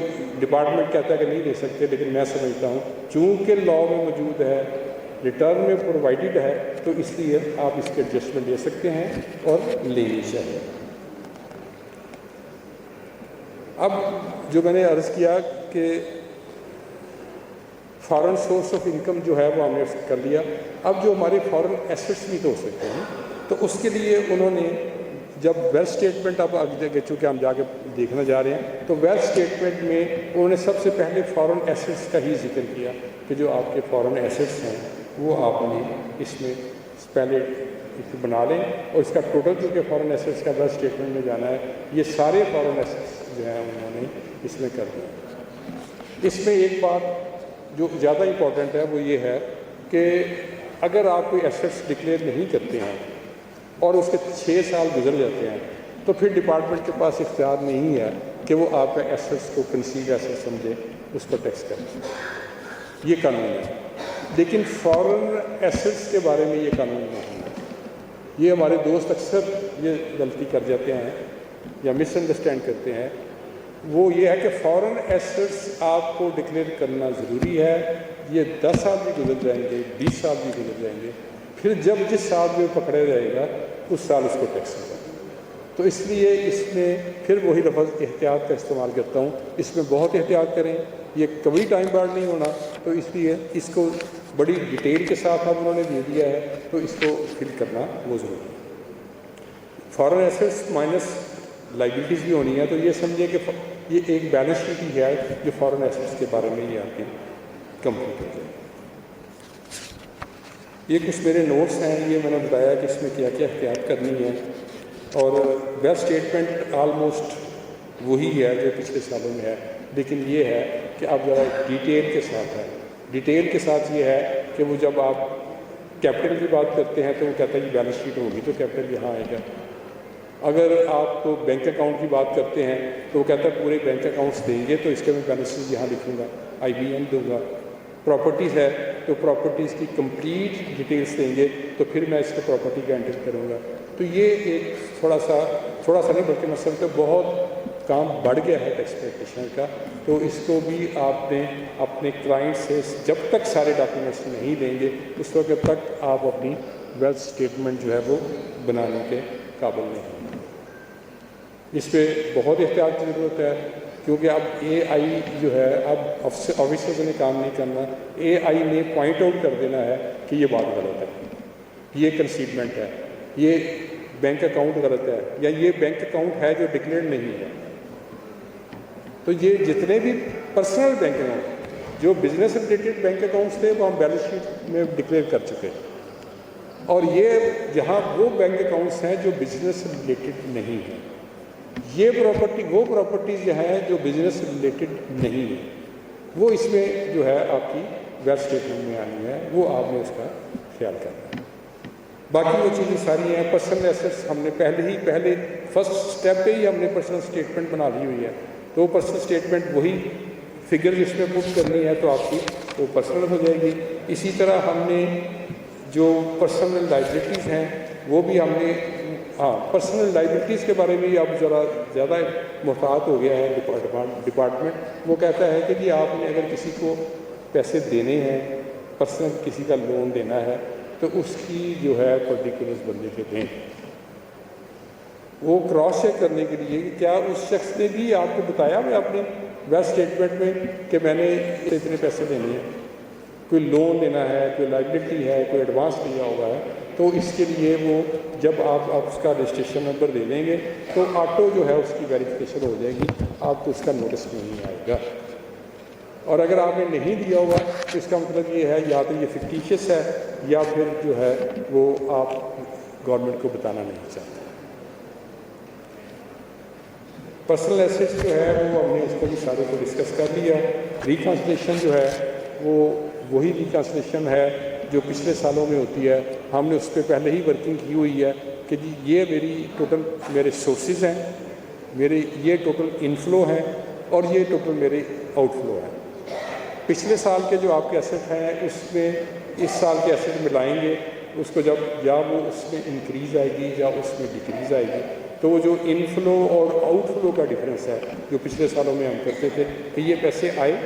ڈپارٹمنٹ کہتا ہے کہ نہیں دے سکتے، لیکن میں سمجھتا ہوں چونکہ لا میں موجود ہے، ریٹرن میں پرووائڈڈ ہے، تو اس لیے آپ اس کے ایڈجسٹمنٹ لے سکتے ہیں اور لینی چاہیے۔ اب جو میں نے عرض کیا کہ فارن سورس آف انکم جو ہے وہ ہم نے کر لیا، اب جو ہمارے فارن ایسٹس بھی تو ہو سکتے ہیں، تو اس کے لیے انہوں نے جب ویلتھ اسٹیٹمنٹ اب آگے چونکہ ہم جا کے دیکھنا جا رہے ہیں، تو ویلتھ اسٹیٹمنٹ میں انہوں نے سب سے پہلے فارن ایسٹس کا ہی ذکر کیا کہ جو آپ کے فارن ایسٹس ہیں وہ آپ نے اس میں پہلے بنا لیں، اور اس کا ٹوٹل کیونکہ فارن ایسٹس کا ویلتھ اسٹیٹمنٹ میں جانا ہے، یہ سارے فارن ایسٹس جو ہیں انہوں نے اس میں کر دیا۔ اس میں ایک بات جو زیادہ امپورٹنٹ ہے وہ یہ ہے کہ اگر آپ کوئی ایسٹس ڈکلیئر نہیں کرتے ہیں اور اس کے 6 سال گزر جاتے ہیں تو پھر ڈپارٹمنٹ کے پاس اختیار نہیں ہے کہ وہ آپ کا ایسٹس کو کنسیڈ ایسٹ سمجھے، اس کو ٹیکس کریں، یہ قانون ہے۔ لیکن فارن ایسٹس کے بارے میں یہ قانون نہیں ہے۔ یہ ہمارے دوست اکثر یہ غلطی کر جاتے ہیں یا مس انڈرسٹینڈ کرتے ہیں، وہ یہ ہے کہ فارن ایسٹس آپ کو ڈکلیئر کرنا ضروری ہے، یہ 10 سال بھی گزر جائیں گے، 20 سال بھی گزر جائیں گے، پھر جب جس سال میں پکڑا جائے گا اس سال اس کو ٹیکس ہوگا۔ تو اس لیے اس میں پھر وہی لفظ احتیاط کا استعمال کرتا ہوں، اس میں بہت احتیاط کریں، یہ کبھی ٹائم بارڈ نہیں ہونا، تو اس لیے اس کو بڑی ڈیٹیل کے ساتھ اب انہوں نے دے دیا ہے، تو اس کو فل کرنا وہ ضروری ہے۔ فارن ایسٹس مائنس لائبلٹیز بھی ہونی ہے، تو یہ سمجھیں کہ یہ ایک بیلنس شیٹ ہی ہے جو فارن ایسٹس کے بارے میں یہ آپ کی کمپلیٹ ہو جائے۔ یہ کچھ میرے نوٹس ہیں، یہ میں نے بتایا کہ اس میں کیا کیا احتیاط کرنی ہے، اور ویلتھ اسٹیٹمنٹ آلموسٹ وہی ہے جو پچھلے سالوں میں ہے، لیکن یہ ہے کہ اب ذرا ڈیٹیل کے ساتھ ہے۔ ڈیٹیل کے ساتھ یہ ہے کہ وہ جب آپ کیپٹل کی بات کرتے ہیں تو وہ کہتا ہے کہ بیلنس شیٹ ہوگی تو کیپٹل یہاں آئے گا۔ اگر آپ کو بینک اکاؤنٹ کی بات کرتے ہیں تو وہ کہتا ہے پورے بینک اکاؤنٹس دیں گے تو اس کے میں بیلنسز یہاں لکھوں گا، آئی بی ایم دوں گا۔ پراپرٹیز ہے تو پراپرٹیز کی کمپلیٹ ڈیٹیلز دیں گے تو پھر میں اس کو پراپرٹی کا انٹر کروں گا۔ تو یہ ایک تھوڑا سا نہیں بلکہ میں سمجھتا ہوں بہت کام بڑھ گیا ہے ٹیکس پریکٹیشنر کا. تو اس کو بھی آپ نے اپنے کلائنٹ سے جب تک سارے ڈاکیومنٹس نہیں دیں گے اس وقت تک آپ اپنی ویلتھ اسٹیٹمنٹ جو ہے وہ بنانے کے قابل نہیں ہیں. اس پہ بہت احتیاط کی ضرورت ہے کیونکہ اب اے آئی جو ہے اب آفیسرز نے کام نہیں کرنا. اے آئی نے پوائنٹ آؤٹ کر دینا ہے کہ یہ بات غلط ہے, یہ کنسیڈمنٹ ہے, یہ بینک اکاؤنٹ غلط ہے, یا یہ بینک اکاؤنٹ ہے جو ڈکلیئر نہیں ہے. تو یہ جتنے بھی پرسنل بینک اکاؤنٹ جو بزنس ریلیٹڈ بینک اکاؤنٹس تھے وہ ہم بیلنس شیٹ میں ڈکلیئر کر چکے, اور یہ یہاں وہ بینک اکاؤنٹس ہیں جو بزنس ریلیٹڈ نہیں ہیں. یہ وہ پراپرٹیز جو ہیں جو بزنس ریلیٹڈ نہیں ہیں وہ اس میں جو ہے آپ کی ویلتھ اسٹیٹمنٹ میں آنی ہے, وہ آپ نے اس کا خیال کرنا ہے. باقی وہ چیزیں ساری ہیں. پرسنل ایسیٹس ہم نے پہلے فرسٹ اسٹیپ پہ ہی ہم نے پرسنل اسٹیٹمنٹ بنا لی ہوئی ہے. تو وہ پرسنل اسٹیٹمنٹ وہی فگر جس میں پٹ کرنی ہے تو آپ کی وہ پرسنل ہو جائے گی. اسی طرح ہم نے جو پرسنل لائبلٹیز ہیں وہ بھی ہم نے پرسنل لائبلٹیز کے بارے میں اب ذرا زیادہ محتاط ہو گیا ہے ڈپارٹمنٹ. وہ کہتا ہے کہ جی آپ نے اگر کسی کو پیسے دینے ہیں, پرسنل کسی کا لون دینا ہے تو اس کی جو ہے پرٹیکولرز بندے کے دیں. وہ کراس چیک کرنے کے لیے کہ کیا اس شخص نے بھی آپ کو بتایا ہوا اپنے ویلتھ اسٹیٹمنٹ میں کہ میں نے اتنے پیسے دینے ہیں, کوئی لون لینا ہے, کوئی لائبلٹی ہے, کوئی ایڈوانس دیا ہوا ہے. تو اس کے لیے وہ جب آپ اس کا رجسٹریشن نمبر دے دیں گے تو آٹو جو ہے اس کی ویریفیکیشن ہو جائے گی, آپ کو اس کا نوٹس نہیں آئے گا. اور اگر آپ نے نہیں دیا ہوا تو اس کا مطلب یہ ہے یا تو یہ فکٹیشیس ہے یا پھر جو ہے وہ آپ گورنمنٹ کو بتانا نہیں چاہتے. پرسنل ایسیٹس جو ہے وہ ہم نے اس کو بھی سارے کو ڈسکس کر لیا. ریکنسلیشن جو ہے وہ وہی ریکنسلیشن ہے جو پچھلے سالوں میں ہوتی ہے. ہم نے اس پہ پہلے ہی ورکنگ کی ہوئی ہے کہ جی یہ میرے سورسز ہیں, میرے یہ ٹوٹل انفلو ہیں اور یہ ٹوٹل میرے آؤٹ فلو ہیں. پچھلے سال کے جو آپ کے ایسٹ ہیں اس میں اس سال کے ایسٹ ملائیں گے, اس کو جب یا وہ اس میں انکریز آئے گی یا اس میں ڈکریز آئے گی تو وہ جو انفلو اور آؤٹ فلو کا ڈفرینس ہے جو پچھلے سالوں میں ہم کرتے تھے کہ یہ پیسے آئے,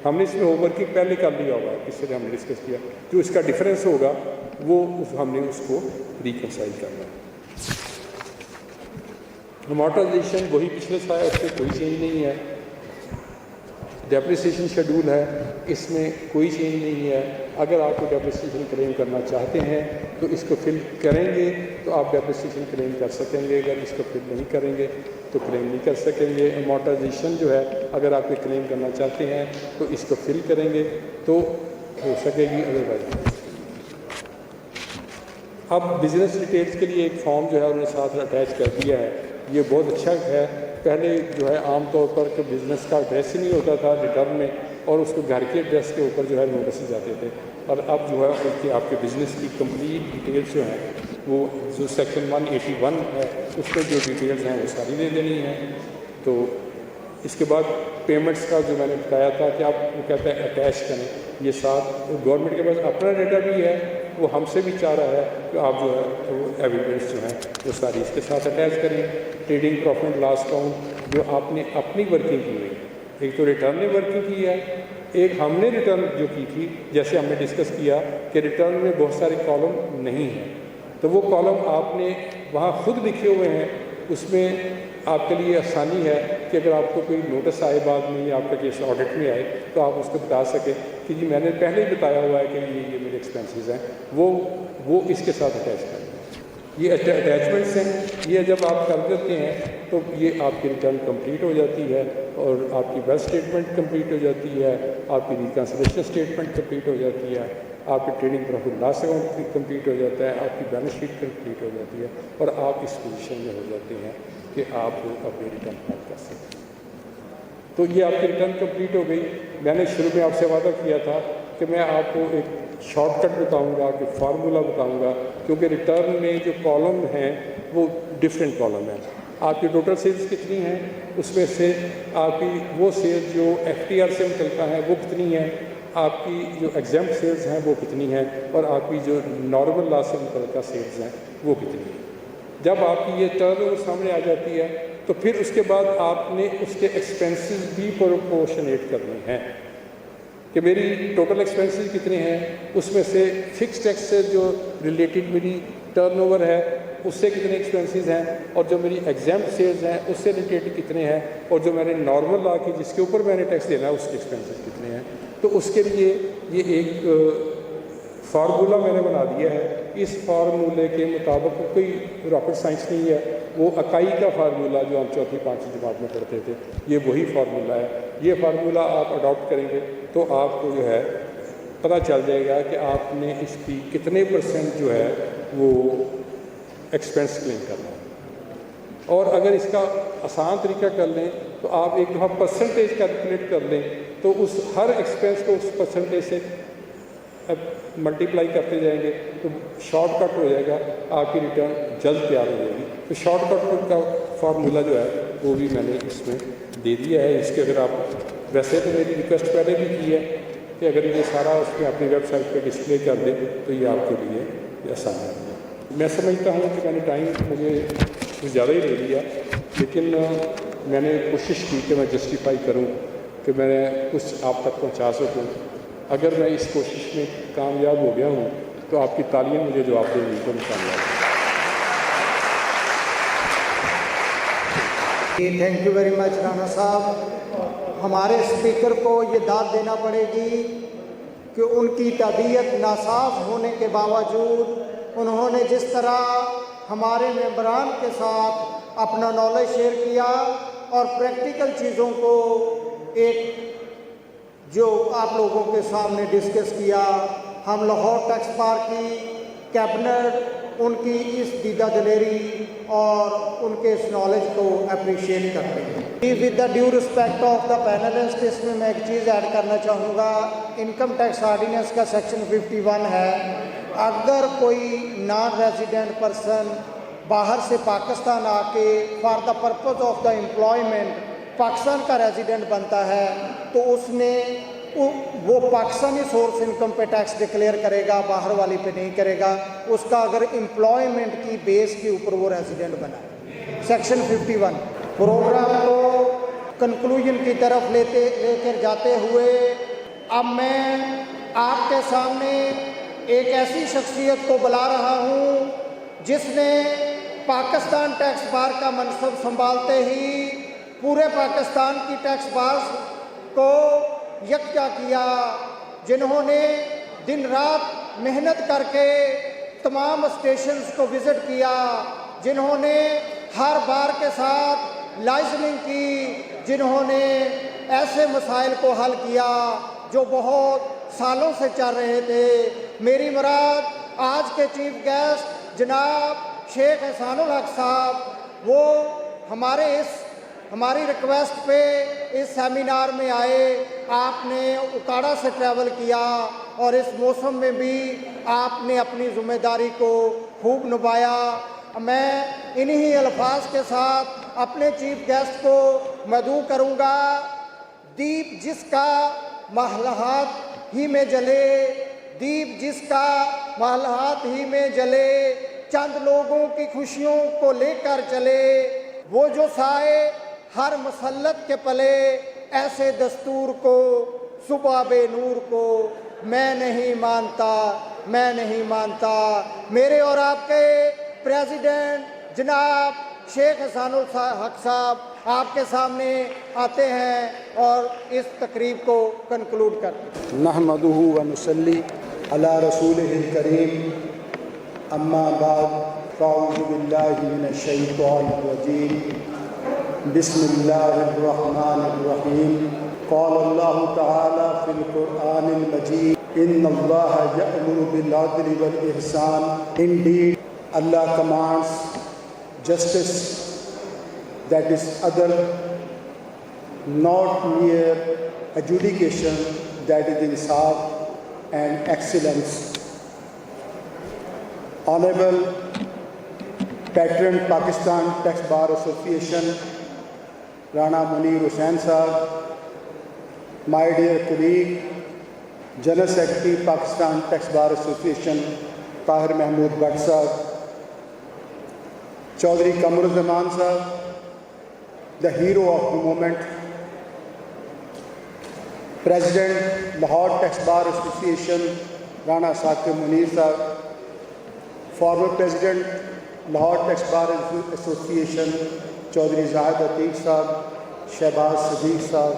ہم نے اس میں ہوم ورکنگ پہلے کر لیا ہوگا, اس سے ہم نے ڈسکس کیا, جو اس کا ڈفرینس ہوگا وہ ہم نے اس کو ریکنسائل کرنا ہے. امورٹائزیشن وہی پچھلے سال ہے, اس میں کوئی چینج نہیں ہے. ڈیپریسیشن شیڈول ہے, اس میں کوئی چینج نہیں ہے. اگر آپ کو ڈیپریسیشن کلیم کرنا چاہتے ہیں تو اس کو فل کریں گے تو آپ ڈیپریسیشن کلیم کر سکیں گے, اگر اس کو فل نہیں کریں گے تو کلیم نہیں کر سکیں گے. امورٹائزیشن جو ہے اگر آپ کو کلیم کرنا چاہتے ہیں تو اس کو فل کریں گے تو ہو سکے گی, ادروائز. اب بزنس ڈیٹیلز کے لیے ایک فارم جو ہے انہوں نے ساتھ اٹیچ کر دیا ہے. یہ بہت اچھا ہے. پہلے جو ہے عام طور پر کہ بزنس کا ایڈریس ہی نہیں ہوتا تھا ریٹرن میں, اور اس کو گھر کے ایڈریس کے اوپر جو ہے نوٹسز جاتے تھے. اور اب جو ہے اس کی آپ کے بزنس کی کمپلیٹ ڈیٹیلز جو ہیں وہ جو سیکشن 181 ہے اس میں جو ڈیٹیلز ہیں وہ ساری دے دینی ہیں. تو اس کے بعد پیمنٹس کا جو میں نے بتایا تھا کہ آپ وہ کہتے ہیں اٹیچ کریں, یہ ساتھ گورنمنٹ کے پاس اپنا ڈیٹا بھی ہے, وہ ہم سے بھی چاہ رہا ہے کہ آپ جو ہے وہ ایویڈنس جو ہیں وہ ساری اس کے ساتھ اٹیچ کریں. ٹریڈنگ پروفٹ لاس اکاؤنٹ جو آپ نے اپنی ورکنگ کی ہوئی, ایک تو ریٹرن نے ورکنگ کی ہے, ایک ہم نے ریٹرن جو کی تھی, جیسے ہم نے ڈسکس کیا کہ ریٹرن میں بہت سارے کالم نہیں ہیں تو وہ کالم آپ نے وہاں خود لکھے ہوئے ہیں. اس میں آپ کے لیے آسانی ہے کہ اگر آپ کو کوئی نوٹس آئے بعد میں یا آپ کا کیس آڈٹ میں آئے تو آپ اس کو بتا سکیں کہ جی میں نے پہلے ہی بتایا ہوا ہے کہ یہ میرے ایکسپینسز ہیں, وہ اس کے ساتھ اٹیچ کریں. یہ اٹیچمنٹس ہیں, یہ جب آپ کر دیتے ہیں تو یہ آپ کی ریٹرن کمپلیٹ ہو جاتی ہے اور آپ کی ویلتھ اسٹیٹمنٹ کمپلیٹ ہو جاتی ہے, آپ کی ریکنسلیشن اسٹیٹمنٹ کمپلیٹ ہو جاتی ہے, آپ کی trading profit loss account complete ہو جاتا ہے, آپ کی بیلنس شیٹ کمپلیٹ ہو جاتی ہے اور آپ اس پوزیشن میں ہو جاتے ہیں کہ آپ اپنی ریٹرن فائل کر سکتے ہیں. تو یہ آپ کی ریٹرن کمپلیٹ ہو گئی. میں نے شروع میں آپ سے وعدہ کیا تھا کہ میں آپ کو ایک شارٹ کٹ بتاؤں گا, کہ فارمولہ بتاؤں گا, کیونکہ ریٹرن میں جو کالم ہیں وہ ڈفرینٹ کالم ہیں. آپ کی ٹوٹل سیلز کتنی ہیں, اس میں سے آپ کی وہ سیلز جو ایف ٹی آر سے نکلتا ہے وہ کتنی ہے, آپ کی جو ایگزمپٹ سیلز ہیں وہ کتنی ہیں, اور آپ کی جو نارمل لاس سے متعلقہ سیلز ہیں وہ کتنی ہیں. جب آپ کی یہ ٹرن اوور سامنے آ جاتی ہے تو پھر اس کے بعد آپ نے اس کے ایکسپینسز بھی پروپورشنیٹ کرنے ہیں کہ میری ٹوٹل ایکسپینسز کتنے ہیں، اس میں سے فکس ٹیکس سے جو ریلیٹڈ میری ٹرن اوور ہے اس سے کتنے ایکسپینسز ہیں، اور جو میری ایگزامپٹ سیلز ہیں اس سے ریلیٹڈ کتنے ہیں، اور جو میں نے نارمل لا کی جس کے اوپر میں نے ٹیکس دینا ہے اس کے ایکسپینسز کتنے ہیں. تو اس کے لیے یہ ایک فارمولہ میں نے بنا دیا ہے. اس فارمولے کے مطابق کوئی راکٹ سائنس نہیں ہے، وہ اکائی کا فارمولہ جو ہم چوتھی پانچویں جماعت میں پڑھتے تھے یہ وہی فارمولہ ہے. یہ فارمولہ آپ اڈاپٹ کریں گے تو آپ کو جو ہے پتہ چل جائے گا کہ آپ نے اس کی کتنے % جو ہے وہ ایکسپینس کلیم کرنا ہے. اور اگر اس کا آسان طریقہ کر لیں تو آپ ایک دفعہ پرسنٹیج کیلکولیٹ کر لیں تو اس ہر ایکسپینس کو اس پرسنٹیج سے ملٹیپلائی کرتے جائیں گے تو شارٹ کٹ ہو جائے گا، آپ کی ریٹرن جلد تیار ہو جائے گی. تو شارٹ کٹ کا فارمولہ جو ہے وہ بھی میں نے اس میں دے دیا ہے. اس کے اگر آپ ویسے تو میری ریکویسٹ پہلے بھی کی ہے کہ اگر یہ سارا اس میں اپنی ویب سائٹ پہ ڈسپلے کر دیں تو یہ آپ کے لیے آسان ہے. میں سمجھتا ہوں کہ میں نے ٹائم مجھے زیادہ ہی لے لیا، لیکن میں نے کوشش کی کہ میں جسٹیفائی کروں کہ میں کچھ آپ تک پہنچا سکوں. اگر میں اس کوشش میں کامیاب ہو گیا ہوں تو آپ کی تعلیم مجھے جواب دے گی تو میں کامیاب. تھینک یو ویری مچ رانا صاحب. ہمارے اسپیکر کو یہ داد دینا پڑے گی کہ ان کی طبیعت ناصاف ہونے کے باوجود انہوں نے جس طرح ہمارے ممبران کے ساتھ اپنا نالج شیئر کیا اور پریکٹیکل چیزوں کو ایک جو آپ لوگوں کے سامنے ڈسکس کیا. ہم لاہور ٹیکس بار کی کیبنٹ ان کی اس دیدہ دلیری اور ان کے اس نالج کو اپریشیٹ کرتے ہیں. With the due respect of the panelist, اس میں ایک چیز ایڈ کرنا چاہوں گا. انکم ٹیکس آرڈیننس کا سیکشن 51 ہے. اگر کوئی نان ریزیڈنٹ پرسن باہر سے پاکستان آ کے for the purpose of the employment Pakistan کا ریزیڈنٹ بنتا ہے تو اس نے وہ پاکستانی سورس انکم پہ ٹیکس ڈکلیئر کرے گا، باہر والی پہ نہیں کرے گا. اس کا اگر امپلائمنٹ کی بیس کے اوپر وہ ریزیڈنٹ بنا ہے. سیکشن 51 پروگرام کو کنکلوژن کی طرف لے کر جاتے ہوئے اب میں آپ کے سامنے ایک ایسی شخصیت کو بلا رہا ہوں جس نے پاکستان ٹیکس بار کا منصب سنبھالتے ہی پورے پاکستان کی ٹیکس بار کو یکجا کیا، جنہوں نے دن رات محنت کر کے تمام اسٹیشنز کو وزٹ کیا، جنہوں نے ہر بار کے ساتھ لائسننگ کی، جنہوں نے ایسے مسائل کو حل کیا جو بہت سالوں سے چل رہے تھے. میری مراد آج کے چیف گیسٹ جناب شیخ احسان الحق صاحب، وہ ہماری ریکویسٹ پہ اس سیمینار میں آئے. آپ نے اکاڑا سے ٹریول کیا اور اس موسم میں بھی آپ نے اپنی ذمہ داری کو خوب نبھایا. میں انہی الفاظ کے ساتھ اپنے چیف گیسٹ کو مدعو کروں گا. دیپ جس کا محلات ہی میں جلے، دیپ جس کا محلات ہی میں جلے، چند لوگوں کی خوشیوں کو لے کر چلے، وہ جو سائے ہر مسلط کے پلے، ایسے دستور کو صبح بے نور کو میں نہیں مانتا، میں نہیں مانتا. میرے اور آپ کے پریزیڈنٹ جناب شیخ احسان الحق صاحب آپ کے سامنے آتے ہیں اور اس تقریب کو کنکلوڈ کرتے ہیں. نحمدہ و نصلی علی رسولہ الکریم، اما بعد فاعوذ باللہ من الشیطان الرجیم، بسم اللہ الرحمن الرحیم. قال اللہ تعالی فی القرآن المجید ان اللہ یأمر بالعدل والاحسان. Indeed, Allah commands justice, that is other, not mere adjudication, that is insaf and excellence. Honorable Patron Pakistan Tax Bar Association Rana Munir Hussain Sahab, my dear colleague, General Secretary Pakistan Tax Bar Association Tahir Mahmood Bhatt Sahab, Chaudhry Kamruzzaman sahab, the hero of the moment, President Lahore Tax Bar Association Rana Saqib Munir sahab, former President Lahore Tax Bar Association Chaudhry Zahid Atiq sahab, Shehbaz Sadiq sahab,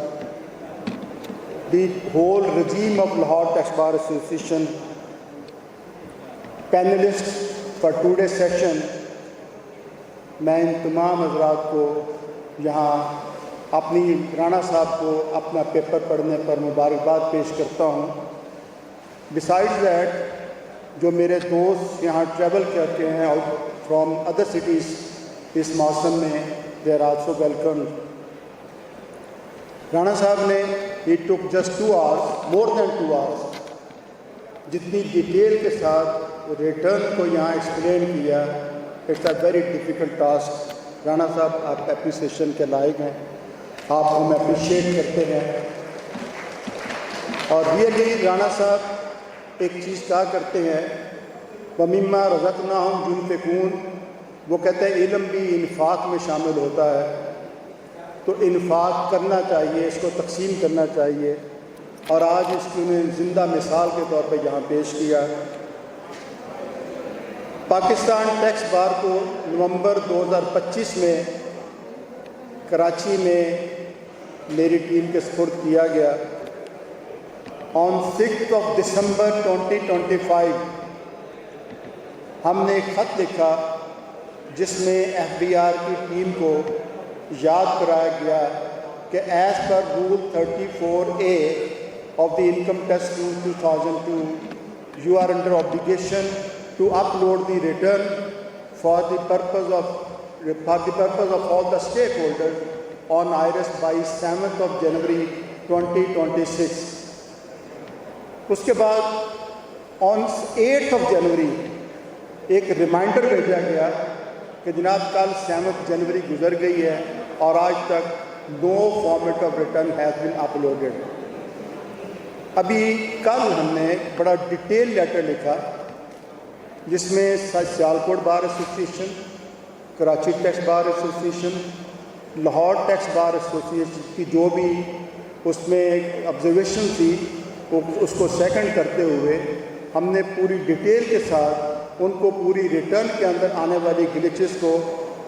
the whole regime of Lahore Tax Bar Association, panelists for today's session, میں ان تمام حضرات کو یہاں اپنی رانا صاحب کو اپنا paper پڑھنے پر مبارکباد پیش کرتا ہوں. بسائڈ دیٹ جو میرے دوست یہاں ٹریول کرتے ہیں آؤٹ فرام ادر سٹیز اس موسم میں they are also welcome. Rana صاحب نے it took just 2 hours, more than 2 hours, جتنی ڈیٹیل کے ساتھ ریٹرن کو یہاں ایکسپلین کیا. It's a very difficult task. Rana صاحب آپ اپریسیشن کے لائق ہیں, آپ ہم اپریشیٹ کرتے ہیں. اور ریئلی رانا صاحب ایک چیز کہا کرتے ہیں, وَمِمَّا رَزَقْنَاهُمْ يُنْفِقُونَ, وہ کہتے ہیں علم بھی انفاق میں شامل ہوتا ہے, تو انفاق کرنا چاہیے, اس کو تقسیم کرنا چاہیے. اور آج اس کی انہیں زندہ مثال کے طور پہ یہاں پیش کیا. پاکستان ٹیکس بار کو نومبر 2025 میں کراچی میں میری ٹیم کے سپرد کیا گیا. آن 6 دسمبر 2025 ہم نے ایک خط لکھا جس میں FBR کی ٹیم کو یاد کرایا گیا کہ as per rule 34A of the income tax rule 2002 you are under obligation to upload the return for the purpose of all the stakeholders on IRS by 7th of January 2026. اس کے بعد on 8th of January ایک reminder بھیجا گیا کہ جناب کل 7th January گزر گئی ہے اور آج تک no format of return has been uploaded. ابھی کل ہم نے بڑا ڈیٹیل لیٹر لکھا جس میں Sialkot bar association, Karachi tax bar association, Lahore tax bar association کی جو بھی اس میں آبزرویشن تھی اس کو سیکنڈ کرتے ہوئے ہم نے پوری ڈیٹیل کے ساتھ ان کو پوری ریٹرن کے اندر آنے والی گلیچز کو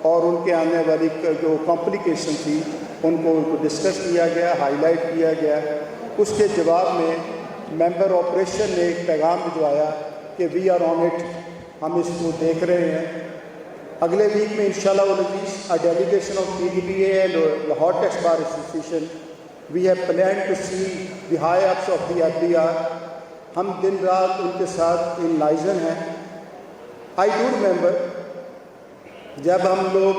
اور ان کے آنے والی جو کمپلیکیشن تھی ان کو ڈسکس کیا گیا, ہائی لائٹ کیا گیا. اس کے جواب میں ممبر آپریشن نے ایک پیغام بھجوایا کہ وی آر آن اٹ, ہم اس کو دیکھ رہے ہیں. اگلے ویک میں انشاءاللہ a delegation of PDPA and Lahore tax bar association we have plan to see the high ups of the FBR. ہم دن رات ان کے ساتھ ان لائزن ہیں. آئی ڈو ریمبر جب ہم لوگ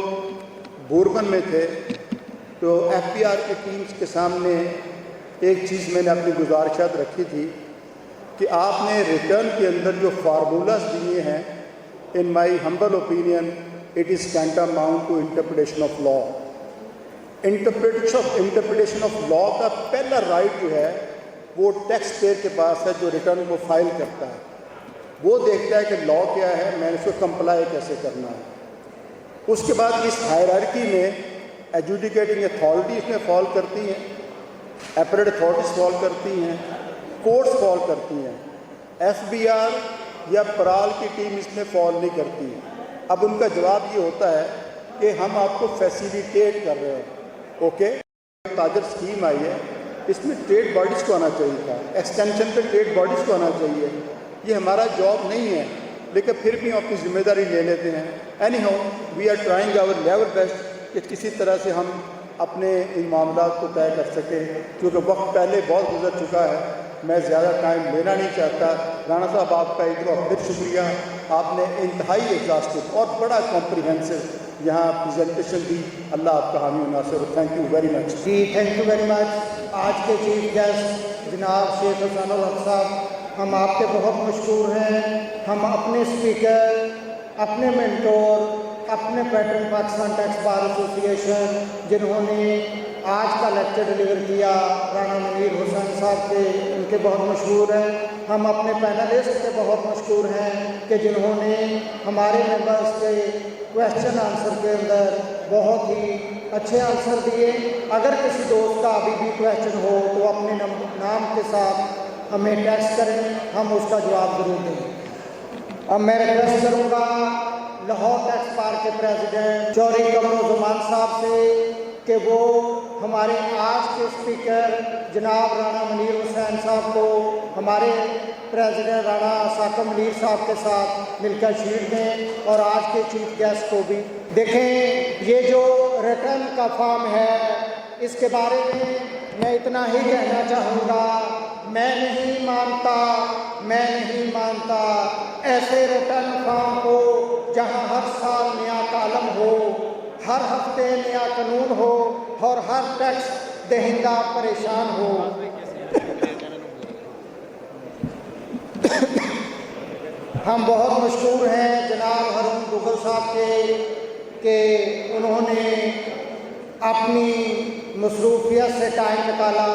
بوربن میں تھے تو FBR کی ٹیمز کے سامنے ایک چیز میں نے اپنی گزارشات رکھی تھی کہ آپ نے ریٹرن کے اندر جو فارمولاز دیے ہیں, in my humble opinion it is tantamount to interpretation of law. Interpretation of law کا پہلا رائٹ جو ہے وہ ٹیکس پیئر کے پاس ہے جو ریٹرن کو فائل کرتا ہے. وہ دیکھتا ہے کہ لا کیا ہے, میں نے اس کو کمپلائی کیسے کرنا ہے. اس کے بعد اس ہائرارکی میں ایڈجوڈیکیٹنگ اتھارٹی اس میں فال کرتی ہیں, اپیلیٹ اتھارٹیز فال کرتی ہیں, کورٹس فال کرتی ہیں. FBR یا پرال کی ٹیم اس میں فال نہیں کرتی. اب ان کا جواب یہ ہوتا ہے کہ ہم آپ کو فیسیلیٹیٹ کر رہے ہیں. اوکے, تاجر اسکیم آئی ہے, اس میں ٹریڈ باڈیز کو آنا چاہیے تھا, ایکسٹینشن پہ ٹریڈ باڈیز کو آنا چاہیے. یہ ہمارا جاب نہیں ہے, لیکن پھر بھی ہم اپنی ذمہ داری لے لیتے ہیں. Anyhow we are trying our level best کہ کسی طرح سے ہم اپنے ان معاملات کو طے کر سکیں, کیونکہ وقت پہلے بہت گزر چکا ہے. میں زیادہ ٹائم لینا نہیں چاہتا. رانا صاحب آپ کا ایک بار پھر شکریہ, آپ نے انتہائی ایگزاسٹو اور بڑا کمپریہنسو یہاں پریزنٹیشن دی. اللہ آپ کا حامی و ناصر. Thank you very much. جی تھینک یو ویری مچ. آج کے چیف گیسٹ جناب شیخ حسین الحق صاحب, ہم آپ کے بہت مشکور ہیں. ہم اپنے اسپیکر, اپنے مینٹور, اپنے patron Pakistan tax bar association جنہوں نے آج کا لیکچر ڈلیور کیا, رانا منیر حسین صاحب کے کے بہت مشہور ہیں. ہم اپنے پینلسٹ کے بہت مشہور ہیں کہ جنہوں نے ہمارے ممبرس کے کویشچن آنسر کے اندر بہت ہی اچھے آنسر دیے. اگر کسی دوست کا ابھی بھی کویشچن ہو تو اپنے نام کے ساتھ ہمیں ٹیکسٹ کریں, ہم اس کا جواب ضرور دیں. اب میں ریکویسٹ کروں گا لاہور ٹیکس بار کے پریزیڈنٹ چوہدری قمرالزمان صاحب سے کہ وہ ہمارے آج کے اسپیکر جناب رانا منیر حسین صاحب کو ہمارے پریزیڈنٹ رانا ثاقب منیر صاحب کے ساتھ مل کر شیلڈ دیں, اور آج کے چیف گیسٹ کو بھی. دیکھیں, یہ جو ریٹرن کا فارم ہے اس کے بارے میں اتنا ہی کہنا چاہوں گا, میں نہیں مانتا ایسے ریٹرن فارم کو جہاں ہر سال نیا کالم ہو, ہر ہفتے نیا قانون ہو اور ہر ٹیکس دہندہ پریشان ہو. ہم بہت مشکور ہیں جناب ہارون گوگل صاحب کے کہ انہوں نے اپنی مصروفیت سے ٹائم نکالا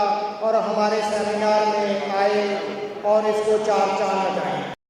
اور ہمارے سیمینار میں آئے اور اس کو چار چاند لگائیں.